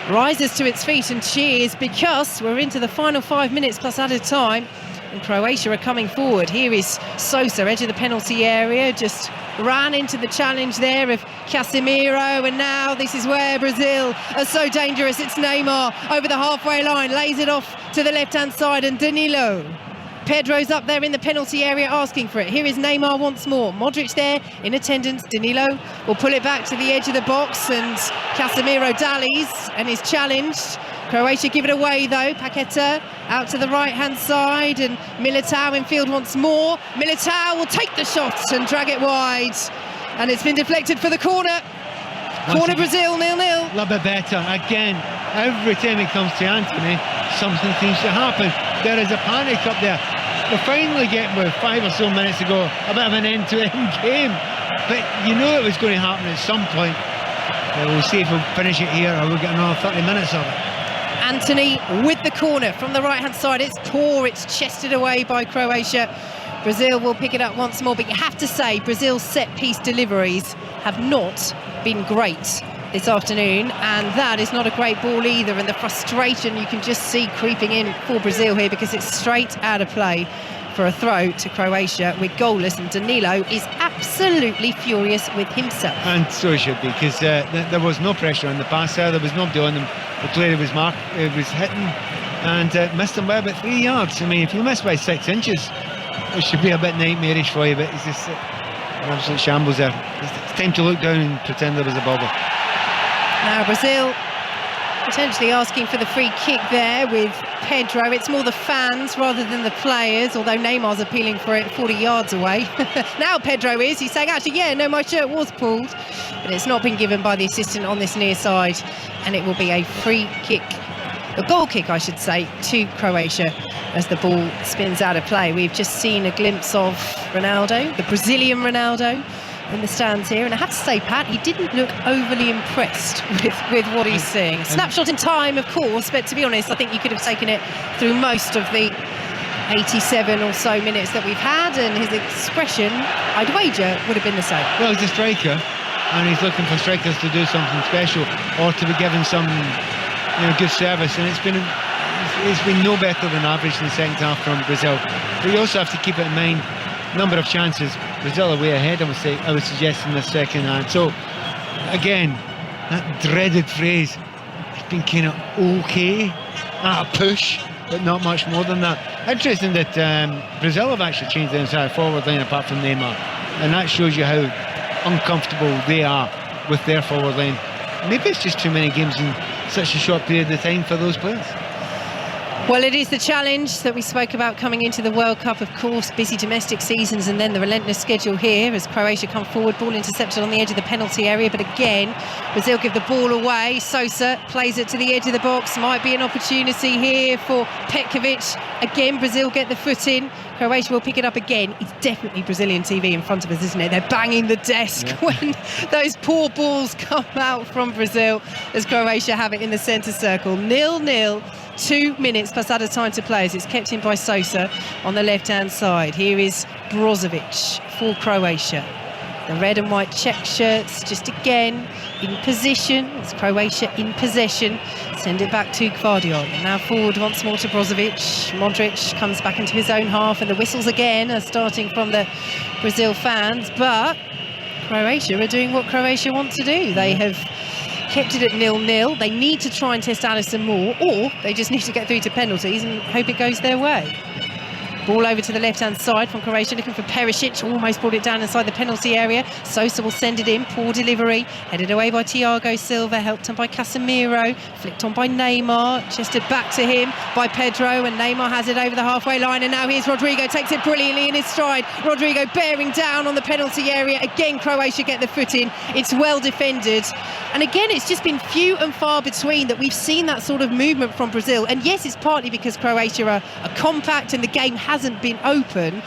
rises to its feet and cheers, because we're into the final 5 minutes plus added time, and Croatia are coming forward. Here is Sosa, edge of the penalty area, just ran into the challenge there of Casemiro, and now this is where Brazil are so dangerous. It's Neymar over the halfway line, lays it off to the left hand side, and Danilo. Pedro's up there in the penalty area asking for it. Here is Neymar once more. Modric there in attendance. Danilo will pull it back to the edge of the box, and Casemiro dallies and is challenged. Croatia give it away though. Paqueta out to the right hand side, and Militao in field once more. Militao will take the shot and drag it wide, and it's been deflected for the corner. Corner Brazil, 0-0. A little bit better. Again, every time it comes to Anthony, something seems to happen. There is a panic up there. We're finally getting, with 5 or so minutes ago, a bit of an end-to-end game. But you know it was going to happen at some point. We'll see if we'll finish it here, or we'll get another 30 minutes of it. Anthony with the corner from the right-hand side. It's poor, it's chested away by Croatia. Brazil will pick it up once more, but you have to say Brazil's set-piece deliveries have not been great this afternoon, and that is not a great ball either, and the frustration you can just see creeping in for Brazil here, because it's straight out of play for a throw to Croatia with goalless, and Danilo is absolutely furious with himself. And so he should be, because there was no pressure on the pass there was nobody on them. The player was hitting and missed him by about 3 yards. I mean, if you miss by 6 inches, it should be a bit nightmarish for you, but it's just an absolute shambles there. It's time to look down and pretend there was a bubble. Now Brazil potentially asking for the free kick there with Pedro. It's more the fans rather than the players, although Neymar's appealing for it 40 yards away. Now Pedro is, he's saying, actually, yeah, no, my shirt was pulled, but it's not been given by the assistant on this near side, and it will be a free kick, a goal kick, I should say, to Croatia as the ball spins out of play. We've just seen a glimpse of Ronaldo, the Brazilian Ronaldo, in the stands here, and I have to say, Pat, he didn't look overly impressed with what he's seeing. Snapshot in time, of course, but to be honest, I think you could have taken it through most of the 87 or so minutes that we've had, and his expression, I'd wager, would have been the same. Well, he's a striker, and he's looking for strikers to do something special or to be given some good service, and it's been no better than average in the second half from Brazil. But you also have to keep it in mind, number of chances, Brazil are way ahead, I would suggest, in the second half. So again, that dreaded phrase, it's been kind of okay at a push, but not much more than that. Interesting that Brazil have actually changed their entire forward line apart from Neymar, and that shows you how uncomfortable they are with their forward line. Maybe it's just too many games in such a short period of time for those players. Well, it is the challenge that we spoke about coming into the World Cup, of course, busy domestic seasons and then the relentless schedule here as Croatia come forward, ball intercepted on the edge of the penalty area, but again, Brazil give the ball away. Sosa plays it to the edge of the box, might be an opportunity here for Petkovic. Again, Brazil get the foot in. Croatia will pick it up again. It's definitely Brazilian TV in front of us, isn't it? They're banging the desk when those poor balls come out from Brazil as Croatia have it in the centre circle. 0-0. 2 minutes plus added time to play as it's kept in by Sosa on the left-hand side. Here is Brozovic for Croatia. The red and white check shirts just again in position. It's Croatia in possession. Send it back to Gvardiol. Now forward once more to Brozovic. Modric comes back into his own half, and the whistles again are starting from the Brazil fans. But Croatia are doing what Croatia want to do. They have kept it at 0-0. They need to try and test Alisson more, or they just need to get through to penalties and hope it goes their way. Ball over to the left-hand side from Croatia, looking for Perisic, almost brought it down inside the penalty area. Sosa will send it in, poor delivery, headed away by Thiago Silva, helped on by Casemiro, flicked on by Neymar, chested back to him by Pedro, and Neymar has it over the halfway line, and now here's Rodrigo, takes it brilliantly in his stride. Rodrigo bearing down on the penalty area. Again, Croatia get the foot in. It's well defended, and again, it's just been few and far between that we've seen that sort of movement from Brazil. And yes, it's partly because Croatia are compact and the game hasn't been open,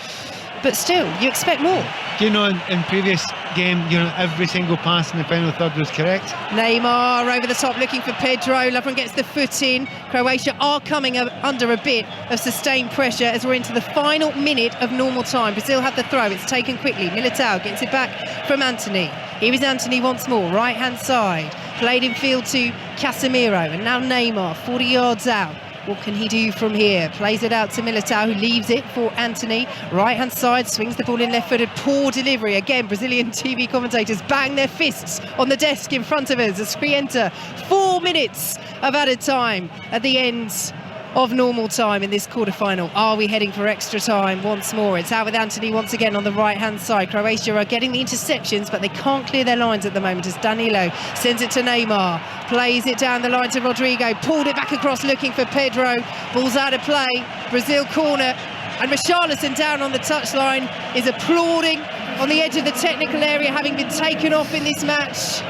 but still, you expect more. In previous game, every single pass in the final third was correct. Neymar over the top looking for Pedro. Lovren gets the foot in. Croatia are coming under a bit of sustained pressure as we're into the final minute of normal time. Brazil have the throw, it's taken quickly. Militao gets it back from Antony. Here is Antony once more, right hand side, played in field to Casemiro, and now Neymar 40 yards out. What can he do from here? Plays it out to Militao, who leaves it for Antony. Right-hand side, swings the ball in left-footed. Poor delivery. Again, Brazilian TV commentators bang their fists on the desk in front of us as we enter 4 minutes of added time at the end of normal time in this quarter-final. Are we heading for extra time once more? It's out with Antony once again on the right-hand side. Croatia are getting the interceptions, but they can't clear their lines at the moment as Danilo sends it to Neymar. Plays it down the line to Rodrigo. Pulled it back across looking for Pedro. Ball's out of play. Brazil corner. And Richarlison down on the touchline is applauding on the edge of the technical area, having been taken off in this match.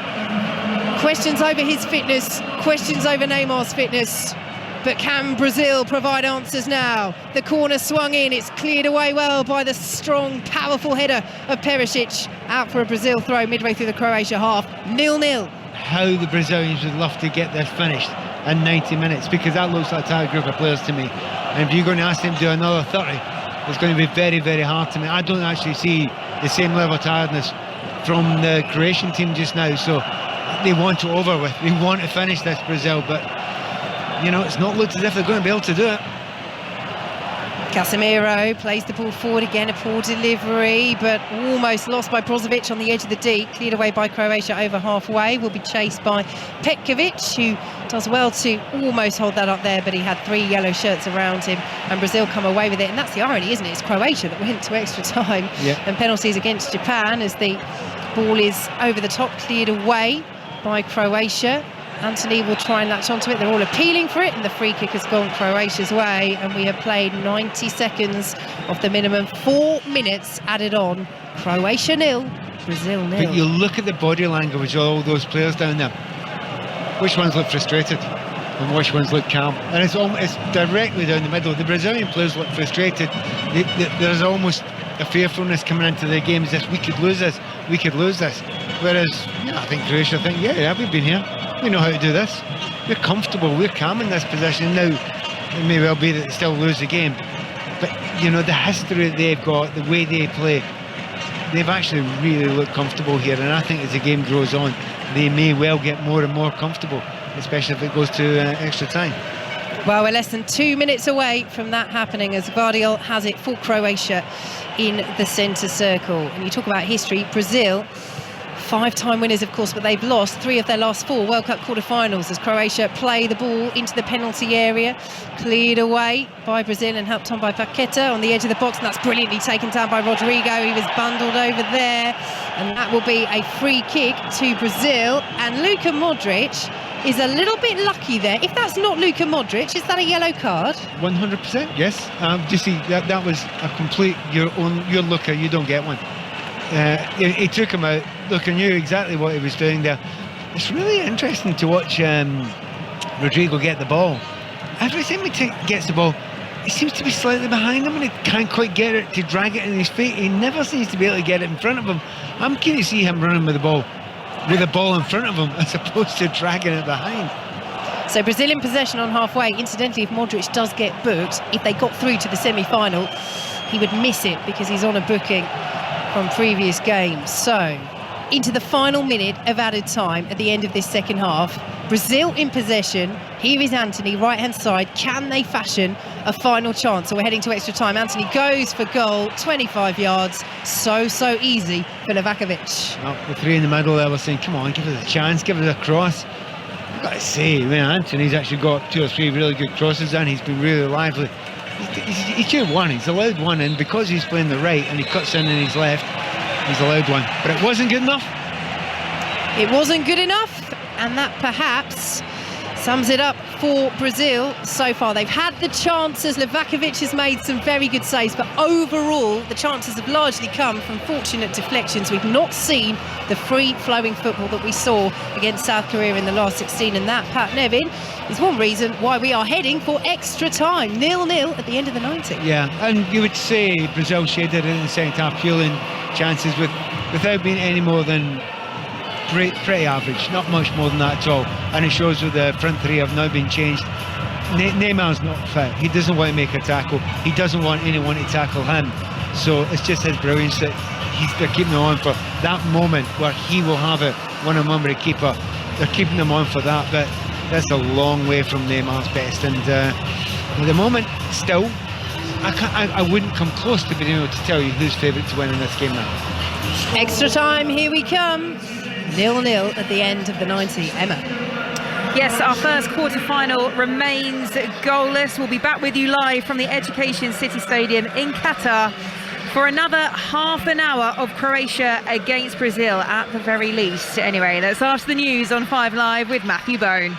Questions over his fitness. Questions over Neymar's fitness. But can Brazil provide answers now? The corner swung in, it's cleared away well by the strong, powerful header of Perisic. Out for a Brazil throw midway through the Croatia half, 0-0. How the Brazilians would love to get this finished in 90 minutes, because that looks like a tired group of players to me. And if you're going to ask them to do another 30, it's going to be very, very hard to me. I don't actually see the same level of tiredness from the Croatian team just now, so they want it over with. They want to finish this, Brazil, but it's not looked as if they're going to be able to do it. Casemiro plays the ball forward again, a poor delivery, but almost lost by Brozovic on the edge of the D, cleared away by Croatia over halfway, will be chased by Petkovic, who does well to almost hold that up there, but he had 3 yellow shirts around him, and Brazil come away with it. And that's the irony, isn't it? It's Croatia that went to extra time and penalties against Japan, as the ball is over the top, cleared away by Croatia. Anthony will try and latch onto it. They're all appealing for it, and the free kick has gone Croatia's way, and we have played 90 seconds of the minimum 4 minutes added on. Croatia 0, Brazil 0. But you look at the body language of all those players down there. Which ones look frustrated and which ones look calm? And it's directly down the middle. The Brazilian players look frustrated. There's almost a fearfulness coming into the game, as if we could lose this, Whereas I think Croatia think, yeah, we've been here. We know how to do this. We're comfortable. We're calm in this position. Now, it may well be that they still lose the game, but the history that they've got, the way they play, they've actually really looked comfortable here. And I think as the game grows on, they may well get more and more comfortable, especially if it goes to extra time. Well, we're less than 2 minutes away from that happening, as Gvardiol has it for Croatia in the centre circle. And you talk about history, Brazil, 5-time winners, of course, but they've lost 3 of their last 4 World Cup quarter-finals as Croatia play the ball into the penalty area, cleared away by Brazil and helped on by Paqueta on the edge of the box, and that's brilliantly taken down by Rodrigo. He was bundled over there, and that will be a free kick to Brazil. And Luka Modric is a little bit lucky there. If that's not Luka Modric, is that a yellow card? 100%, yes. You see, that was a complete, you're Luka, you don't get one. He took him out. Look, I knew exactly what he was doing there. It's really interesting to watch Rodrigo get the ball. Every time he gets the ball, he seems to be slightly behind him and he can't quite get it to drag it in his feet. He never seems to be able to get it in front of him. I'm keen to see him running with the ball in front of him as opposed to dragging it behind. So Brazil in possession on halfway. Incidentally, if Modric does get booked, if they got through to the semi-final, he would miss it because he's on a booking from previous games. So into the final minute of added time at the end of this second half. Brazil in possession. Here is Anthony, right-hand side. Can they fashion a final chance? So we're heading to extra time. Anthony goes for goal, 25 yards. So easy for Livakovic. Well, the 3 in the middle there were saying, come on, give us a chance, give us a cross. I've got to say, Anthony's actually got 2 or 3 really good crosses and he's been really lively. He should have won. He's allowed one in because he's playing the right and he cuts in his left. He's allowed one, but it wasn't good enough. It wasn't good enough, and that perhaps sums it up for Brazil so far. They've had the chances. Livakovic has made some very good saves, but overall the chances have largely come from fortunate deflections. We've not seen the free-flowing football that we saw against South Korea in the last 16, and that, Pat Nevin, is one reason why we are heading for extra time. 0-0 at the end of the 90. Yeah, and you would say Brazil shaded it in the second half, fueling chances without being any more than pretty average, not much more than that at all. And it shows that the front 3 have now been changed. Neymar's not fit. He doesn't want to make a tackle. He doesn't want anyone to tackle him. So it's just his brilliance that they're keeping him on for that moment where he will have it one-on-one with the keeper. They're keeping him on for that, but that's a long way from Neymar's best. And at the moment, still, I wouldn't come close to being able to tell you who's favourite to win in this game now. Extra time, here we come. 0-0 at the end of the 90. Emma. Yes, our first quarter-final remains goalless. We'll be back with you live from the Education City Stadium in Qatar for another half an hour of Croatia against Brazil at the very least. Anyway, that's after the news on 5 Live with Matthew Bone.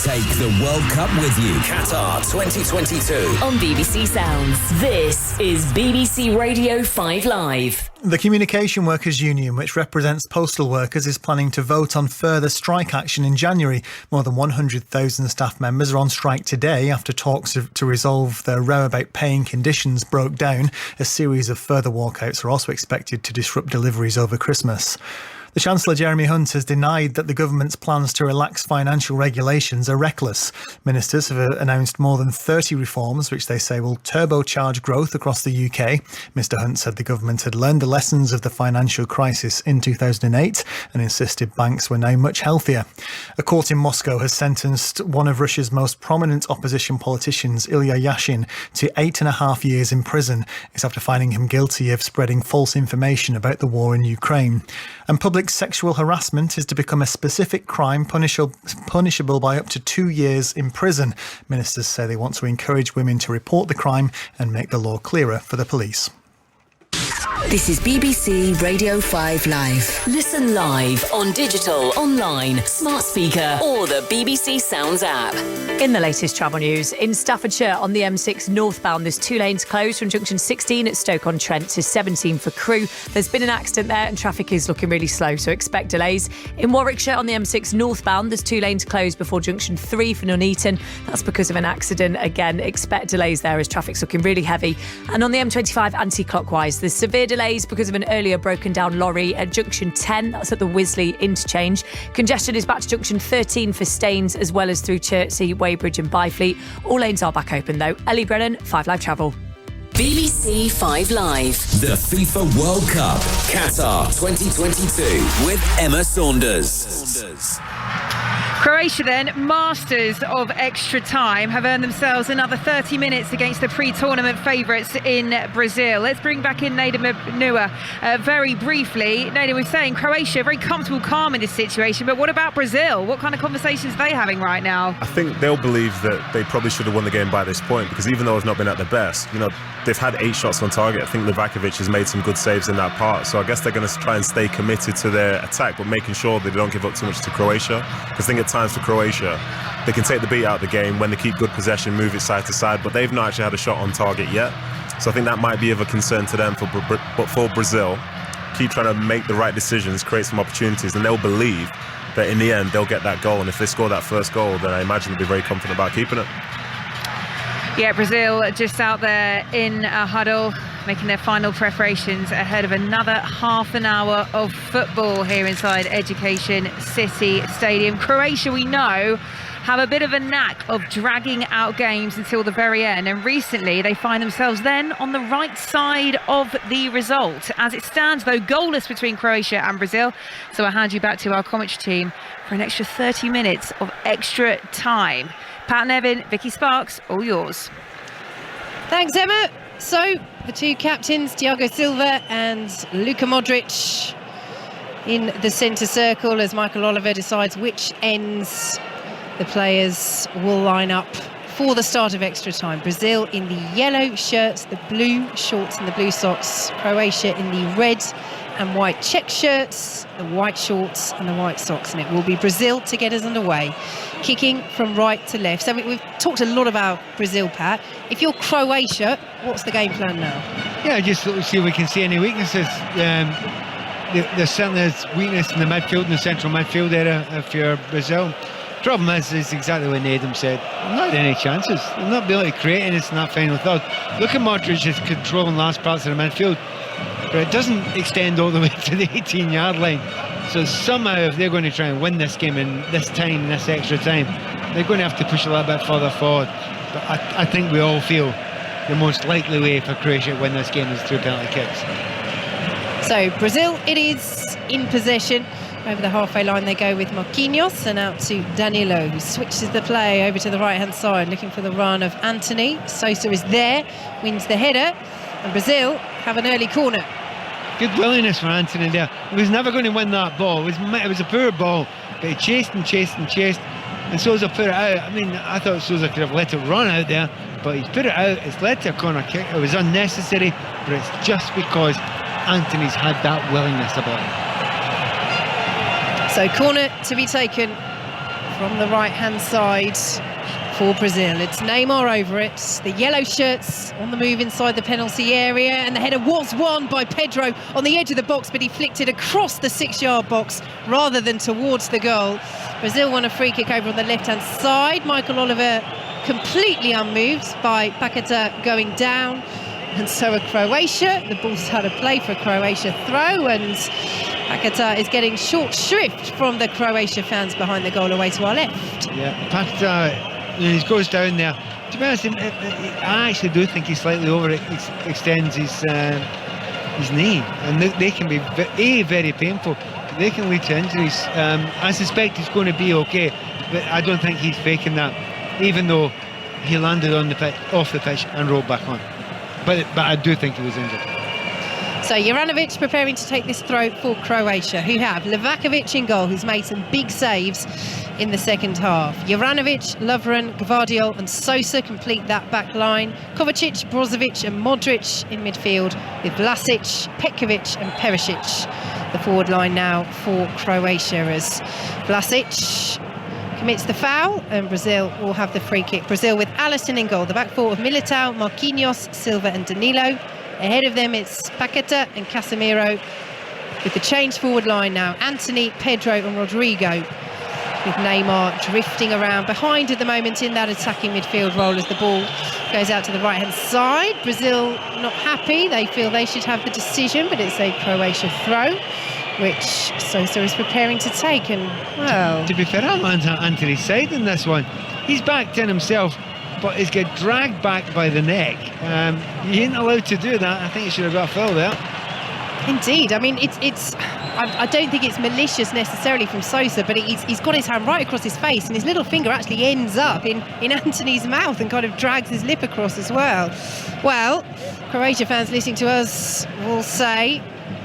Take the World Cup with you. Qatar 2022. On BBC Sounds. This is BBC Radio 5 Live. The Communication Workers Union, which represents postal workers, is planning to vote on further strike action in January. More than 100,000 staff members are on strike today after talks to resolve the row about pay and conditions broke down. A series of further walkouts are also expected to disrupt deliveries over Christmas. The Chancellor Jeremy Hunt has denied that the government's plans to relax financial regulations are reckless. Ministers have announced more than 30 reforms which they say will turbocharge growth across the UK. Mr Hunt said the government had learned the lessons of the financial crisis in 2008 and insisted banks were now much healthier. A court in Moscow has sentenced one of Russia's most prominent opposition politicians, Ilya Yashin, to 8.5 years in prison. It's after finding him guilty of spreading false information about the war in Ukraine. And public sexual harassment is to become a specific crime punishable by up to 2 years in prison. Ministers say they want to encourage women to report the crime and make the law clearer for the police. This is BBC Radio 5 Live. Listen live on digital, online, smart speaker, or the BBC Sounds app. In the latest travel news, in Staffordshire on the M6 northbound, there's 2 lanes closed from junction 16 at Stoke-on-Trent to 17 for Crewe. There's been an accident there and traffic is looking really slow, so expect delays. In Warwickshire on the M6 northbound, there's 2 lanes closed before junction 3 for Nuneaton. That's because of an accident. Again, expect delays there as traffic's looking really heavy. And on the M25 anti-clockwise, there's severe delays because of an earlier broken down lorry at junction 10. That's at the Wisley interchange. Congestion is back to junction 13 for Staines as well as through Chertsey, Weybridge and Byfleet. All lanes are back open though. Ellie Brennan, 5 Live Travel. BBC 5 Live. The FIFA World Cup, Qatar 2022 with Emma Saunders. Croatia then, masters of extra time, have earned themselves another 30 minutes against the pre-tournament favourites in Brazil. Let's bring back in Nader Manua very briefly. Nader, we're saying Croatia very comfortable, calm in this situation, but what about Brazil? What kind of conversations are they having right now? I think they'll believe that they probably should have won the game by this point, because even though it's not been at their best, they've had 8 shots on target. I think Livakovic has made some good saves in that part, so I guess they're going to try and stay committed to their attack, but making sure they don't give up too much to Croatia. Because I think at times for Croatia, they can take the beat out of the game when they keep good possession, move it side to side, but they've not actually had a shot on target yet. So I think that might be of a concern to them. But for Brazil, keep trying to make the right decisions, create some opportunities, and they'll believe that in the end they'll get that goal. And if they score that first goal, then I imagine they'll be very confident about keeping it. Yeah, Brazil just out there in a huddle, making their final preparations ahead of another half an hour of football here inside Education City Stadium. Croatia, we know, have a bit of a knack of dragging out games until the very end, and recently they find themselves then on the right side of the result. As it stands though, goalless between Croatia and Brazil, so I'll hand you back to our commentary team for an extra 30 minutes of extra time. Pat Nevin, Vicky Sparks, all yours. Thanks, Emma. So, the 2 captains, Thiago Silva and Luka Modric, in the centre circle as Michael Oliver decides which ends the players will line up for the start of extra time. Brazil in the yellow shirts, the blue shorts and the blue socks. Croatia in the red and white check shirts, the white shorts and the white socks. And it will be Brazil to get us underway, kicking from right to left. So we've talked a lot about Brazil, Pat. If you're Croatia, what's the game plan now? Yeah, just see if we can see any weaknesses. There certainly is weakness in the midfield, in the central midfield area if you're Brazil. Problem is exactly what Nathan said. Not any chances. They're not able to create anything in that final third. Look at Modric is controlling last parts of the midfield, but it doesn't extend all the way to the 18-yard line. So somehow, if they're going to try and win this game in this time, this extra time, they're going to have to push a little bit further forward. But I think we all feel the most likely way for Croatia to win this game is through penalty kicks. So Brazil, it is in possession. Over the halfway line they go with Marquinhos and out to Danilo, who switches the play over to the right-hand side, looking for the run of Anthony. Sosa is there, wins the header, and Brazil have an early corner. Good willingness for Anthony there. He was never going to win that ball. It was a poor ball, but he chased and chased and chased, and Sosa put it out. I mean, I thought Sosa could have let it run out there, but he's put it out. It's led to a corner kick. It was unnecessary, but it's just because Anthony's had that willingness about it. So corner to be taken from the right-hand side for Brazil. It's Neymar over it. The yellow shirts on the move inside the penalty area, and the header was won by Pedro on the edge of the box, but he flicked it across the 6-yard box rather than towards the goal. Brazil won a free kick over on the left-hand side. Michael Oliver completely unmoved by Paqueta going down. And so a Croatia, the ball's out of play for a Croatia throw, and Paquetá is getting short shrift from the Croatia fans behind the goal away to our left. Yeah, Paquetá, he goes down there. To be honest, I actually do think he slightly overextends his knee, and they can be very painful. They can lead to injuries. I suspect he's going to be okay, but I don't think he's faking that, even though he landed on the pitch, off the pitch and rolled back on. But I do think he was injured. So Juranovic preparing to take this throw for Croatia, who have Livakovic in goal, who's made some big saves in the second half. Juranovic, Lovren, Gvardiol and Sosa complete that back line. Kovacic, Brozovic and Modric in midfield, with Vlasic, Petkovic and Perisic. The forward line now for Croatia, as Vlasic commits the foul and Brazil will have the free kick. Brazil with Alisson in goal, the back four of Militao, Marquinhos, Silva and Danilo. Ahead of them it's Paquetá and Casemiro, with the change forward line now Anthony, Pedro and Rodrigo, with Neymar drifting around behind at the moment in that attacking midfield role as the ball goes out to the right hand side. Brazil not happy, they feel they should have the decision, but it's a Croatia throw which Sosa is preparing to take. And well, to be fair, I'm on Anthony's side in this one. He's backed in himself, but he's got dragged back by the neck. He ain't allowed to do that. I think he should have got a foul there. Indeed, I mean I don't think it's malicious necessarily from Sosa, but he's got his hand right across his face, and his little finger actually ends up in Anthony's mouth and kind of drags his lip across as well. Well, Croatia fans listening to us will say,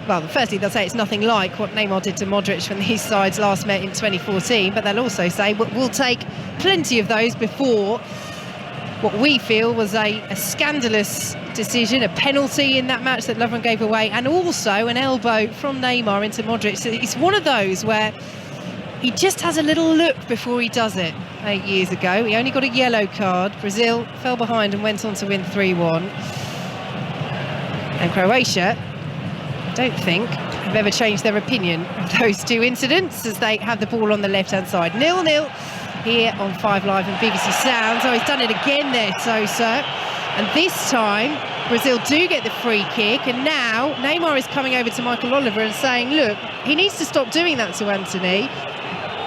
well, firstly they'll say it's nothing like what Neymar did to Modric when these sides last met in 2014, but they'll also say we'll take plenty of those before what we feel was a scandalous decision, a penalty in that match that Lovren gave away, and also an elbow from Neymar into Modric. So it's one of those where he just has a little look before he does it. 8 years ago, he only got a yellow card. Brazil fell behind and went on to win 3-1. And Croatia, I don't think, have ever changed their opinion of those two incidents, as they have the ball on the left-hand side. 0-0 here on 5 Live and BBC Sounds. Oh, he's done it again there, Sosa. And this time, Brazil do get the free kick. And now Neymar is coming over to Michael Oliver and saying, look, he needs to stop doing that to Anthony.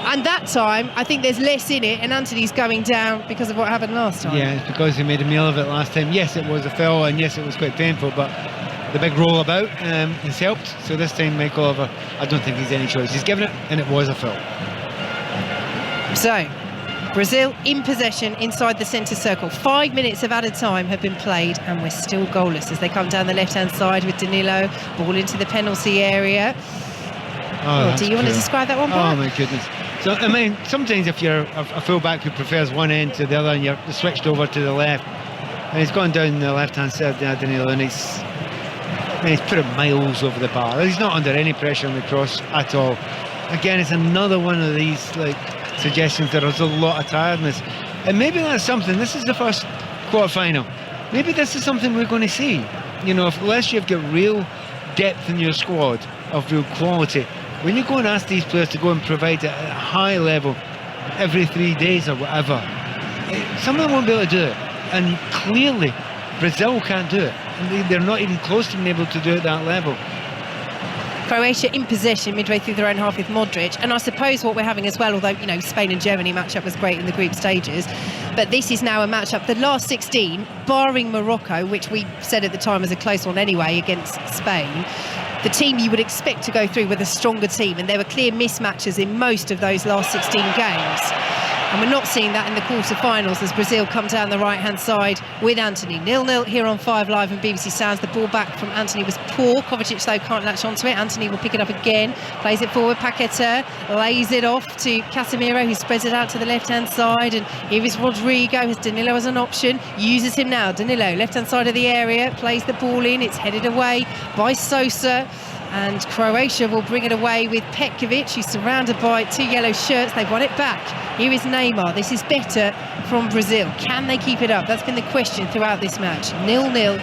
And that time, I think there's less in it, and Anthony's going down because of what happened last time. Yeah, it's because he made a meal of it last time. Yes, it was a foul, and yes, it was quite painful, but the big roll about has helped. So this time, Michael Oliver, I don't think he's any choice. He's given it, and it was a foul. So, Brazil in possession inside the centre circle. 5 minutes of added time have been played, and we're still goalless as they come down the left-hand side with Danilo. Ball into the penalty area. Do you want to describe that one, Mark? Oh, my goodness. So, I mean, sometimes if you're a full-back who prefers one end to the other and you're switched over to the left, and he's gone down the left-hand side there, Danilo, and he's put it miles over the bar. He's not under any pressure on the cross at all. Again, it's another one of these, suggestions that there's a lot of tiredness, and maybe that's something. This is the first quarter-final. Maybe this is something we're going to see. You know, unless you've got real depth in your squad of real quality, when you go and ask these players to go and provide it at a high level every 3 days or whatever, some of them won't be able to do it. And clearly, Brazil can't do it. And they're not even close to being able to do it at that level. Croatia in possession midway through their own half with Modric, and I suppose what we're having as well, although Spain and Germany matchup was great in the group stages, but this is now a matchup, the last 16, barring Morocco, which we said at the time was a close one anyway against Spain, the team you would expect to go through with a stronger team, and there were clear mismatches in most of those last 16 games. And we're not seeing that in the quarter-finals as Brazil come down the right-hand side with Anthony. 0-0 here on 5 Live and BBC Sounds. The ball back from Anthony was poor. Kovacic, though, can't latch onto it. Anthony will pick it up again, plays it forward. Paquetá lays it off to Casemiro, who spreads it out to the left-hand side. And here is Rodrigo, has Danilo as an option, uses him now. Danilo, left-hand side of the area, plays the ball in. It's headed away by Sosa. And Croatia will bring it away with Petkovic, who's surrounded by 2 yellow shirts. They've won it back. Here is Neymar. This is better from Brazil. Can they keep it up? That's been the question throughout this match. 0-0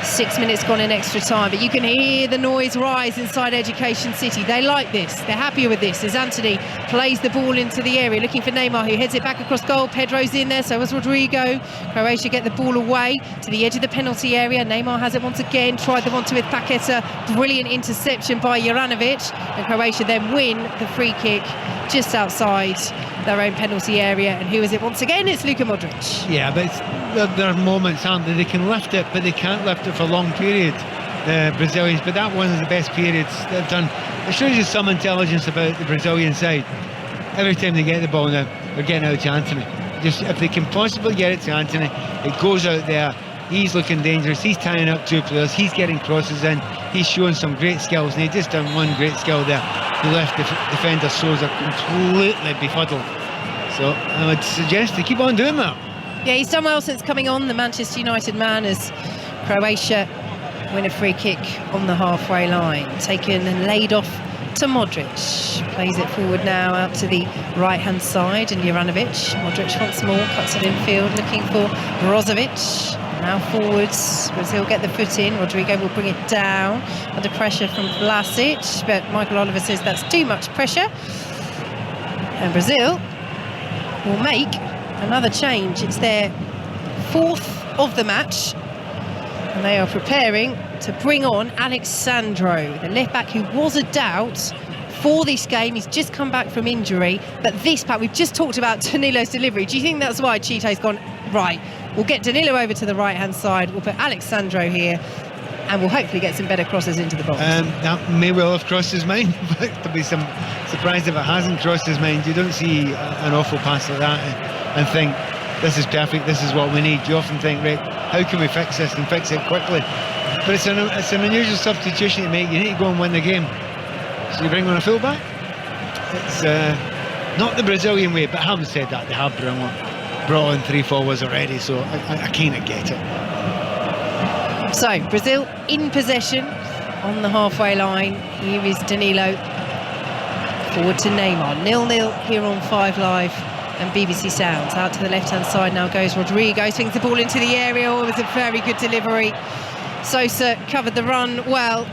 6 minutes gone in extra time, but you can hear the noise rise inside Education City. They like this. They're happier with this as Anthony plays the ball into the area, looking for Neymar, who heads it back across goal. Pedro's in there, so is Rodrigo. Croatia get the ball away to the edge of the penalty area. Neymar has it once again, tried the one-two with Paqueta. Brilliant interception by Juranovic, and Croatia then win the free kick just outside their own penalty area. And who is it once again? It's Luka Modric. Yeah, but there are moments, aren't there? They can lift it, but they can't lift it for long periods, the Brazilians. But that one of the best periods they've done. It shows you some intelligence about the Brazilian side. Every time they get the ball now, they're getting out to Anthony. Just if they can possibly get it to Anthony, it goes out there. He's looking dangerous. He's tying up two players. He's getting crosses in. He's showing some great skills, and he just done one great skill there. The left defender Souza completely befuddled. So I would suggest to keep on doing that. Yeah, he's done well since coming on, the Manchester United man, as Croatia win a free kick on the halfway line. Taken and laid off to Modric. Plays it forward now out to the right-hand side, and Juranovic. Modric once more cuts it infield, looking for Brozovic. Now forwards, Brazil get the foot in. Rodrigo will bring it down under pressure from Vlasic, but Michael Oliver says that's too much pressure. And Brazil will make another change. It's their fourth of the match, and they are preparing to bring on Alexandro, the left back who was a doubt for this game. He's just come back from injury, but this pack, we've just talked about Danilo's delivery. Do you think that's why Chite's gone, right, we'll get Danilo over to the right hand side, we'll put Alexandro here, and we'll hopefully get some better crosses into the box? That may well have crossed his mind, but to be some surprised if it hasn't crossed his mind. You don't see an awful pass like that and think, this is perfect, this is what we need. You often think, right, how can we fix this and fix it quickly? But it's an unusual substitution to make. You need to go and win the game. So you bring on a fullback. It's not the Brazilian way, but having said that, they have brought on three forwards already, so I kind of get it. So Brazil in possession on the halfway line. Here is Danilo forward to Neymar. 0-0 here on 5 Live and BBC Sounds. Out to the left hand side now goes Rodrigo, swings the ball into the area. Oh, it was a very good delivery. Sosa covered the run well,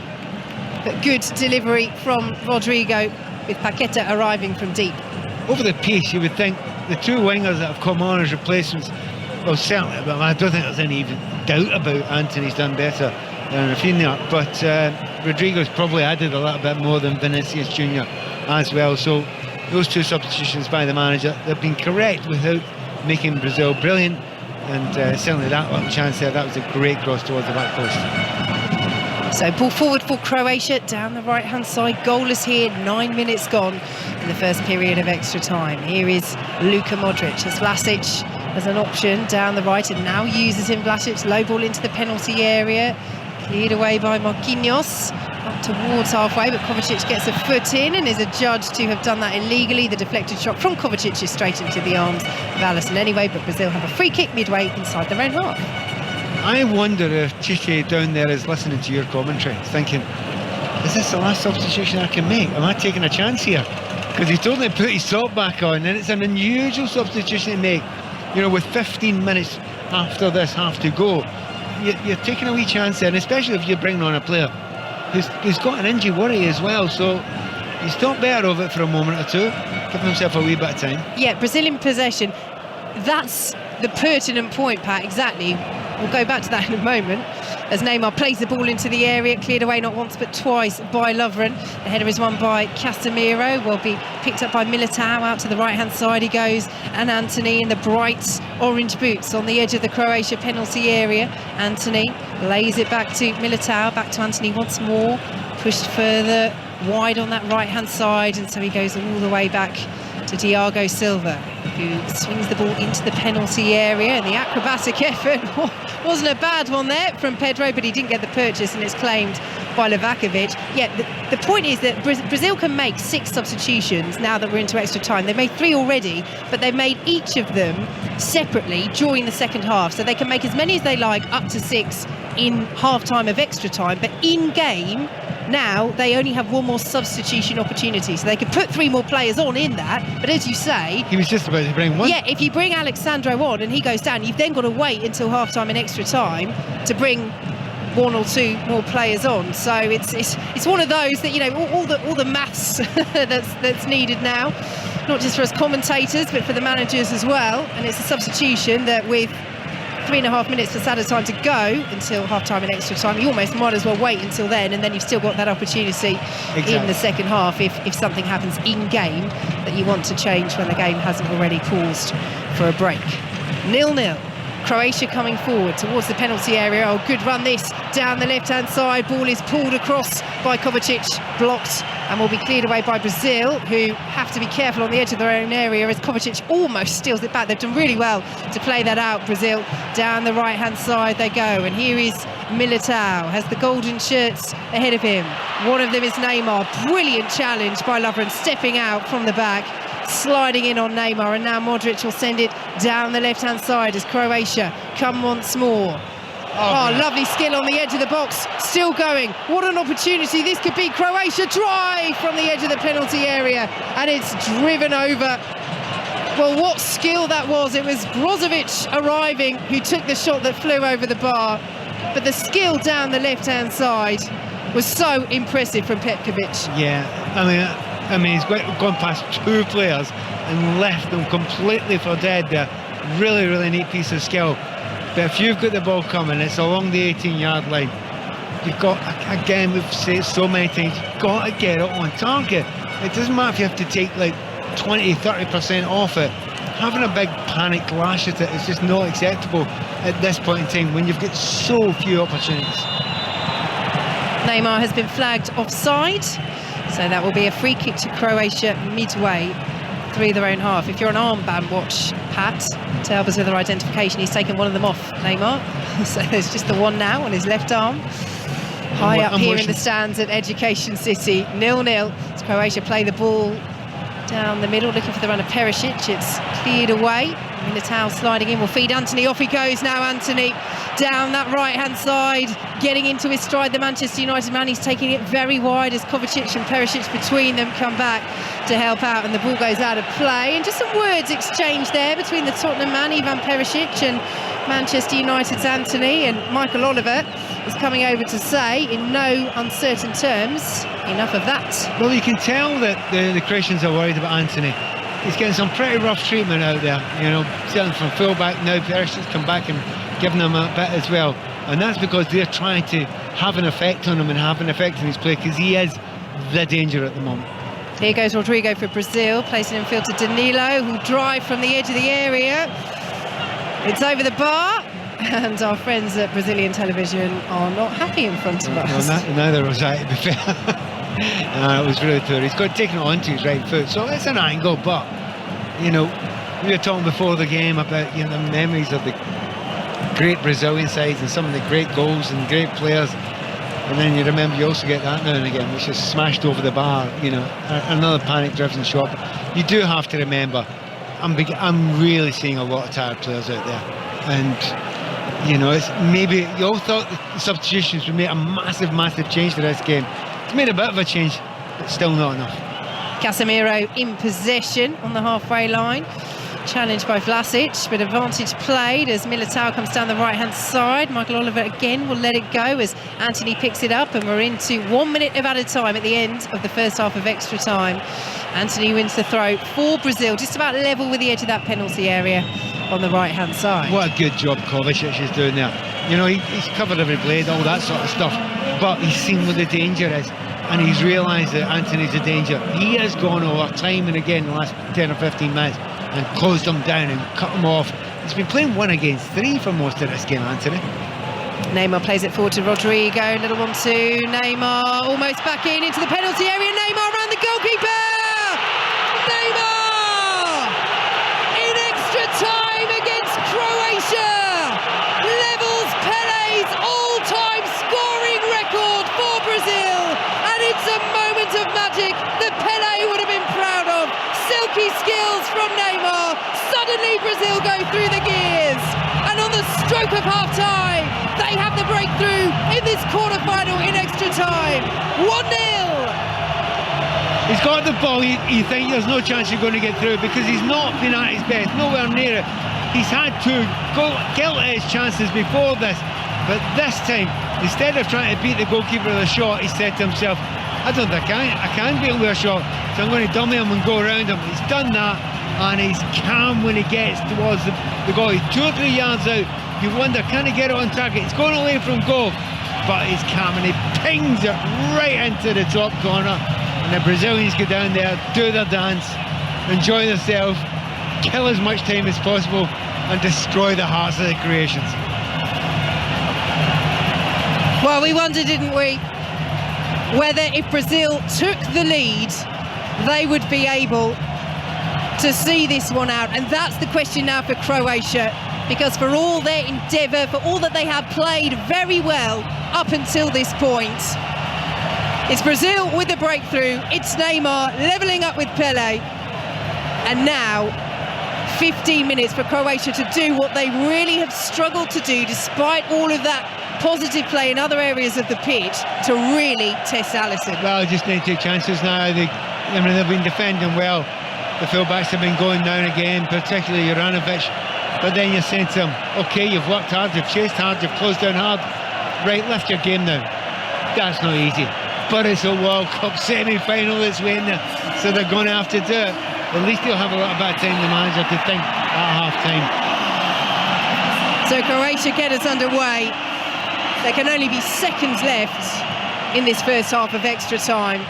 but good delivery from Rodrigo, with Paqueta arriving from deep. Over the piece, you would think the two wingers that have come on as replacements, well, certainly, but I don't think there's any even doubt about Anthony's done better than Rafinha, but Rodrigo's probably added a little bit more than Vinicius Junior as well. So those two substitutions by the manager, they've been correct without making Brazil brilliant, and certainly that little chance there, that was a great cross towards the back post. So ball forward for Croatia down the right hand side, goalless here, 9 minutes gone in the first period of extra time. Here is Luka Modric as Vlasic as an option down the right, and now uses him. Vlasic, low ball into the penalty area, cleared away by Marquinhos, up towards halfway, but Kovacic gets a foot in and is adjudged to have done that illegally. The deflected shot from Kovacic is straight into the arms of Alisson anyway, but Brazil have a free kick midway inside their own half. I wonder if Chiche down there is listening to your commentary, thinking, is this the last substitution I can make? Am I taking a chance here? Because he's totally put his top back on, and it's an unusual substitution to make. You know, with 15 minutes after this half to go, you're taking a wee chance there, and especially if you're bringing on a player who's got an injury worry as well. So he's thought better of it for a moment or two, giving himself a wee bit of time. Yeah, Brazil in possession. That's the pertinent point, Pat, exactly. We'll go back to that in a moment, as Neymar plays the ball into the area, cleared away not once but twice by Lovren. The header is won by Casemiro, will be picked up by Militao. Out to the right hand side he goes, and Anthony in the bright orange boots on the edge of the Croatia penalty area. Anthony lays it back to Militao, back to Anthony once more, pushed further wide on that right hand side, and so he goes all the way back to Thiago Silva, who swings the ball into the penalty area, and the acrobatic effort wasn't a bad one there from Pedro, but he didn't get the purchase, and it's claimed by Livakovic. Yeah, the point is that Brazil can make 6 substitutions now that we're into extra time. They've made 3 already, but they've made each of them separately during the second half, so they can make as many as they like, up to 6 in half time of extra time, but in game now they only have 1 more substitution opportunity, so they could put 3 more players on in that. But as you say, he was just about to bring one. Yeah, if you bring Alexandro on and he goes down, you've then got to wait until half time and extra time to bring one or two more players on. So it's one of those that, you know, all the maths that's needed now, not just for us commentators but for the managers as well. And it's a substitution that, with 3.5 minutes for added time to go until half time and extra time, you almost might as well wait until then, and then you've still got that opportunity in the second half if something happens in game that you want to change when the game hasn't already paused for a break. 0-0. Croatia coming forward towards the penalty area. Oh, good run this down the left-hand side. Ball is pulled across by Kovacic, blocked, and will be cleared away by Brazil, who have to be careful on the edge of their own area as Kovacic almost steals it back. They've done really well to play that out, Brazil. Down the right-hand side they go, and here is Militao, has the golden shirts ahead of him. One of them is Neymar. Brilliant challenge by Lovren, stepping out from the back, sliding in on Neymar, and now Modric will send it down the left-hand side as Croatia come once more. Oh, lovely skill on the edge of the box, still going. What an opportunity this could be. Croatia drive from the edge of the penalty area, and it's driven over. Well, what skill that was. It was Brozovic arriving who took the shot that flew over the bar, but the skill down the left-hand side was so impressive from Petkovic. Yeah, I mean, he's gone past two players and left them completely for dead there. Really, really neat piece of skill. But if you've got the ball coming, it's along the 18-yard line. You've got, again, we've said it so many times, you've got to get it on target. It doesn't matter if you have to take like 20-30% off it. Having a big panic lash at it is just not acceptable at this point in time when you've got so few opportunities. Neymar has been flagged offside, so that will be a free kick to Croatia midway through their own half. If you're an armband watch, Pat, to help us with our identification, he's taken one of them off, Neymar. So there's just the one now on his left arm. High up here in the stands at Education City, 0-0. As Croatia play the ball down the middle, looking for the run of Perisic. It's cleared away. Militao sliding in, will feed Antony. Off he goes now, Antony, down that right-hand side, getting into his stride. The Manchester United man, he's taking it very wide as Kovacic and Perisic between them come back to help out, and the ball goes out of play. And just some words exchanged there between the Tottenham man, Ivan Perisic, and Manchester United's Antony. And Michael Oliver is coming over to say, in no uncertain terms, enough of that. Well, you can tell that the Croatians are worried about Antony. He's getting some pretty rough treatment out there, you know, starting from full-back now. Perisic's come back and given him a bit as well, and that's because they're trying to have an effect on him and have an effect on his play, because he is the danger at the moment. Here goes Rodrigo for Brazil, placing in field to Danilo, who'll drive from the edge of the area. It's over the bar, and our friends at Brazilian television are not happy in front of us. Well, neither was I, to be fair. It was really poor. He's got taken it onto his right foot, so it's an angle. But you know, we were talking before the game about, you know, the memories of the great Brazilian sides and some of the great goals and great players, and then you remember you also get that now and again, which is smashed over the bar. You know, another panic-driven shot. But you do have to remember, I'm really seeing a lot of tired players out there, and you know, it's maybe you all thought the substitutions would make a massive change for this game. It's made a bit of a change, but still not enough. Casemiro in possession on the halfway line, challenged by Vlasic, but advantage played as Militao comes down the right-hand side. Michael Oliver again will let it go as Antony picks it up, and we're into 1 minute of added time at the end of the first half of extra time. Antony wins the throw for Brazil, just about level with the edge of that penalty area on the right-hand side. What a good job Kovacic is doing there. You know, he's covered every blade, all that sort of stuff, but he's seen what the danger is, and he's realised that Antony's a danger. He has gone over time and again in the last 10 or 15 minutes and closed them down and cut them off. He's been playing 1 against 3 for most of this game, Antony. Neymar plays it forward to Rodrigo, little 1-2, Neymar almost back into the penalty area, Neymar around the goalkeeper! Neymar! In extra time against Croatia! Levels Pele's all-time scoring record for Brazil, and it's a moment of magic that Pele would have been proud of. Silky skills from Neymar. Suddenly Brazil go through the gears, and on the stroke of half-time they have the breakthrough in this quarter-final in extra time. 1-0. He's got the ball, you think there's no chance you're going to get through because he's not been at his best, nowhere near it. He's had to kill his chances before this, But this time, instead of trying to beat the goalkeeper with a shot, he said to himself, I don't think I can beat him with a shot, so I'm going to dummy him and go around him. He's done that, and he's calm when he gets towards the goal. He's 2 or 3 yards out. You wonder, can he get it on target? He's going away from goal, but he's calm and he pings it right into the top corner. And the Brazilians go down there, do their dance, enjoy themselves, kill as much time as possible, and destroy the hearts of the Croatians. Well, we wondered, didn't we, whether if Brazil took the lead, they would be able to see this one out. And that's the question now for Croatia, because for all their endeavour, for all that they have played very well up until this point, it's Brazil with the breakthrough, it's Neymar levelling up with Pelé, and now 15 minutes for Croatia to do what they really have struggled to do, despite all of that positive play in other areas of the pitch, to really test Alisson. Well, just need to take chances now. They've been defending well. The fullbacks have been going down again, particularly Juranovic. But then you're saying to them, OK, you've worked hard, you've chased hard, you've closed down hard. Right, lift your game now. That's not easy. But it's a World Cup semi-final that's waiting there, so they're going to have to do it. At least they'll have a lot of bad time, the manager, to think at half-time. So Croatia get us underway. There can only be seconds left in this first half of extra time.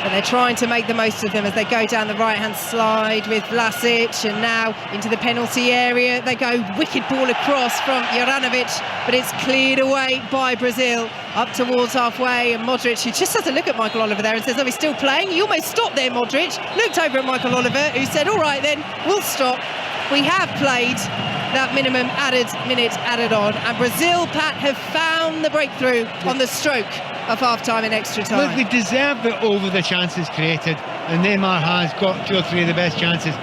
But they're trying to make the most of them as they go down the right-hand slide with Vlasic, and now into the penalty area. They go wicked ball across from Juranovic, but it's cleared away by Brazil up towards halfway. And Modric, who just has a look at Michael Oliver there and says, oh, he's still playing. You almost stopped there, Modric. Looked over at Michael Oliver, who said, all right then, we'll stop. We have played that minimum minutes added on, and Brazil, Pat, have found the breakthrough on the stroke of half-time and extra time. Look, they deserve it over the chances created, and Neymar has got 2 or 3 of the best chances.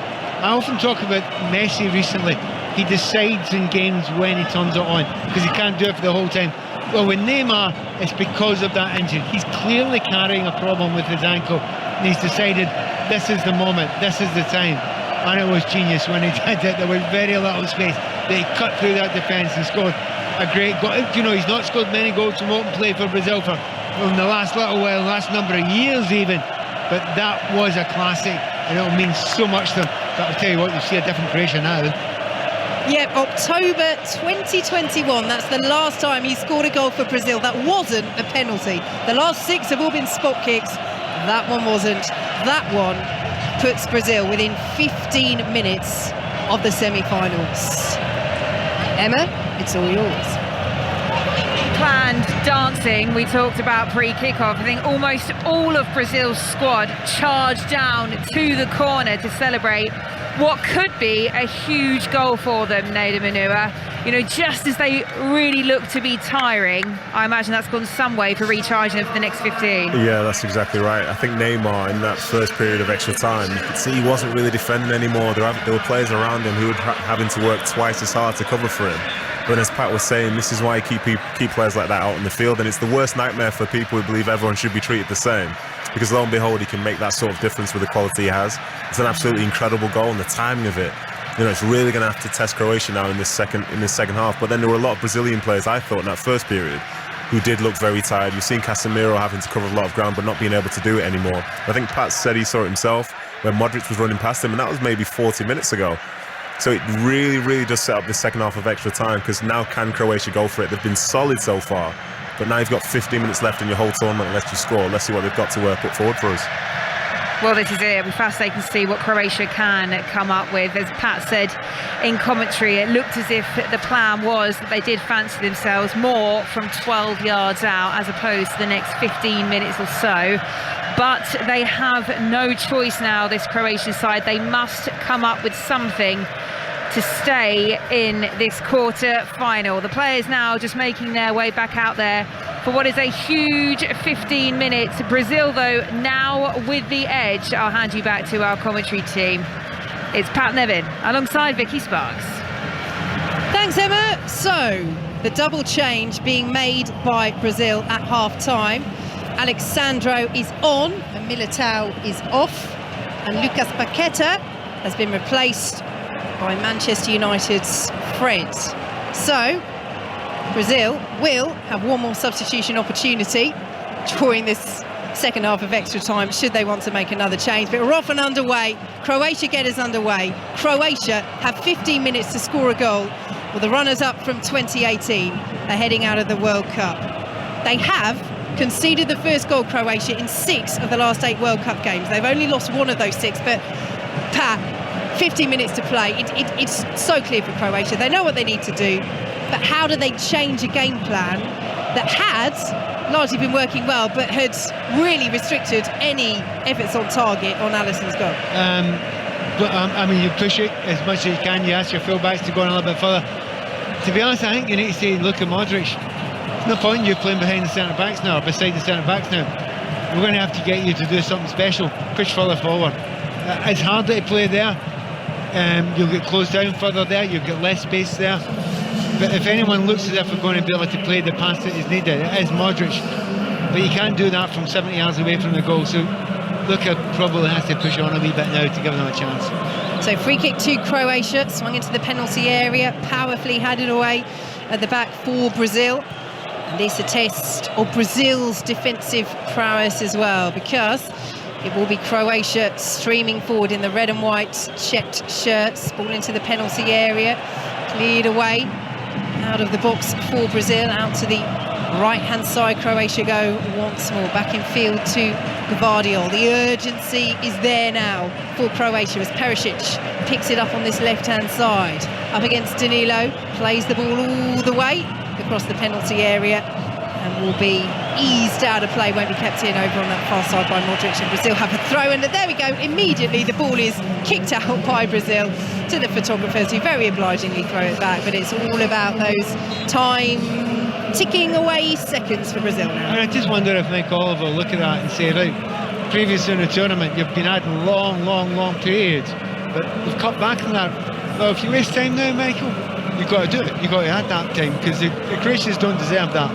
I often talk about Messi recently. He decides in games when he turns it on, because he can't do it for the whole time. Well, with Neymar, it's because of that injury. He's clearly carrying a problem with his ankle, and he's decided this is the moment, this is the time. And it was genius when he did it. There was very little space. They cut through that defence and scored a great goal. You know, he's not scored many goals from open play for Brazil for in the last little while, last number of years even. But that was a classic, and it'll mean so much to them. But I'll tell you what, you see a different Croatia now. Yep, October 2021, that's the last time he scored a goal for Brazil. That wasn't a penalty. The last 6 have all been spot kicks. That one wasn't. That one puts Brazil within 15 minutes of the semi-finals. Emma, it's all yours. Planned dancing, we talked about pre-kickoff. I think almost all of Brazil's squad charged down to the corner to celebrate what could be a huge goal for them, Neda Manua. You know, just as they really look to be tiring, I imagine that's gone some way for recharging them for the next 15. Yeah, that's exactly right. I think Neymar, in that first period of extra time, you could see he wasn't really defending anymore. There were players around him who were having to work twice as hard to cover for him. But as Pat was saying, this is why you keep players like that out in the field, and it's the worst nightmare for people who believe everyone should be treated the same. Because lo and behold, he can make that sort of difference with the quality he has. It's an absolutely incredible goal, and the timing of it, you know, it's really going to have to test Croatia now in this second half. But then there were a lot of Brazilian players, I thought, in that first period, who did look very tired. You've seen Casemiro having to cover a lot of ground, but not being able to do it anymore. I think Pat said he saw it himself when Modric was running past him, and that was maybe 40 minutes ago. So it really, really does set up the second half of extra time, because now can Croatia go for it? They've been solid so far, but now you've got 15 minutes left in your whole tournament unless you score. Let's see what they've got to put forward for us. Well, this is it. It'll be fascinating to see what Croatia can come up with. As Pat said in commentary, it looked as if the plan was that they did fancy themselves more from 12 yards out as opposed to the next 15 minutes or so. But they have no choice now, this Croatian side. They must come up with something to stay in this quarter final. The players now just making their way back out there for what is a huge 15 minutes. Brazil, though, now with the edge. I'll hand you back to our commentary team. It's Pat Nevin alongside Vicky Sparks. Thanks, Emma. So, the double change being made by Brazil at half-time. Alexandro is on and Militao is off. And Lucas Paqueta has been replaced by Manchester United's Fred. So, Brazil will have one more substitution opportunity during this second half of extra time, should they want to make another change. But we're off and underway. Croatia get us underway. Croatia have 15 minutes to score a goal. Well, the runners-up from 2018 are heading out of the World Cup. They have conceded the first goal, Croatia, in 6 of the last 8 World Cup games. They've only lost 1 of those 6, but Pat, 15 minutes to play. It's so clear for Croatia. They know what they need to do, but how do they change a game plan that had largely been working well, but had really restricted any efforts on target on Alisson's goal? I mean, you push it as much as you can. You ask your fullbacks to go on a little bit further. To be honest, I think you need to say, look at Modric. There's no point in you playing behind the centre backs now, or beside the centre backs now. We're going to have to get you to do something special. Push further forward. It's harder to play there. You'll get closed down further there. You'll get less space there. But if anyone looks as if we're going to be able to play the pass that is needed, it is Modric. But you can't do that from 70 yards away from the goal. So Luka probably has to push on a wee bit now to give them a chance. So free kick to Croatia, swung into the penalty area, powerfully headed away at the back for Brazil. And this a test of Brazil's defensive prowess as well, because it will be Croatia streaming forward in the red and white checked shirts. Ball into the penalty area, cleared away out of the box for Brazil, out to the right-hand side. Croatia go once more back in field to Gvardiol. The urgency is there now for Croatia as Perisic picks it up on this left-hand side. Up against Danilo, plays the ball all the way across the penalty area and will be eased out of play, won't be kept in over on that far side by Modric. And Brazil have a throw, and there we go. Immediately the ball is kicked out by Brazil to the photographers, who very obligingly throw it back. But it's all about those time ticking away seconds for Brazil now. And I just wonder if Mike Oliver will look at that and say, right, previous in the tournament you've been adding long periods, but we've cut back on that. Well, if you waste time now, Michael, you've got to do it. You've got to add that time, because the Croatians don't deserve that,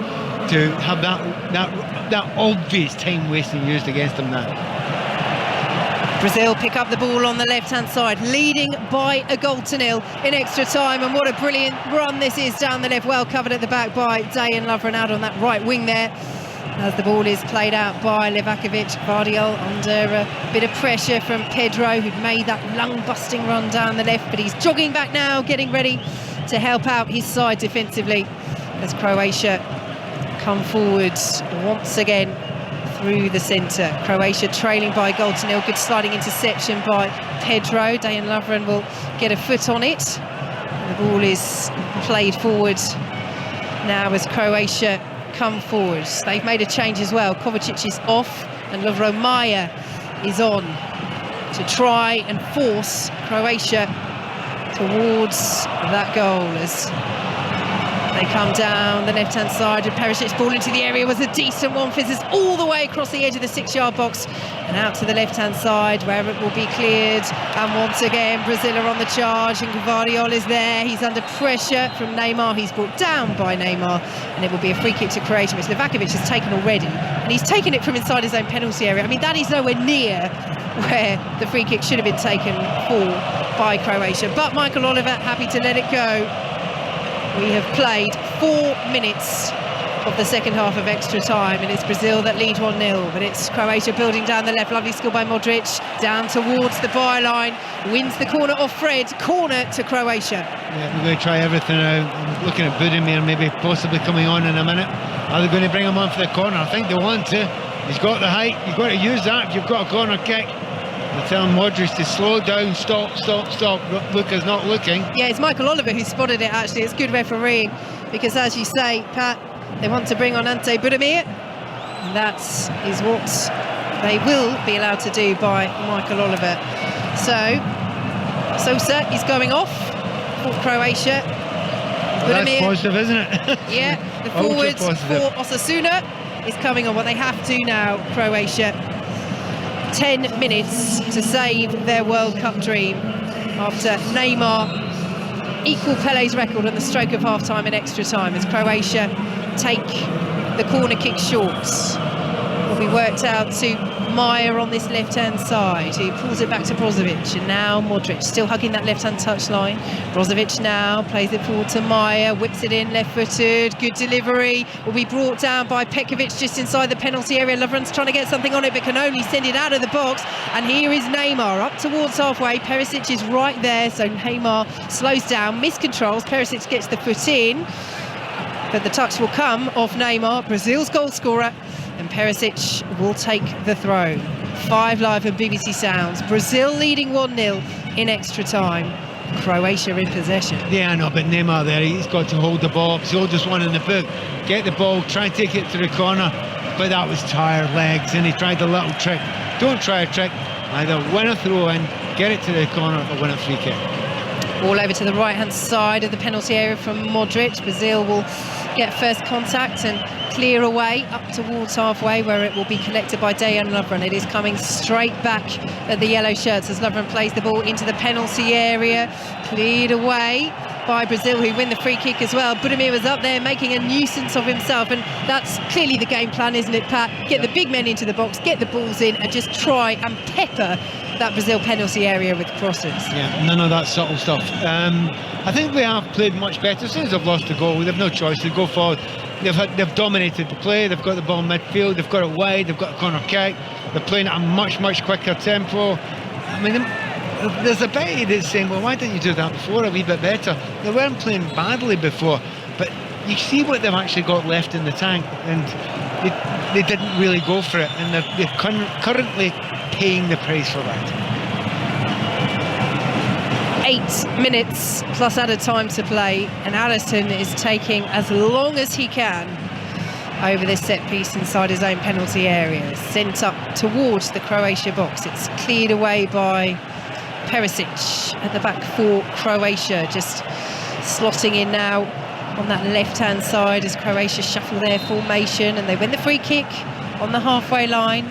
to have that obvious time wasting used against them now. Brazil pick up the ball on the left-hand side, leading by a goal to nil in extra time. And what a brilliant run this is down the left, well covered at the back by Dejan Lovren out on that right wing there, as the ball is played out by Livakovic. Gvardiol under a bit of pressure from Pedro, who'd made that lung-busting run down the left, but he's jogging back now, getting ready to help out his side defensively as Croatia come forward once again through the centre. Croatia trailing by a goal to nil. Good sliding interception by Pedro. Dejan Lovren will get a foot on it. And the ball is played forward now as Croatia come forward. They've made a change as well. Kovacic is off and Lovro Majer is on to try and force Croatia towards that goal as they come down the left-hand side, and Perisic's ball into the area was a decent one. Fizzes all the way across the edge of the 6-yard box and out to the left-hand side, where it will be cleared. And once again, Brazil are on the charge, and Gvardiol is there. He's under pressure from Neymar. He's brought down by Neymar, and it will be a free kick to Croatia, which Livakovic has taken already. And he's taken it from inside his own penalty area. I mean, that is nowhere near where the free kick should have been taken for by Croatia. But Michael Oliver happy to let it go. We have played 4 minutes of the second half of extra time, and it's Brazil that lead 1-0, but it's Croatia building down the left. Lovely skill by Modric, down towards the byline, wins the corner off Fred. Corner to Croatia. Yeah, we're going to try everything out. I'm looking at Budimir maybe possibly coming on in a minute. Are they going to bring him on for the corner? I think they want to. He's got the height, you've got to use that if you've got a corner kick. They're telling Modric to slow down, stop. Luka's not looking. Yeah, it's Michael Oliver who spotted it, actually. It's good refereeing, because as you say, Pat, they want to bring on Ante Budimir, and that is what they will be allowed to do by Michael Oliver. So Sosa is going off for Croatia. Well, that's positive, isn't it? Yeah, the forward for Osasuna is coming on. What they have to now, Croatia. 10 minutes to save their World Cup dream after Neymar equal Pele's record on the stroke of half-time and extra time, as Croatia take the corner kick short. Will be worked out to Maya on this left-hand side, who pulls it back to Brozovic, and now Modric still hugging that left-hand touchline. Brozovic now plays it forward to Maya, whips it in, left-footed, good delivery, will be brought down by Petkovic just inside the penalty area. Lovren's trying to get something on it, but can only send it out of the box. And here is Neymar up towards halfway. Perisic is right there, so Neymar slows down, miscontrols. Perisic gets the foot in, but the touch will come off Neymar, Brazil's goal scorer, and Perisic will take the throw. 5 Live and BBC Sounds. Brazil leading 1-0 in extra time. Croatia in possession. Yeah, I know, but Neymar there, he's got to hold the ball. Brazil just won in the book. Get the ball, try and take it to the corner. But that was tired legs, and he tried the little trick. Don't try a trick. Either win a throw in, get it to the corner, or win a free kick. All over to the right-hand side of the penalty area from Modric. Brazil will get first contact and clear away up towards halfway, where it will be collected by Dejan Lovren. It is coming straight back at the yellow shirts as Lovren plays the ball into the penalty area. Cleared away by Brazil, who win the free kick as well. Budimir was up there making a nuisance of himself, and that's clearly the game plan, isn't it, Pat? Get the big men into the box, get the balls in, and just try and pepper that Brazil penalty area with crosses. Yeah, none of that subtle stuff. I think they have played much better since they've lost the goal. They've no choice, they go forward. They've dominated the play, they've got the ball in midfield, they've got it wide, they've got a corner kick, they're playing at a much quicker tempo. I mean, there's a bit that's saying, well, why didn't you do that before a wee bit better? They weren't playing badly before, but you see what they've actually got left in the tank, and they didn't really go for it, and they're currently paying the price for that. 8 minutes plus added time to play, and Alisson is taking as long as he can over this set piece inside his own penalty area. Sent up towards the Croatia box. It's cleared away by Perisic at the back for Croatia, just slotting in now on that left-hand side as Croatia shuffle their formation, and they win the free kick on the halfway line.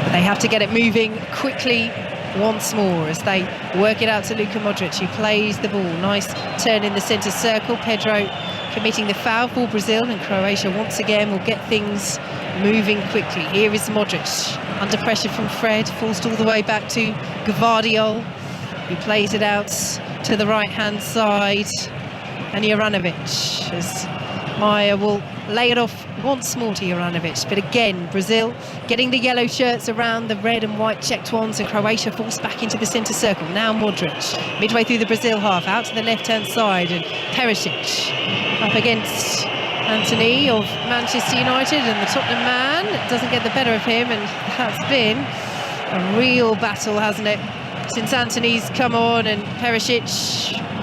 But they have to get it moving quickly once more as they work it out to Luka Modric, who plays the ball. Nice turn in the centre circle. Pedro committing the foul for Brazil, and Croatia once again will get things moving quickly. Here is Modric under pressure from Fred, forced all the way back to Gvardiol, who plays it out to the right-hand side, and Juranovic, as Maya will lay it off once more to Juranovic. But again, Brazil getting the yellow shirts around the red and white checked ones, and Croatia forced back into the centre circle. Now Modric, midway through the Brazil half, out to the left-hand side, and Perisic up against Antony of Manchester United, and the Tottenham man doesn't get the better of him, and that's been a real battle, hasn't it, since Antony's come on. And Perisic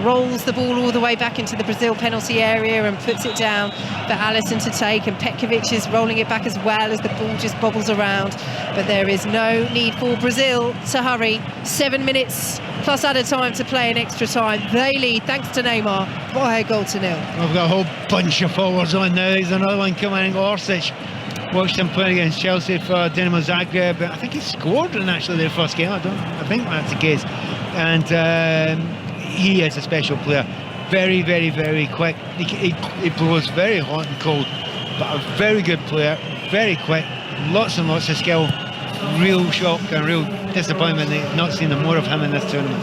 rolls the ball all the way back into the Brazil penalty area and puts it down for Alisson to take, and Petkovic is rolling it back as well as the ball just bobbles around. But there is no need for Brazil to hurry. 7 minutes plus added time to play in extra time. They lead thanks to Neymar by a goal to nil. We've got a whole bunch of forwards on now. There's another one coming in, Orsic. Watched him play against Chelsea for Dinamo Zagreb. I think he scored in actually their first game. I think that's the case. And he is a special player. Very quick. He blows very hot and cold, but a very good player, very quick, lots and lots of skill. Real shock and real disappointment that not seeing more of him in this tournament.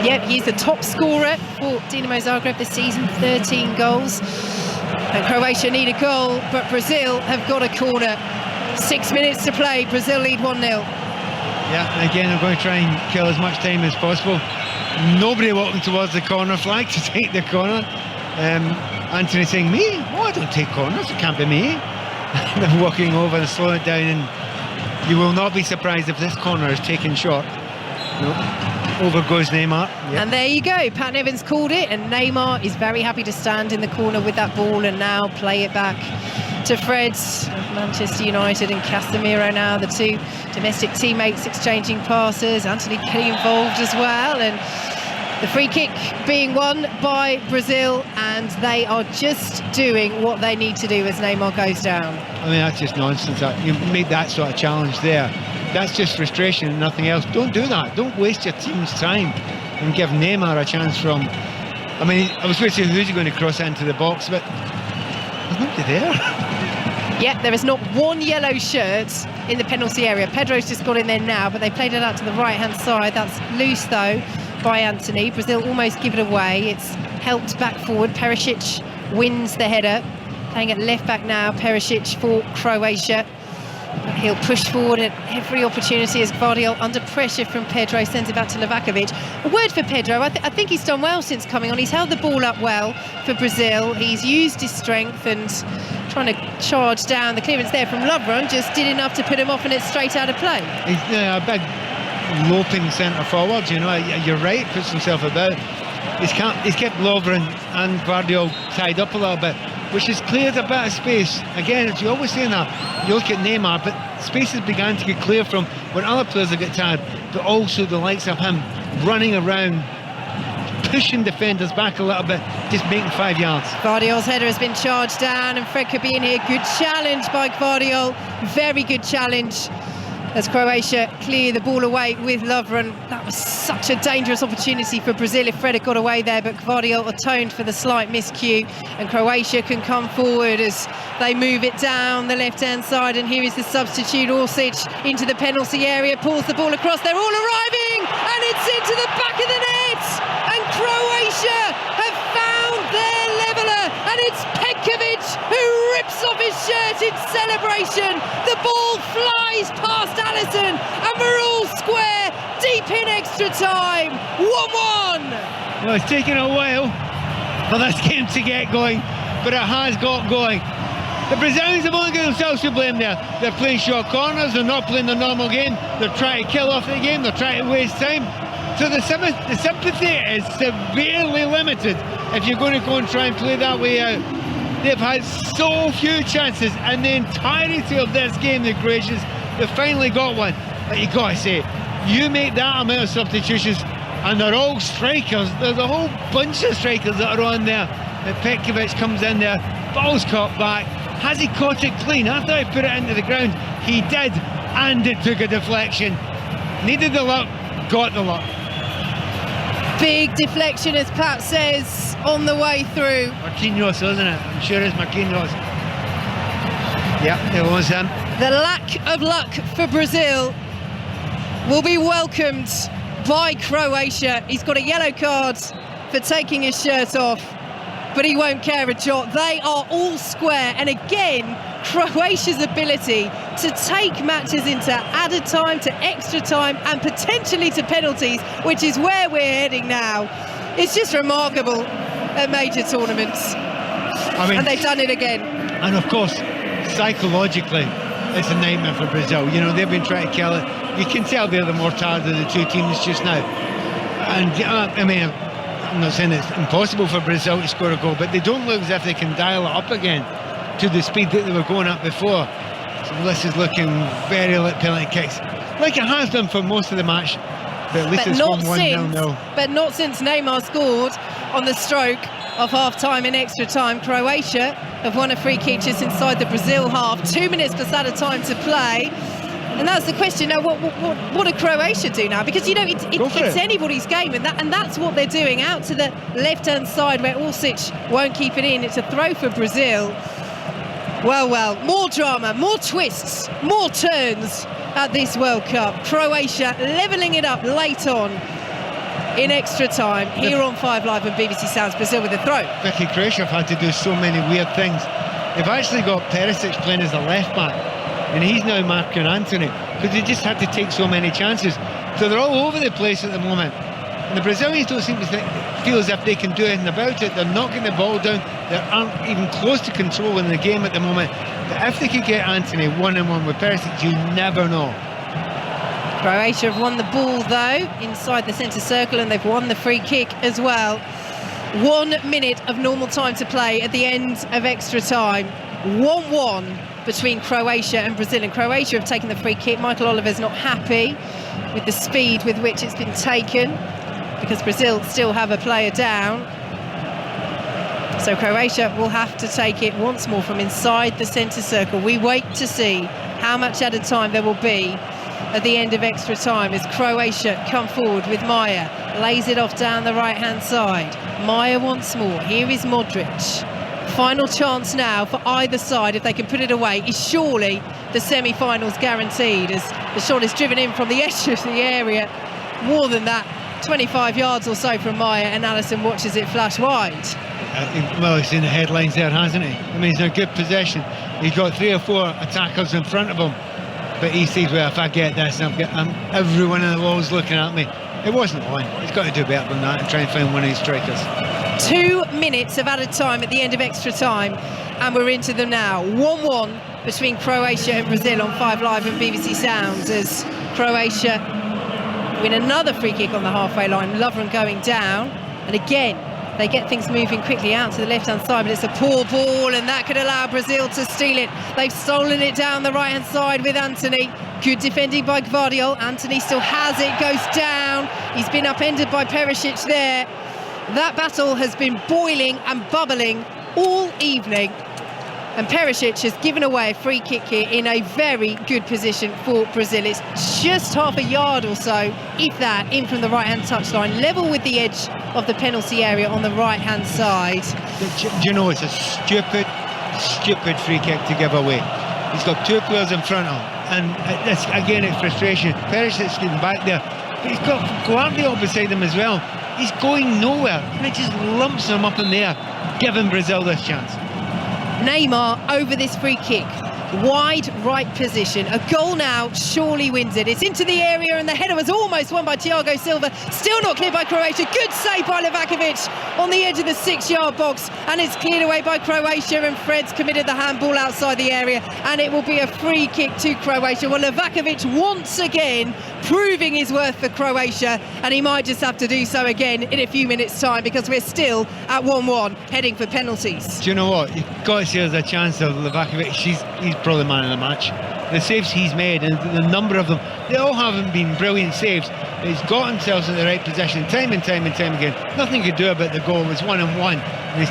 Yep, he's the top scorer for Dinamo Zagreb this season, 13 goals. And Croatia need a goal, but Brazil have got a corner. 6 minutes to play, Brazil lead 1-0. Yeah, and again, they're going to try and kill as much time as possible. Nobody walking towards the corner flag to take the corner. Anthony saying, me? Oh, I don't take corners, it can't be me. They're walking over and slowing it down, and you will not be surprised if this corner is taken short. No. Over goes Neymar. Yep. And there you go, Pat Evans called it, and Neymar is very happy to stand in the corner with that ball and now play it back to Fred of Manchester United and Casemiro. Now the two domestic teammates exchanging passes, Anthony getting involved as well, and the free kick being won by Brazil, and they are just doing what they need to do as Neymar goes down. I mean, that's just nonsense. You make that sort of challenge there. That's just frustration and nothing else. Don't do that. Don't waste your team's time and give Neymar a chance from... I mean, I was going to say who's he going to cross into the box, but there's nobody there. Yeah, there is not one yellow shirt in the penalty area. Pedro's just got in there now, but they played it out to the right-hand side. That's loose, though, by Anthony. Brazil almost give it away. It's helped back forward. Perisic wins the header. Playing at left-back now, Perisic for Croatia. He'll push forward at every opportunity as Gvardiol, under pressure from Pedro, sends it back to Livakovic. A word for Pedro, I think he's done well since coming on. He's held the ball up well for Brazil. He's used his strength and trying to charge down. The clearance there from Lovren just did enough to put him off, and it's straight out of play. He's a big loping centre forward, you know. You're right, puts himself about. He's kept Lovren and Gvardiol tied up a little bit, which has cleared a bit of space. Again, as you always say that, you look at Neymar, but spaces began to get clear from when other players have got tired, but also the likes of him running around, pushing defenders back a little bit, just making 5 yards. Gvardiol's header has been charged down, and Fred could be in here. Good challenge by Gvardiol, very good challenge. As Croatia clear the ball away with Lovren. That was such a dangerous opportunity for Brazil if Fred had got away there, but Gvardiol atoned for the slight miscue, and Croatia can come forward as they move it down the left-hand side. And here is the substitute, Orsic, into the penalty area, pulls the ball across. They're all arriving, and it's into the back of the net, and Croatia have found their leveller, and it's Petkovic who rips off his shirt in celebration. The ball flies past Alisson, and we're all square, deep in extra time. 1-1. Well, it's taken a while for this game to get going, but it has got going. The Brazilians have only got themselves to blame there. They're playing short corners, they're not playing the normal game, they're trying to kill off the game, they're trying to waste time. So the sympathy is severely limited if you're going to go and try and play that way out. They've had so few chances in the entirety of this game, the Croatians. They've finally got one. But you got to say, you make that amount of substitutions, and they're all strikers. There's a whole bunch of strikers that are on there. And Petkovic comes in there, ball's caught back. Has he caught it clean? After I put it into the ground, he did, and it took a deflection. Needed the luck, got the luck. Big deflection, as Pat says, on the way through. Marquinhos, isn't it? I'm sure it's Marquinhos. Yep, it was him. The lack of luck for Brazil will be welcomed by Croatia. He's got a yellow card for taking his shirt off, but he won't care a jot. They are all square, and again, Croatia's ability to take matches into added time, to extra time, and potentially to penalties, which is where we're heading now. It's just remarkable at major tournaments. And they've done it again. And of course, psychologically, it's a nightmare for Brazil. You know, they've been trying to kill it. You can tell they're the more tired of the two teams just now. And I'm not saying it's impossible for Brazil to score a goal, but they don't look as if they can dial it up again to the speed that they were going at before. So this is looking very like penalty kicks, like it has done for most of the match. But at least it's 1-0. But not since Neymar scored on the stroke of half-time in extra time. Croatia have won a free kick just inside the Brazil half. 2 minutes plus added time to play. And that's the question now, what do Croatia do now? Because, you know, it's anybody's game, and that's what they're doing. Out to the left-hand side where Orsic won't keep it in. It's a throw for Brazil. Well, more drama, more twists, more turns at this World Cup. Croatia levelling it up late on in extra time here on 5 Live and BBC Sounds. Brazil with a throw. Vicky, Croatia have had to do so many weird things. They've actually got Perisic playing as a left back, and he's now marking Anthony because they just had to take so many chances. So they're all over the place at the moment. And the Brazilians don't seem to feel as if they can do anything about it. They're knocking the ball down. They aren't even close to controlling the game at the moment. But if they could get Anthony 1-on-1 with Perisic, you never know. Croatia have won the ball, though, inside the centre circle, and they've won the free kick as well. 1 minute of normal time to play at the end of extra time. 1-1 between Croatia and Brazil. And Croatia have taken the free kick. Michael Oliver's not happy with the speed with which it's been taken, because Brazil still have a player down. So Croatia will have to take it once more from inside the centre circle. We wait to see how much added time there will be at the end of extra time as Croatia come forward with Maya, lays it off down the right-hand side. Maya once more. Here is Modric. Final chance now for either side, if they can put it away, is surely the semi-finals guaranteed, as the shot is driven in from the edge of the area, more than that, 25 yards or so from Maya, and Allison watches it flash wide. Well, he's in the headlines there, hasn't he? I mean, he's in a good possession. He's got 3 or 4 attackers in front of him, but he sees, well, if I get this, everyone in the wall's looking at me. It wasn't on. He's got to do better than that and try and find one of his strikers. 2 minutes of added time at the end of extra time, and we're into them now. 1-1 between Croatia and Brazil on 5 Live and BBC Sounds, as Croatia win another free kick on the halfway line. Lovren going down, and again they get things moving quickly out to the left-hand side, but it's a poor ball, and that could allow Brazil to steal it. They've stolen it down the right-hand side with Anthony. Good defending by Gvardiol. Anthony still has it, goes down. He's been upended by Perisic there. That battle has been boiling and bubbling all evening, and Perisic has given away a free kick here in a very good position for Brazil. It's just half a yard or so, if that, in from the right-hand touchline, level with the edge of the penalty area on the right-hand side. Do you know, it's a stupid free kick to give away. He's got 2 players in front of him, and it's, again, it's frustration. Perisic's getting back there, but he's got Gvardiol beside him as well. He's going nowhere, and it just lumps him up in there, giving Brazil this chance. Neymar over this free kick, wide right position. A goal now surely wins it. It's into the area, and the header was almost won by Thiago Silva. Still not cleared by Croatia. Good save by Livakovic on the edge of the 6-yard box, and it's cleared away by Croatia, and Fred's committed the handball outside the area, and it will be a free kick to Croatia. Well, Livakovic once again proving his worth for Croatia, and he might just have to do so again in a few minutes' time, because we're still at 1-1 heading for penalties. Do you know what? You've got to see there's a chance of Livakovic. He's probably man of the match. The saves he's made, and the number of them, they all haven't been brilliant saves. He's got himself in the right position time and time again. Nothing he could do about the goal. It was 1-on-1, and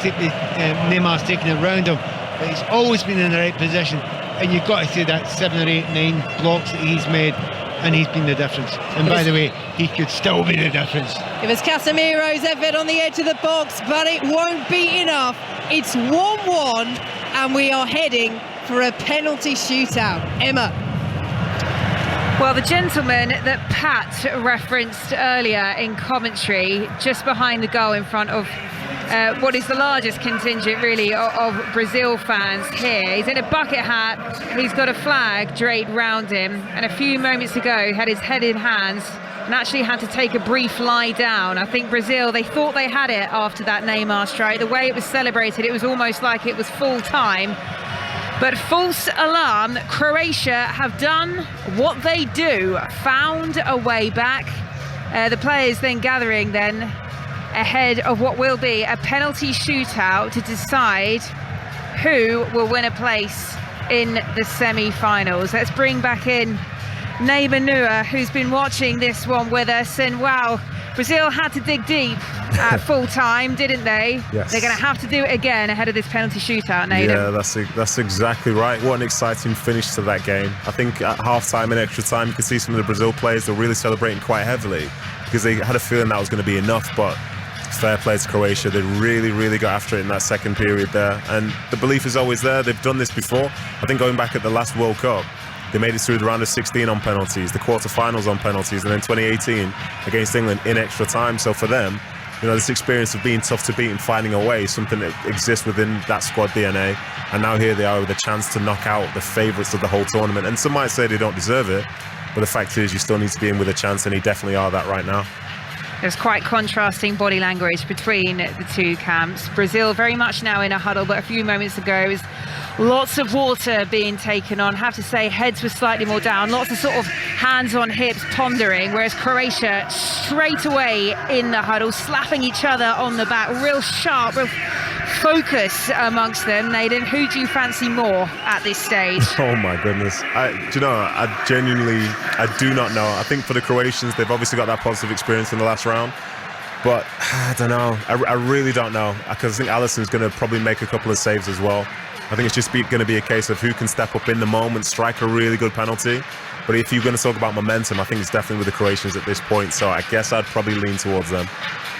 Neymar's taking it round him, but he's always been in the right position, and you've got to see that 7 or 8, 9 blocks that he's made, and he's been the difference. And by the way, he could still be the difference. It was Casemiro's effort on the edge of the box, but it won't be enough. It's 1-1, and we are heading for a penalty shootout. Emma. Well, the gentleman that Pat referenced earlier in commentary, just behind the goal in front of what is the largest contingent really of Brazil fans here. He's in a bucket hat, he's got a flag draped round him, and a few moments ago he had his head in hands and actually had to take a brief lie down. I think Brazil, they thought they had it after that Neymar strike. The way it was celebrated, it was almost like it was full time. But false alarm, Croatia have done what they do, found a way back. The players then gathering then ahead of what will be a penalty shootout to decide who will win a place in the semi-finals. Let's bring back in Neymar Nua, who's been watching this one with us, and wow, Brazil had to dig deep at full time, didn't they? Yes. They're going to have to do it again ahead of this penalty shootout, Nathan. Yeah, that's exactly right. What an exciting finish to that game. I think at half-time and extra time, you could see some of the Brazil players, they're really celebrating quite heavily because they had a feeling that was going to be enough, but fair play to Croatia. They really got after it in that second period there, and the belief is always there. They've done this before. I think going back at the last World Cup, they made it through the round of 16 on penalties, the quarterfinals on penalties, and then 2018 against England in extra time. So for them, you know, this experience of being tough to beat and finding a way, something that exists within that squad DNA. And now here they are with a chance to knock out the favourites of the whole tournament. And some might say they don't deserve it, but the fact is you still need to be in with a chance, and they definitely are that right now. There's quite contrasting body language between the two camps. Brazil very much now in a huddle, but a few moments ago it was lots of water being taken on. I have to say heads were slightly more down, lots of sort of hands on hips pondering, whereas Croatia straight away in the huddle, slapping each other on the back, real sharp, real focus amongst them. Nathan, who do you fancy more at this stage? Oh my goodness. I do not know. I think for the Croatians, they've obviously got that positive experience in the last round, but I don't know. I really don't know, because I think Alisson's going to probably make a couple of saves as well. I think it's just going to be a case of who can step up in the moment, strike a really good penalty. But if you're going to talk about momentum, I think it's definitely with the Croatians at this point. So I guess I'd probably lean towards them.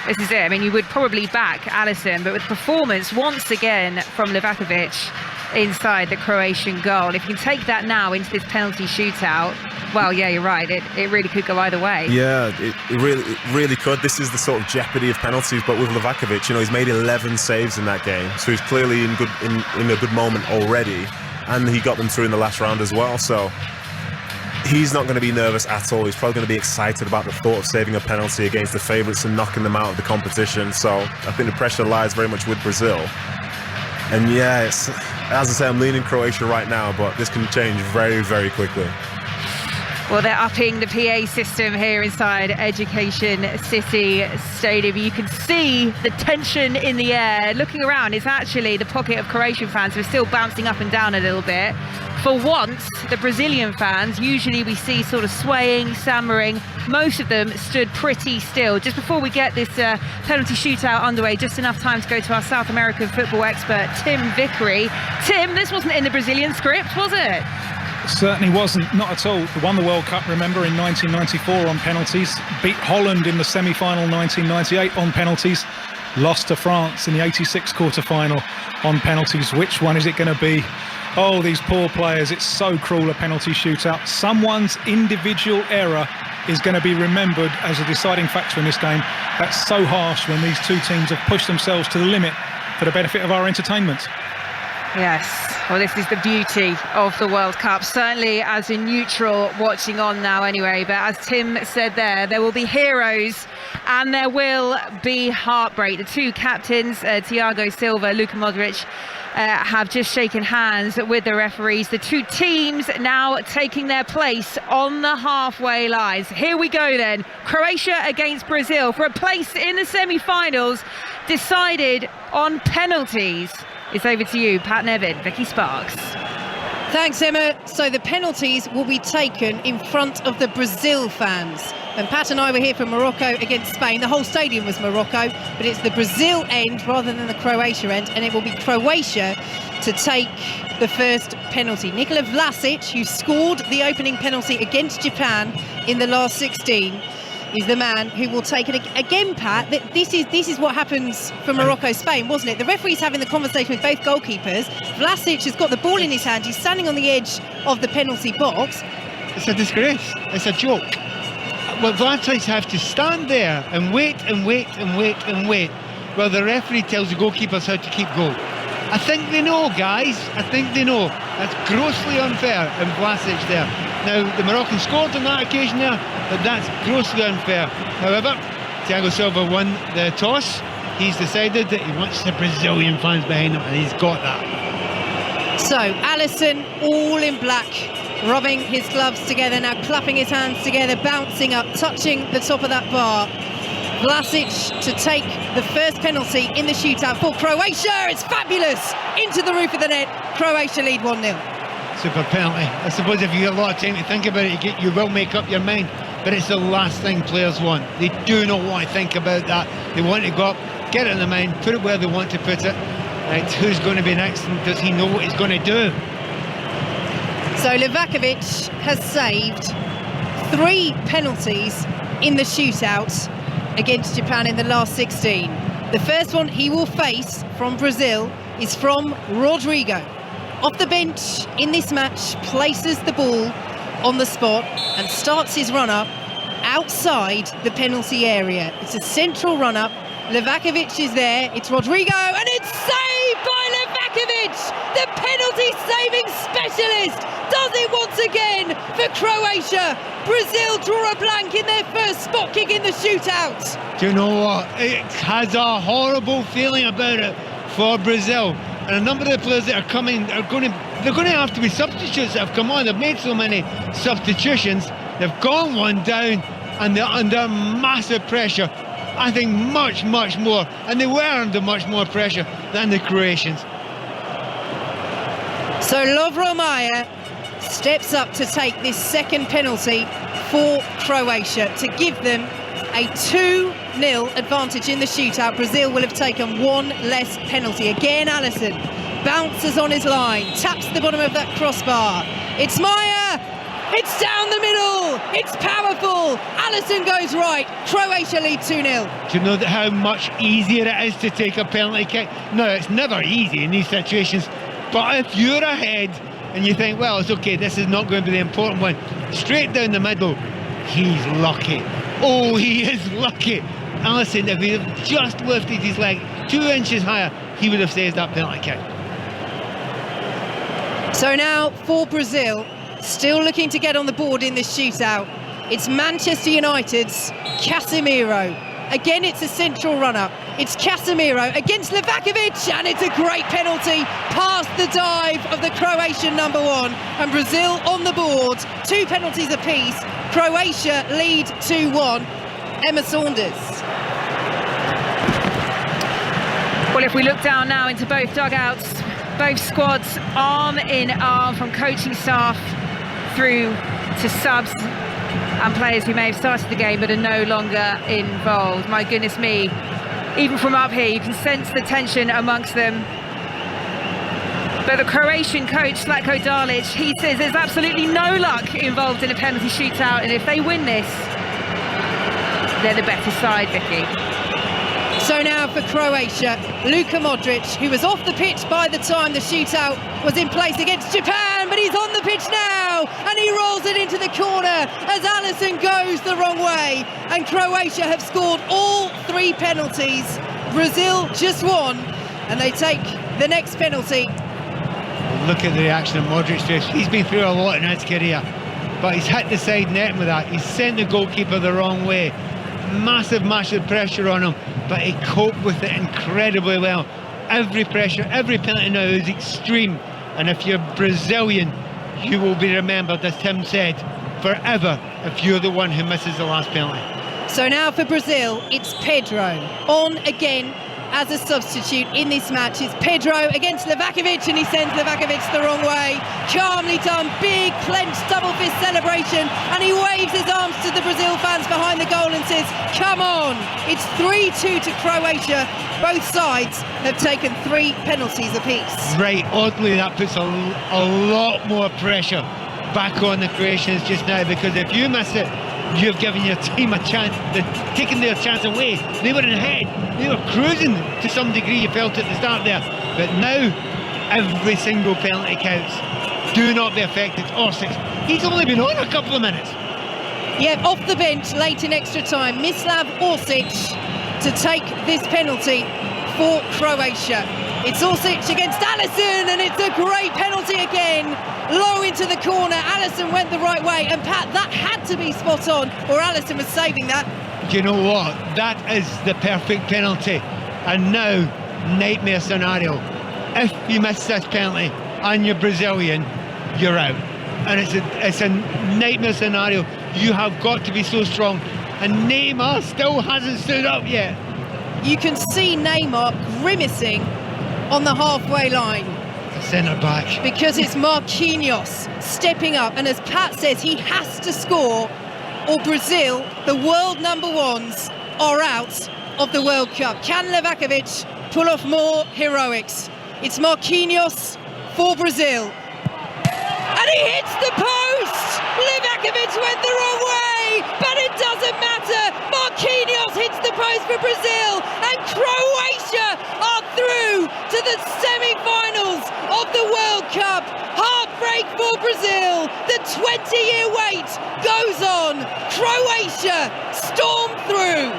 This is it. I mean, you would probably back Alisson, but with performance once again from Livakovic inside the Croatian goal, if you can take that now into this penalty shootout, well, yeah, you're right. It really could go either way. Yeah, it really could. This is the sort of jeopardy of penalties. But with Livakovic, you know, he's made 11 saves in that game, so he's clearly in a good moment already, and he got them through in the last round as well. So he's not going to be nervous at all. He's probably going to be excited about the thought of saving a penalty against the favourites and knocking them out of the competition. So I think the pressure lies very much with Brazil. And yeah, as I say, I'm leaning Croatia right now, but this can change very, very quickly. Well, they're upping the PA system here inside Education City Stadium. You can see the tension in the air. Looking around, it's actually the pocket of Croatian fans who are still bouncing up and down a little bit. For once, the Brazilian fans, usually we see sort of swaying, stammering. Most of them stood pretty still. Just before we get this penalty shootout underway, just enough time to go to our South American football expert, Tim Vickery. Tim, this wasn't in the Brazilian script, was it? Certainly wasn't, not at all. They won the World Cup, remember, in 1994 on penalties, beat Holland in the semi-final 1998 on penalties, lost to France in the 86 quarter-final on penalties. Which one is it going to be? Oh, these poor players, it's so cruel, a penalty shootout. Someone's individual error is going to be remembered as a deciding factor in this game. That's so harsh when these two teams have pushed themselves to the limit for the benefit of our entertainment. Yes, well, this is the beauty of the World Cup, certainly as a neutral watching on now anyway. But as Tim said there will be heroes and there will be heartbreak. The two captains, Thiago Silva, Luka Modric, have just shaken hands with the referees. The two teams now taking their place on the halfway lines. Here we go then. Croatia against Brazil for a place in the semi-finals, decided on penalties. It's over to you, Pat Nevin, Vicky Sparks. Thanks, Emma. So the penalties will be taken in front of the Brazil fans. When Pat and I were here for Morocco against Spain, the whole stadium was Morocco, but it's the Brazil end rather than the Croatia end, and it will be Croatia to take the first penalty. Nikola Vlasic, who scored the opening penalty against Japan in the last 16, is the man who will take it again. Pat, this is what happens for Morocco-Spain, wasn't it? The referee's having the conversation with both goalkeepers. Vlasic has got the ball in his hand. He's standing on the edge of the penalty box. It's a disgrace. It's a joke. Well, Vlasic have to stand there and wait and wait and wait and wait while the referee tells the goalkeepers how to keep goal. I think they know, guys. I think they know. That's grossly unfair in Vlasic there. Now, the Moroccans scored on that occasion there, but that's grossly unfair. However, Thiago Silva won the toss. He's decided that he wants the Brazilian fans behind him, and he's got that. So, Alisson, all in black, rubbing his gloves together, now clapping his hands together, bouncing up, touching the top of that bar. Vlasic to take the first penalty in the shootout for Croatia. It's fabulous! Into the roof of the net. Croatia lead 1-0. Super penalty. I suppose if you get a lot of time to think about it, you will make up your mind. But it's the last thing players want. They do not want to think about that. They want to go up, get it in the mind, put it where they want to put it. Right, who's going to be next, and does he know what he's going to do? So Livakovic has saved 3 penalties in the shootout against Japan in the last 16. The first one he will face from Brazil is from Rodrigo. Off the bench in this match, places the ball on the spot and starts his run-up outside the penalty area. It's a central run-up. Livakovic is there. It's Rodrigo, and it's saved by Livakovic! The penalty-saving specialist does it once again for Croatia. Brazil draw a blank in their first spot kick in the shootout. Do you know what? It has a horrible feeling about it for Brazil. And a number of the players that are coming they're going to have to be substitutes that have come on. They've made so many substitutions. They've gone one down, and they're under massive pressure. I think much, much more. And they were under much more pressure than the Croatians. So Lovro Majer steps up to take this second penalty for Croatia to give them a 2-0 advantage in the shootout. Brazil will have taken one less penalty. Again, Alisson bounces on his line, taps the bottom of that crossbar. It's Majer, It's down the middle. It's powerful. Alisson goes right. Croatia lead 2-0. Do you know how much easier it is to take a penalty kick? No, it's never easy in these situations. But if you're ahead and you think, well, it's okay, this is not going to be the important one, straight down the middle, he's lucky. Oh, he is lucky. Alisson, if he had just lifted his leg 2 inches higher, he would have saved that penalty kick. So now for Brazil, still looking to get on the board in this shootout, it's Manchester United's Casemiro. Again, it's a central run-up. It's Casemiro against Livakovic, and it's a great penalty past the dive of the Croatian number 1. And Brazil on the board, 2 penalties apiece. Croatia lead 2-1. Emma Saunders. Well, if we look down now into both dugouts, both squads arm in arm, from coaching staff through to subs and players who may have started the game but are no longer involved. My goodness me, even from up here you can sense the tension amongst them. But the Croatian coach, Zlatko Dalic, he says there's absolutely no luck involved in a penalty shootout, and if they win this, they're the better side, Vicky. So now for Croatia, Luka Modric, who was off the pitch by the time the shootout was in place against Japan, but he's on the pitch now, and he rolls it into the corner as Alisson goes the wrong way. And Croatia have scored all 3 penalties. Brazil just 1, and they take the next penalty. Look at the reaction of Modric's face. He's been through a lot in his career, but he's hit the side net with that. He's sent the goalkeeper the wrong way. Massive pressure on him, but he coped with it incredibly well. Every pressure, every penalty now is extreme, and if you're Brazilian, you will be remembered, as Tim said, forever if you're the one who misses the last penalty. So now for Brazil, it's Pedro on again as a substitute in this match. It's Pedro against Livakovic, and he sends Livakovic the wrong way. Calmly done, big clenched double fist celebration, and he waves his arms to the Brazil fans behind the goal and says, come on. It's 3-2 to Croatia. Both sides have taken 3 penalties apiece. Right, oddly that puts a lot more pressure back on the Croatians just now, because if you miss it, you've given your team a chance, taking their chance away. They were in ahead, they were cruising to some degree, you felt at the start there, but now every single penalty counts. Do not be affected. Orsic, he's only been on a couple of minutes. Yeah, off the bench late in extra time, Mislav Orsic to take this penalty for Croatia. It's Orsic against Alisson, and it's a great penalty again. Low into the corner, Alisson went the right way, and Pat, that had to be spot on, or Alisson was saving that. Do you know what? That is the perfect penalty. And now, nightmare scenario. If you miss this penalty and you're Brazilian, you're out. And it's a nightmare scenario. You have got to be so strong. And Neymar still hasn't stood up yet. You can see Neymar grimacing on the halfway line. Centre back. Because it's Marquinhos stepping up, and as Pat says, he has to score, or Brazil, the world number 1s, are out of the World Cup. Can Livakovic pull off more heroics? It's Marquinhos for Brazil. And he hits the post! Livakovic went the wrong way, but it doesn't matter. Marquinhos hits the post for Brazil, and Croatia are through to the semi-finals of the World Cup. Heartbreak for Brazil. The 20-year wait goes on. Croatia stormed through.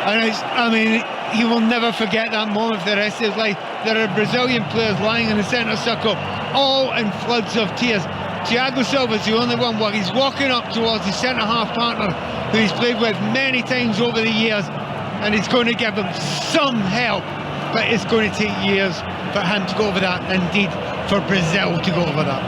And he will never forget that moment for the rest of his life. There are Brazilian players lying in the centre circle, all in floods of tears. Thiago Silva's the only one where he's walking up towards his centre-half partner, who he's played with many times over the years, and he's going to give him some help, but it's going to take years for him to go over that, indeed for Brazil to go over that.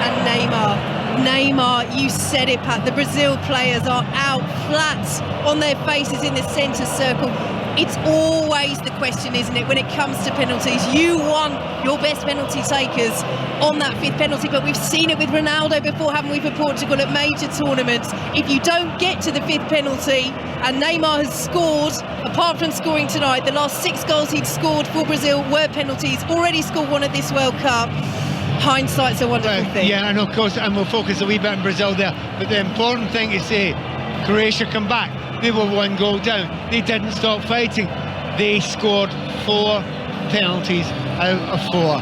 And Neymar, you said it, Pat, the Brazil players are out flat on their faces in the centre circle. It's always the question, isn't it, when it comes to penalties? You want your best penalty takers on that 5th penalty, but we've seen it with Ronaldo before, haven't we, for Portugal at major tournaments. If you don't get to the 5th penalty, and Neymar has scored, apart from scoring tonight, the last 6 goals he'd scored for Brazil were penalties, already scored 1 at this World Cup. hindsight's a wonderful thing. Yeah, and of course, and we'll focus a wee bit on Brazil there. But the important thing to say, Croatia come back. They were 1 goal down. They didn't stop fighting. They scored 4 penalties out of 4.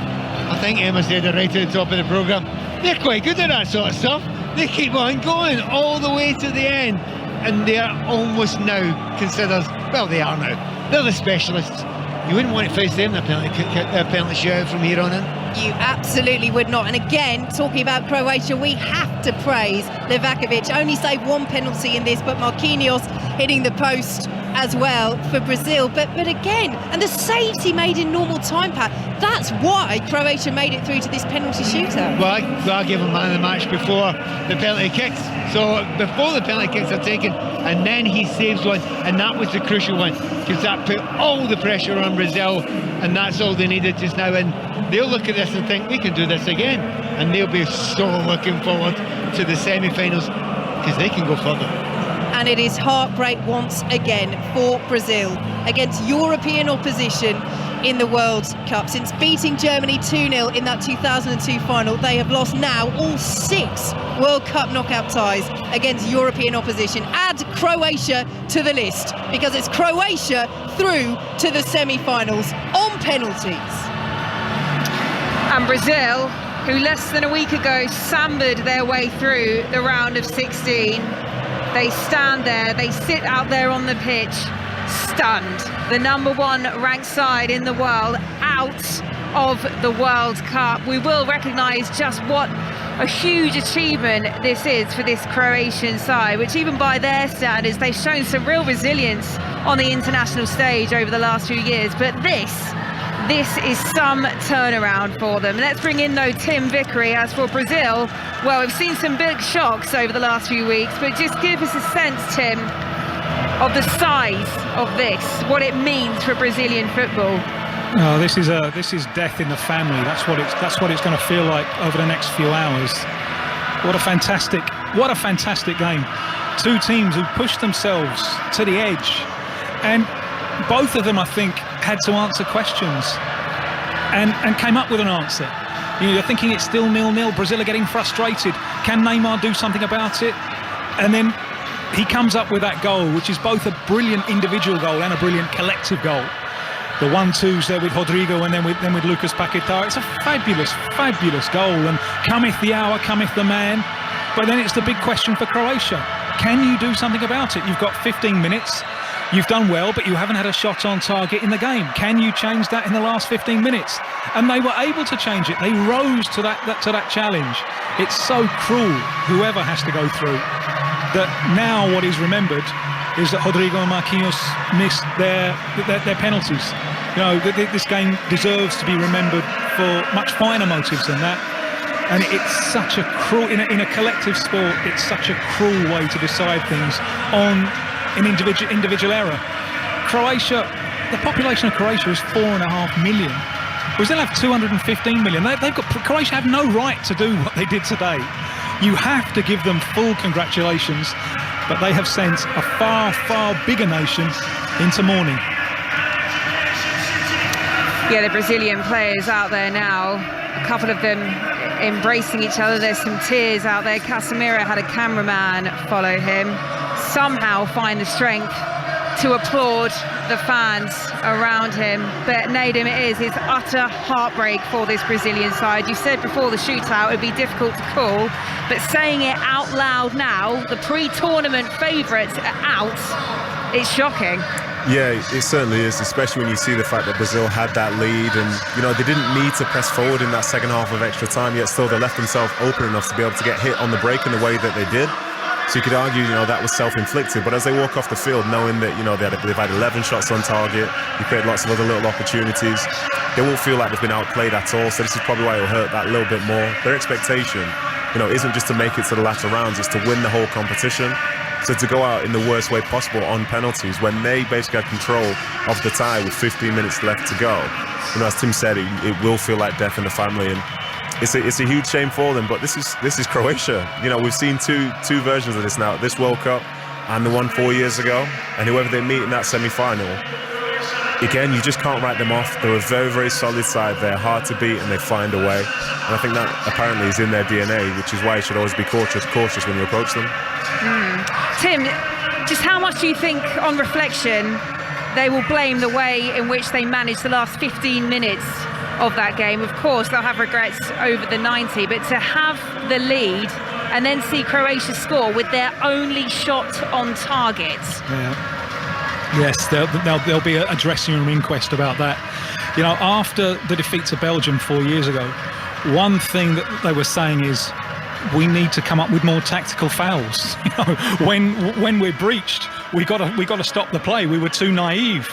I think Emma said it right at the top of the programme. They're quite good at that sort of stuff. They keep on going all the way to the end. And they're almost now considered, well, they are now. They're the specialists. You wouldn't want to face them in a penalty shootout from here on in. You absolutely would not. And again, talking about Croatia, we have to praise Livakovic. Only saved 1 penalty in this, but Marquinhos hitting the post as well for Brazil. But again, and the saves he made in normal time, Pat, that's why Croatia made it through to this penalty shootout. Well, I gave him man of the match before the penalty kicks. So before the penalty kicks are taken, and then he saves one, and that was the crucial one, because that put all the pressure on Brazil, and that's all they needed just now. And they'll look at this and think, we can do this again, and they'll be so looking forward to the semi-finals, because they can go further. And it is heartbreak once again for Brazil against European opposition in the World Cup. Since beating Germany 2-0 in that 2002 final, they have lost now all 6 World Cup knockout ties against European opposition. Add Croatia to the list, because it's Croatia through to the semi-finals on penalties. And Brazil, who less than a week ago sambered their way through the round of 16, they stand there, they sit out there on the pitch, stunned. The #1 ranked side in the world out of the World Cup. We will recognise just what a huge achievement this is for this Croatian side, which even by their standards, they've shown some real resilience on the international stage over the last few years. But this is some turnaround for them. Let's bring in, though, Tim Vickery. As for Brazil, well, we've seen some big shocks over the last few weeks, but just give us a sense, Tim, of the size of this, what it means for Brazilian football. Oh, this is death in the family. That's what it's going to feel like over the next few hours. What a fantastic game. 2 teams who pushed themselves to the edge, and both of them, I think, had to answer questions and came up with an answer. You're thinking it's still 0-0. Brazil are getting frustrated. Can Neymar do something about it? And then he comes up with that goal, which is both a brilliant individual goal and a brilliant collective goal. The 1-2s there with Rodrigo and then with Lucas Paquetá. It's a fabulous goal. And cometh the hour, cometh the man. But then it's the big question for Croatia. Can you do something about it? You've got 15 minutes. You've done well, but you haven't had a shot on target in the game. Can you change that in the last 15 minutes? And they were able to change it. They rose to that challenge. It's so cruel, whoever has to go through, that now what is remembered is that Rodrigo and Marquinhos missed their penalties. This game deserves to be remembered for much finer motives than that. And it's such a cruel, in a collective sport, it's such a cruel way to decide things on an individual error. Croatia, the population of Croatia is 4.5 million. Brazil have 215 million. Croatia have no right to do what they did today. You have to give them full congratulations, but they have sent a far bigger nation into mourning. Yeah, the Brazilian players out there now, a couple of them embracing each other. There's some tears out there. Casemiro had a cameraman follow him, somehow find the strength to applaud the fans around him. But Nadim, it's utter heartbreak for this Brazilian side. You said before the shootout it would be difficult to call, but saying it out loud now, the pre-tournament favourites are out, it's shocking. Yeah, it certainly is, especially when you see the fact that Brazil had that lead and, they didn't need to press forward in that second half of extra time, yet still they left themselves open enough to be able to get hit on the break in the way that they did. So you could argue, that was self-inflicted. But as they walk off the field, knowing that, they've had 11 shots on target, you create lots of other little opportunities, they won't feel like they've been outplayed at all. So this is probably why it'll hurt that little bit more. Their expectation, isn't just to make it to the latter rounds, it's to win the whole competition. So to go out in the worst way possible on penalties when they basically had control of the tie with 15 minutes left to go. As Tim said, it will feel like death in the family, and it's a huge shame for them. But this is Croatia. We've seen two versions of this now, this World Cup and the one 4 years ago. And whoever they meet in that semi-final, again, you just can't write them off. They're a very, very solid side. They're hard to beat and they find a way. And I think that apparently is in their DNA, which is why you should always be cautious when you approach them. Tim, just how much do you think, on reflection, they will blame the way in which they managed the last 15 minutes of that game? Of course, they'll have regrets over the 90, but to have the lead and then see Croatia score with their only shot on target. Yeah. Yes, there'll be a dressing room inquest about that. You know, after the defeat to Belgium 4 years ago, one thing that they were saying is we need to come up with more tactical fouls. You know, when we're breached, we got to stop the play. We were too naive.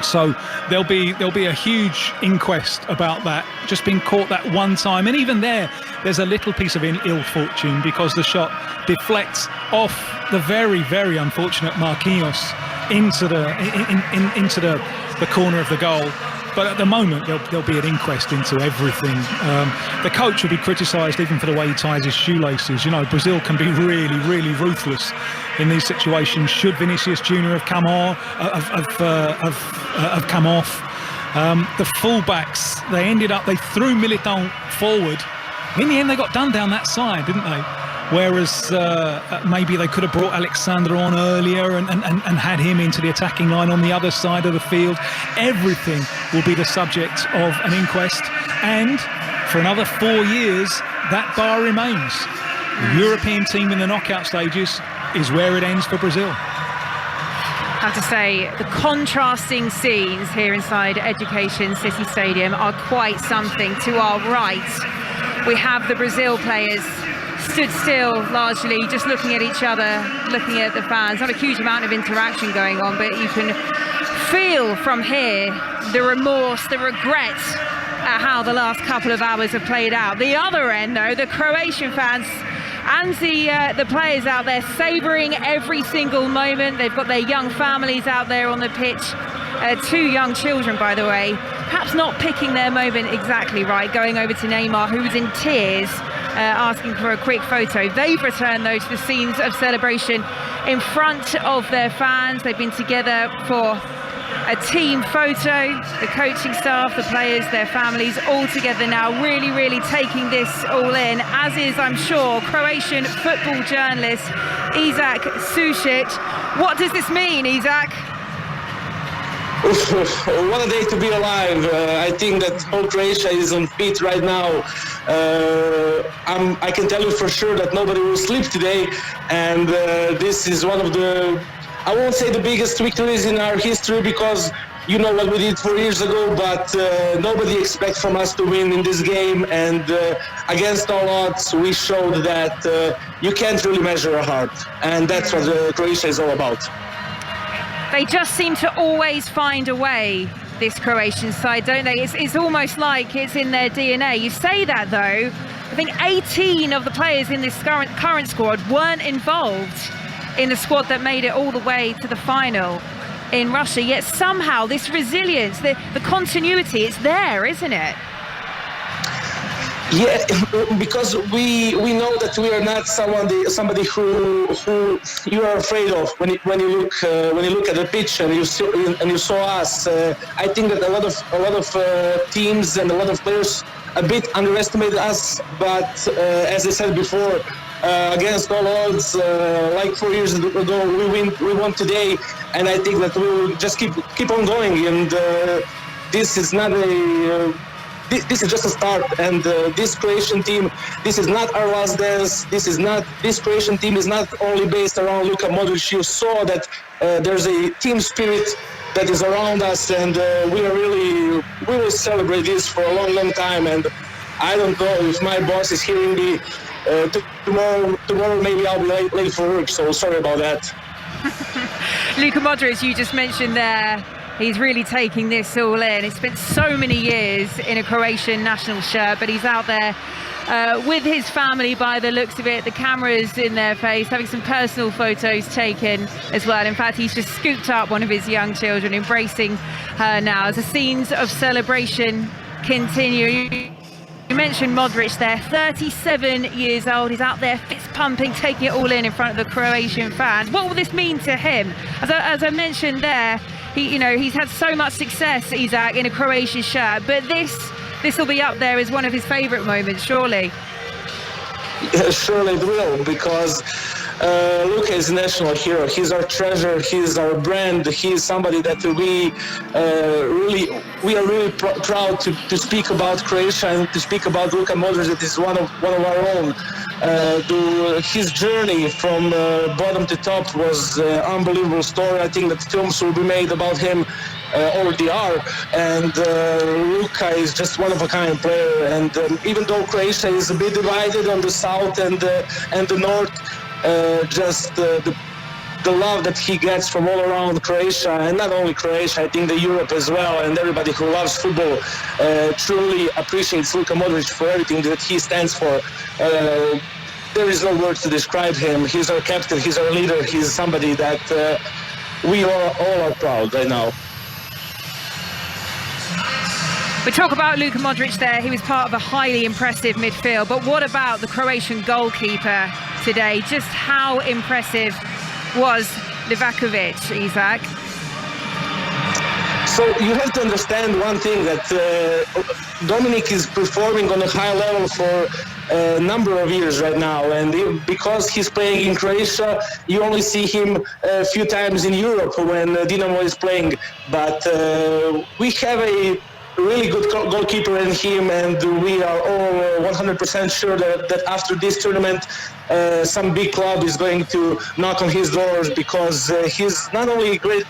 So there'll be a huge inquest about that, just being caught that one time. And even there's a little piece of ill fortune because the shot deflects off the very, very unfortunate Marquinhos into the corner of the goal. But at the moment, there'll be an inquest into everything. The coach will be criticised even for the way he ties his shoelaces. You know, Brazil can be really, really ruthless in these situations. Should Vinicius Junior have come off? The fullbacks, they threw Militão forward. In the end, they got done down that side, didn't they? Whereas maybe they could have brought Alexander on earlier and had him into the attacking line on the other side of the field. Everything will be the subject of an inquest. And for another 4 years, that bar remains. The European team in the knockout stages is where it ends for Brazil. I have to say, the contrasting scenes here inside Education City Stadium are quite something. To our right, we have the Brazil players stood still, largely just looking at each other, looking at the fans. Not a huge amount of interaction going on, but you can feel from here the remorse, the regret at how the last couple of hours have played out. The other end, though, the Croatian fans and the players out there savouring every single moment. They've got their young families out there on the pitch. 2 young children, by the way, perhaps not picking their moment exactly right, going over to Neymar, who was in tears, asking for a quick photo. They've returned, though, to the scenes of celebration in front of their fans. They've been together for a team photo, the coaching staff, the players, their families, all together now, really, really taking this all in, as is, I'm sure, Croatian football journalist Izak Sušić. What does this mean, Izak? What a day to be alive. I think that whole Croatia is on feet right now. I can tell you for sure that nobody will sleep today, and this is one of the, I won't say the biggest victories in our history, because you know what we did 4 years ago, but nobody expects from us to win in this game, and against all odds we showed that you can't really measure a heart, and that's what Croatia is all about. They just seem to always find a way, this Croatian side, don't they? It's almost like it's in their DNA. You say that, though. I think 18 of the players in this current squad weren't involved in the squad that made it all the way to the final in Russia. Yet somehow this resilience, the continuity, it's there, isn't it? Yeah, because we know that we are not somebody who you are afraid of when you look at the pitch and you saw us. I think that a lot of teams and a lot of players a bit underestimated us, but as I said before, against all odds, like 4 years ago, we won today, and I think that we will just keep on going. And this is not a. This is just a start, and this Croatian team, this is not our last dance. This Croatian team is not only based around Luka Modric. You saw that there's a team spirit that is around us, and we will celebrate this for a long time. And I don't know if my boss is hearing me tomorrow. Maybe I'll be late for work, so sorry about that. Luka Modric, you just mentioned there. He's really taking this all in. He's spent so many years in a Croatian national shirt, but he's out there with his family by the looks of it. The camera's in their face, having some personal photos taken as well. In fact, he's just scooped up one of his young children, embracing her now as the scenes of celebration continue. You mentioned Modric there, 37 years old. He's out there fist pumping, taking it all in front of the Croatian fans. What will this mean to him? As I mentioned there, he's had so much success, Isaac, in a Croatian shirt, but this will be up there as one of his favourite moments, surely. Yeah, surely it will, because Luka is a national hero. He's our treasure. He's our brand. He's somebody that we are really proud to speak about Croatia and to speak about Luka Modric. That is one of our own. His journey from bottom to top was an unbelievable story. I think that films will be made about him already are, and Luka is just one of a kind player. And even though Croatia is a bit divided on the south and the north, just the love that he gets from all around Croatia, and not only Croatia, I think the Europe as well, and everybody who loves football truly appreciates Luka Modric for everything that he stands for. There is no words to describe him. He's our captain, he's our leader, he's somebody that we all are proud right now. We talk about Luka Modric there. He was part of a highly impressive midfield. But what about the Croatian goalkeeper today? Just how impressive was Livakovic, Isaac? So you have to understand one thing, that Dominic is performing on a high level for a number of years right now, and because he's playing in Croatia, you only see him a few times in Europe when Dinamo is playing. But we have a really good goalkeeper in him, and we are all 100% sure that after this tournament some big club is going to knock on his doors, because he's not only a great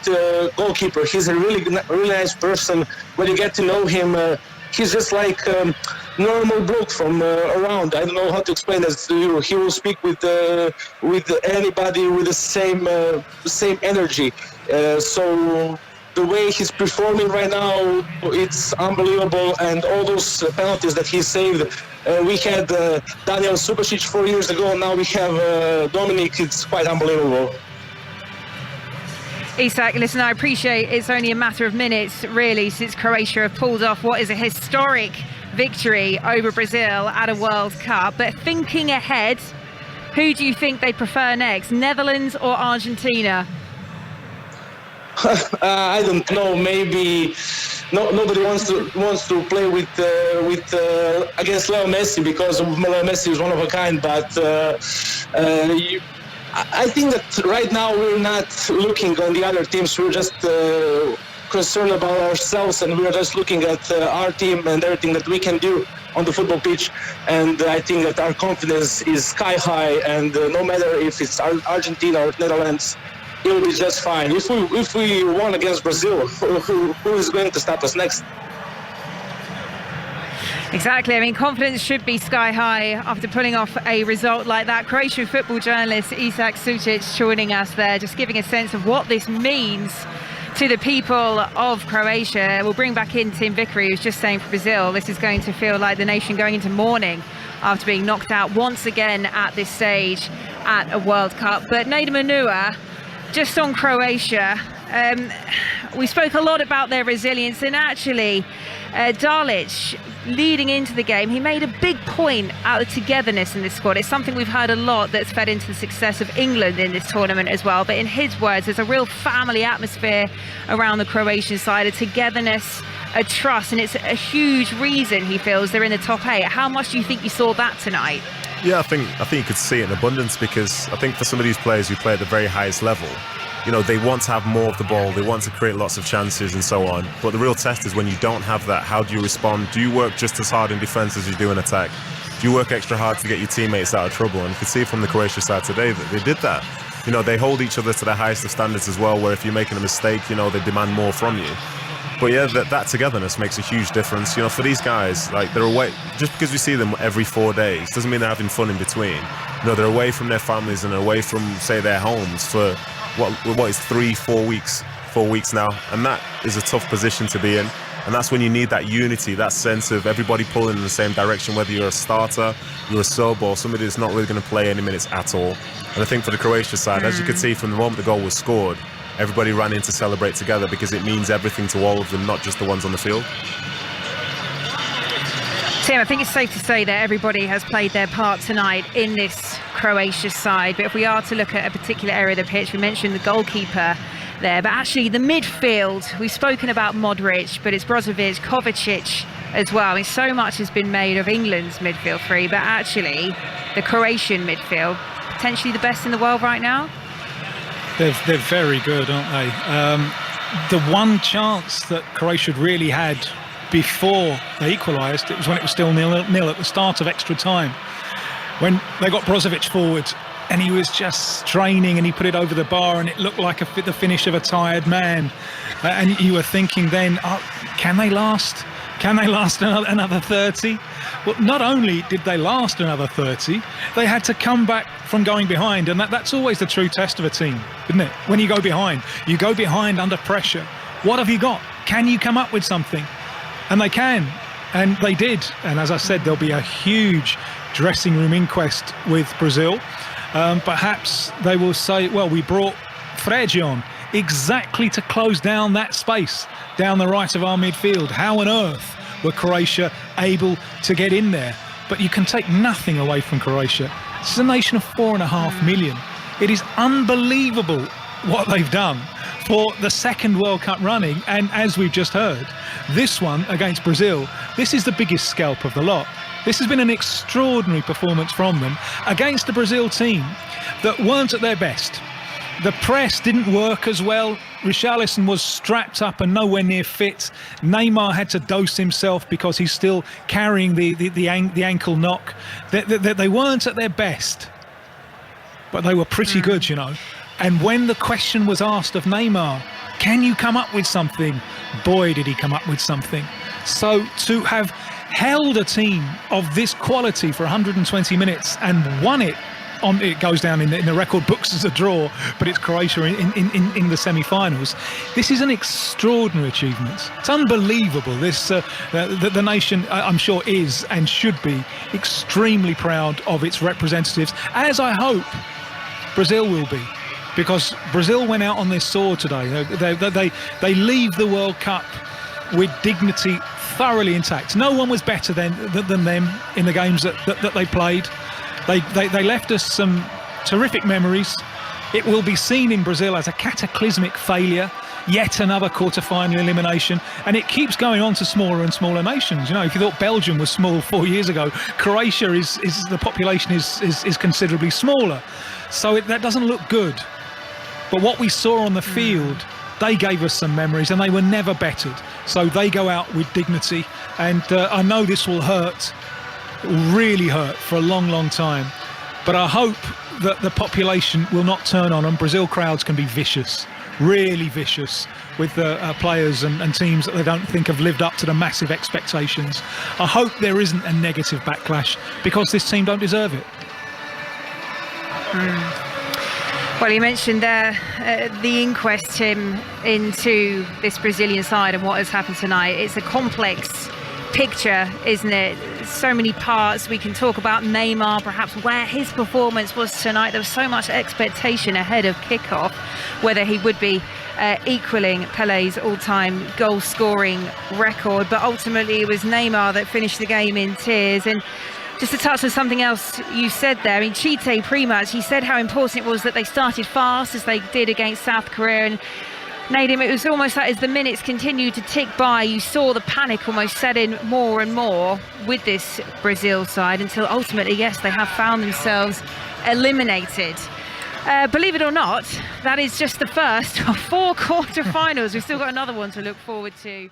goalkeeper, he's a really nice person. When you get to know him, he's just like normal bloke from around. I don't know how to explain this to you. He will speak with anybody with the same energy. So the way he's performing right now, it's unbelievable. And all those penalties that he saved, we had Daniel Subasic 4 years ago, now we have Dominic. It's quite unbelievable. Isak, listen, I appreciate it's only a matter of minutes, really, since Croatia have pulled off what is a historic victory over Brazil at a World Cup. But thinking ahead, who do you think they prefer next, Netherlands or Argentina? I don't know. Maybe nobody wants to play with against Leo Messi, because Leo Messi is one of a kind. But I think that right now we're not looking on the other teams. We're just concerned about ourselves, and we're just looking at our team and everything that we can do on the football pitch. And I think that our confidence is sky high. And no matter if it's Argentina or Netherlands, it will be just fine. If we won against Brazil, who is going to stop us next? Exactly. I mean, confidence should be sky high after pulling off a result like that. Croatian football journalist Isak Sucic joining us there, just giving a sense of what this means to the people of Croatia. We'll bring back in Tim Vickery, who's just saying for Brazil, this is going to feel like the nation going into mourning after being knocked out once again at this stage at a World Cup. But Neda Manua, just on Croatia, we spoke a lot about their resilience, and actually Dalic, leading into the game, he made a big point out of togetherness in this squad. It's something we've heard a lot that's fed into the success of England in this tournament as well. But in his words, there's a real family atmosphere around the Croatian side, a togetherness, a trust, and it's a huge reason he feels they're in the top 8. How much do you think you saw that tonight? Yeah, I think you could see it in abundance, because I think for some of these players who play at the very highest level, you know, they want to have more of the ball, they want to create lots of chances and so on. But the real test is when you don't have that, how do you respond? Do you work just as hard in defence as you do in attack? Do you work extra hard to get your teammates out of trouble? And you can see from the Croatia side today that they did that. You know, they hold each other to the highest of standards as well, where if you're making a mistake, you know, they demand more from you. But yeah, that togetherness makes a huge difference. You know, for these guys, like, they're away, just because we see them every 4 days doesn't mean they're having fun in between. You know, they're away from their families and away from, say, their homes for what is 3-4 weeks, 4 weeks now, and that is a tough position to be in. And that's when you need that unity, that sense of everybody pulling in the same direction, whether you're a starter, you're a sub, or somebody that's not really going to play any minutes at all. And I think for the Croatia side, as you could see from the moment the goal was scored, everybody ran in to celebrate together, because it means everything to all of them, not just the ones on the field. Tim, I think it's safe to say that everybody has played their part tonight in this Croatia side. But if we are to look at a particular area of the pitch, we mentioned the goalkeeper there. But actually, the midfield, we've spoken about Modric, but it's Brozovic, Kovacic as well. I mean, so much has been made of England's midfield three, but actually, the Croatian midfield, potentially the best in the world right now. They're very good, aren't they? The one chance that Croatia really had before they equalised, it was when it was still 0-0 at the start of extra time, when they got Brozovic forward and he was just straining and he put it over the bar and it looked like the finish of a tired man. And you were thinking then, oh, can they last? Can they last another 30? Well, not only did they last another 30, they had to come back from going behind, and that's always the true test of a team, isn't it? When you go behind under pressure. What have you got? Can you come up with something? And they can, and they did. And as I said, there'll be a huge dressing room inquest with Brazil. Perhaps they will say, well, we brought Fred on exactly to close down that space down the right of our midfield. How on earth were Croatia able to get in there? But you can take nothing away from Croatia. It's a nation of 4.5 million. It is unbelievable what they've done for the second World Cup running. And as we've just heard, this one against Brazil, this is the biggest scalp of the lot. This has been an extraordinary performance from them against the Brazil team that weren't at their best. The press didn't work as well. Richarlison was strapped up and nowhere near fit. Neymar had to dose himself because he's still carrying the ankle knock. They weren't at their best, but they were pretty good, you know. And when the question was asked of Neymar, can you come up with something? Boy, did he come up with something. So to have held a team of this quality for 120 minutes and won it, it goes down in the record books as a draw, but it's Croatia in the semi-finals. This is an extraordinary achievement. It's unbelievable. This the nation, I'm sure, is and should be extremely proud of its representatives, as I hope Brazil will be, because Brazil went out on their sword today. They leave the World Cup with dignity thoroughly intact. No one was better than them in the games that they played. They left us some terrific memories. It will be seen in Brazil as a cataclysmic failure, yet another quarter-final elimination, and it keeps going on to smaller and smaller nations. You know, if you thought Belgium was small 4 years ago, Croatia is the population is considerably smaller, so that doesn't look good. But what we saw on the field, they gave us some memories, and they were never bettered. So they go out with dignity, and I know this will hurt. It will really hurt for a long, long time. But I hope that the population will not turn on them. Brazil crowds can be vicious, really vicious, with players and teams that they don't think have lived up to the massive expectations. I hope there isn't a negative backlash, because this team don't deserve it. Well, you mentioned there the inquest, Tim, into this Brazilian side and what has happened tonight. It's a complex picture, isn't it? So many parts. We can talk about Neymar, perhaps where his performance was tonight. There was so much expectation ahead of kickoff, whether he would be equaling Pele's all-time goal-scoring record. But ultimately, it was Neymar that finished the game in tears. And just to touch on something else you said there, I mean, Chite pre-match, he said how important it was that they started fast, as they did against South Korea. And Nadim, it was almost like as the minutes continued to tick by, you saw the panic almost set in more and more with this Brazil side, until ultimately, yes, they have found themselves eliminated. Believe it or not, that is just the first of 4 quarter-finals. We've still got another one to look forward to.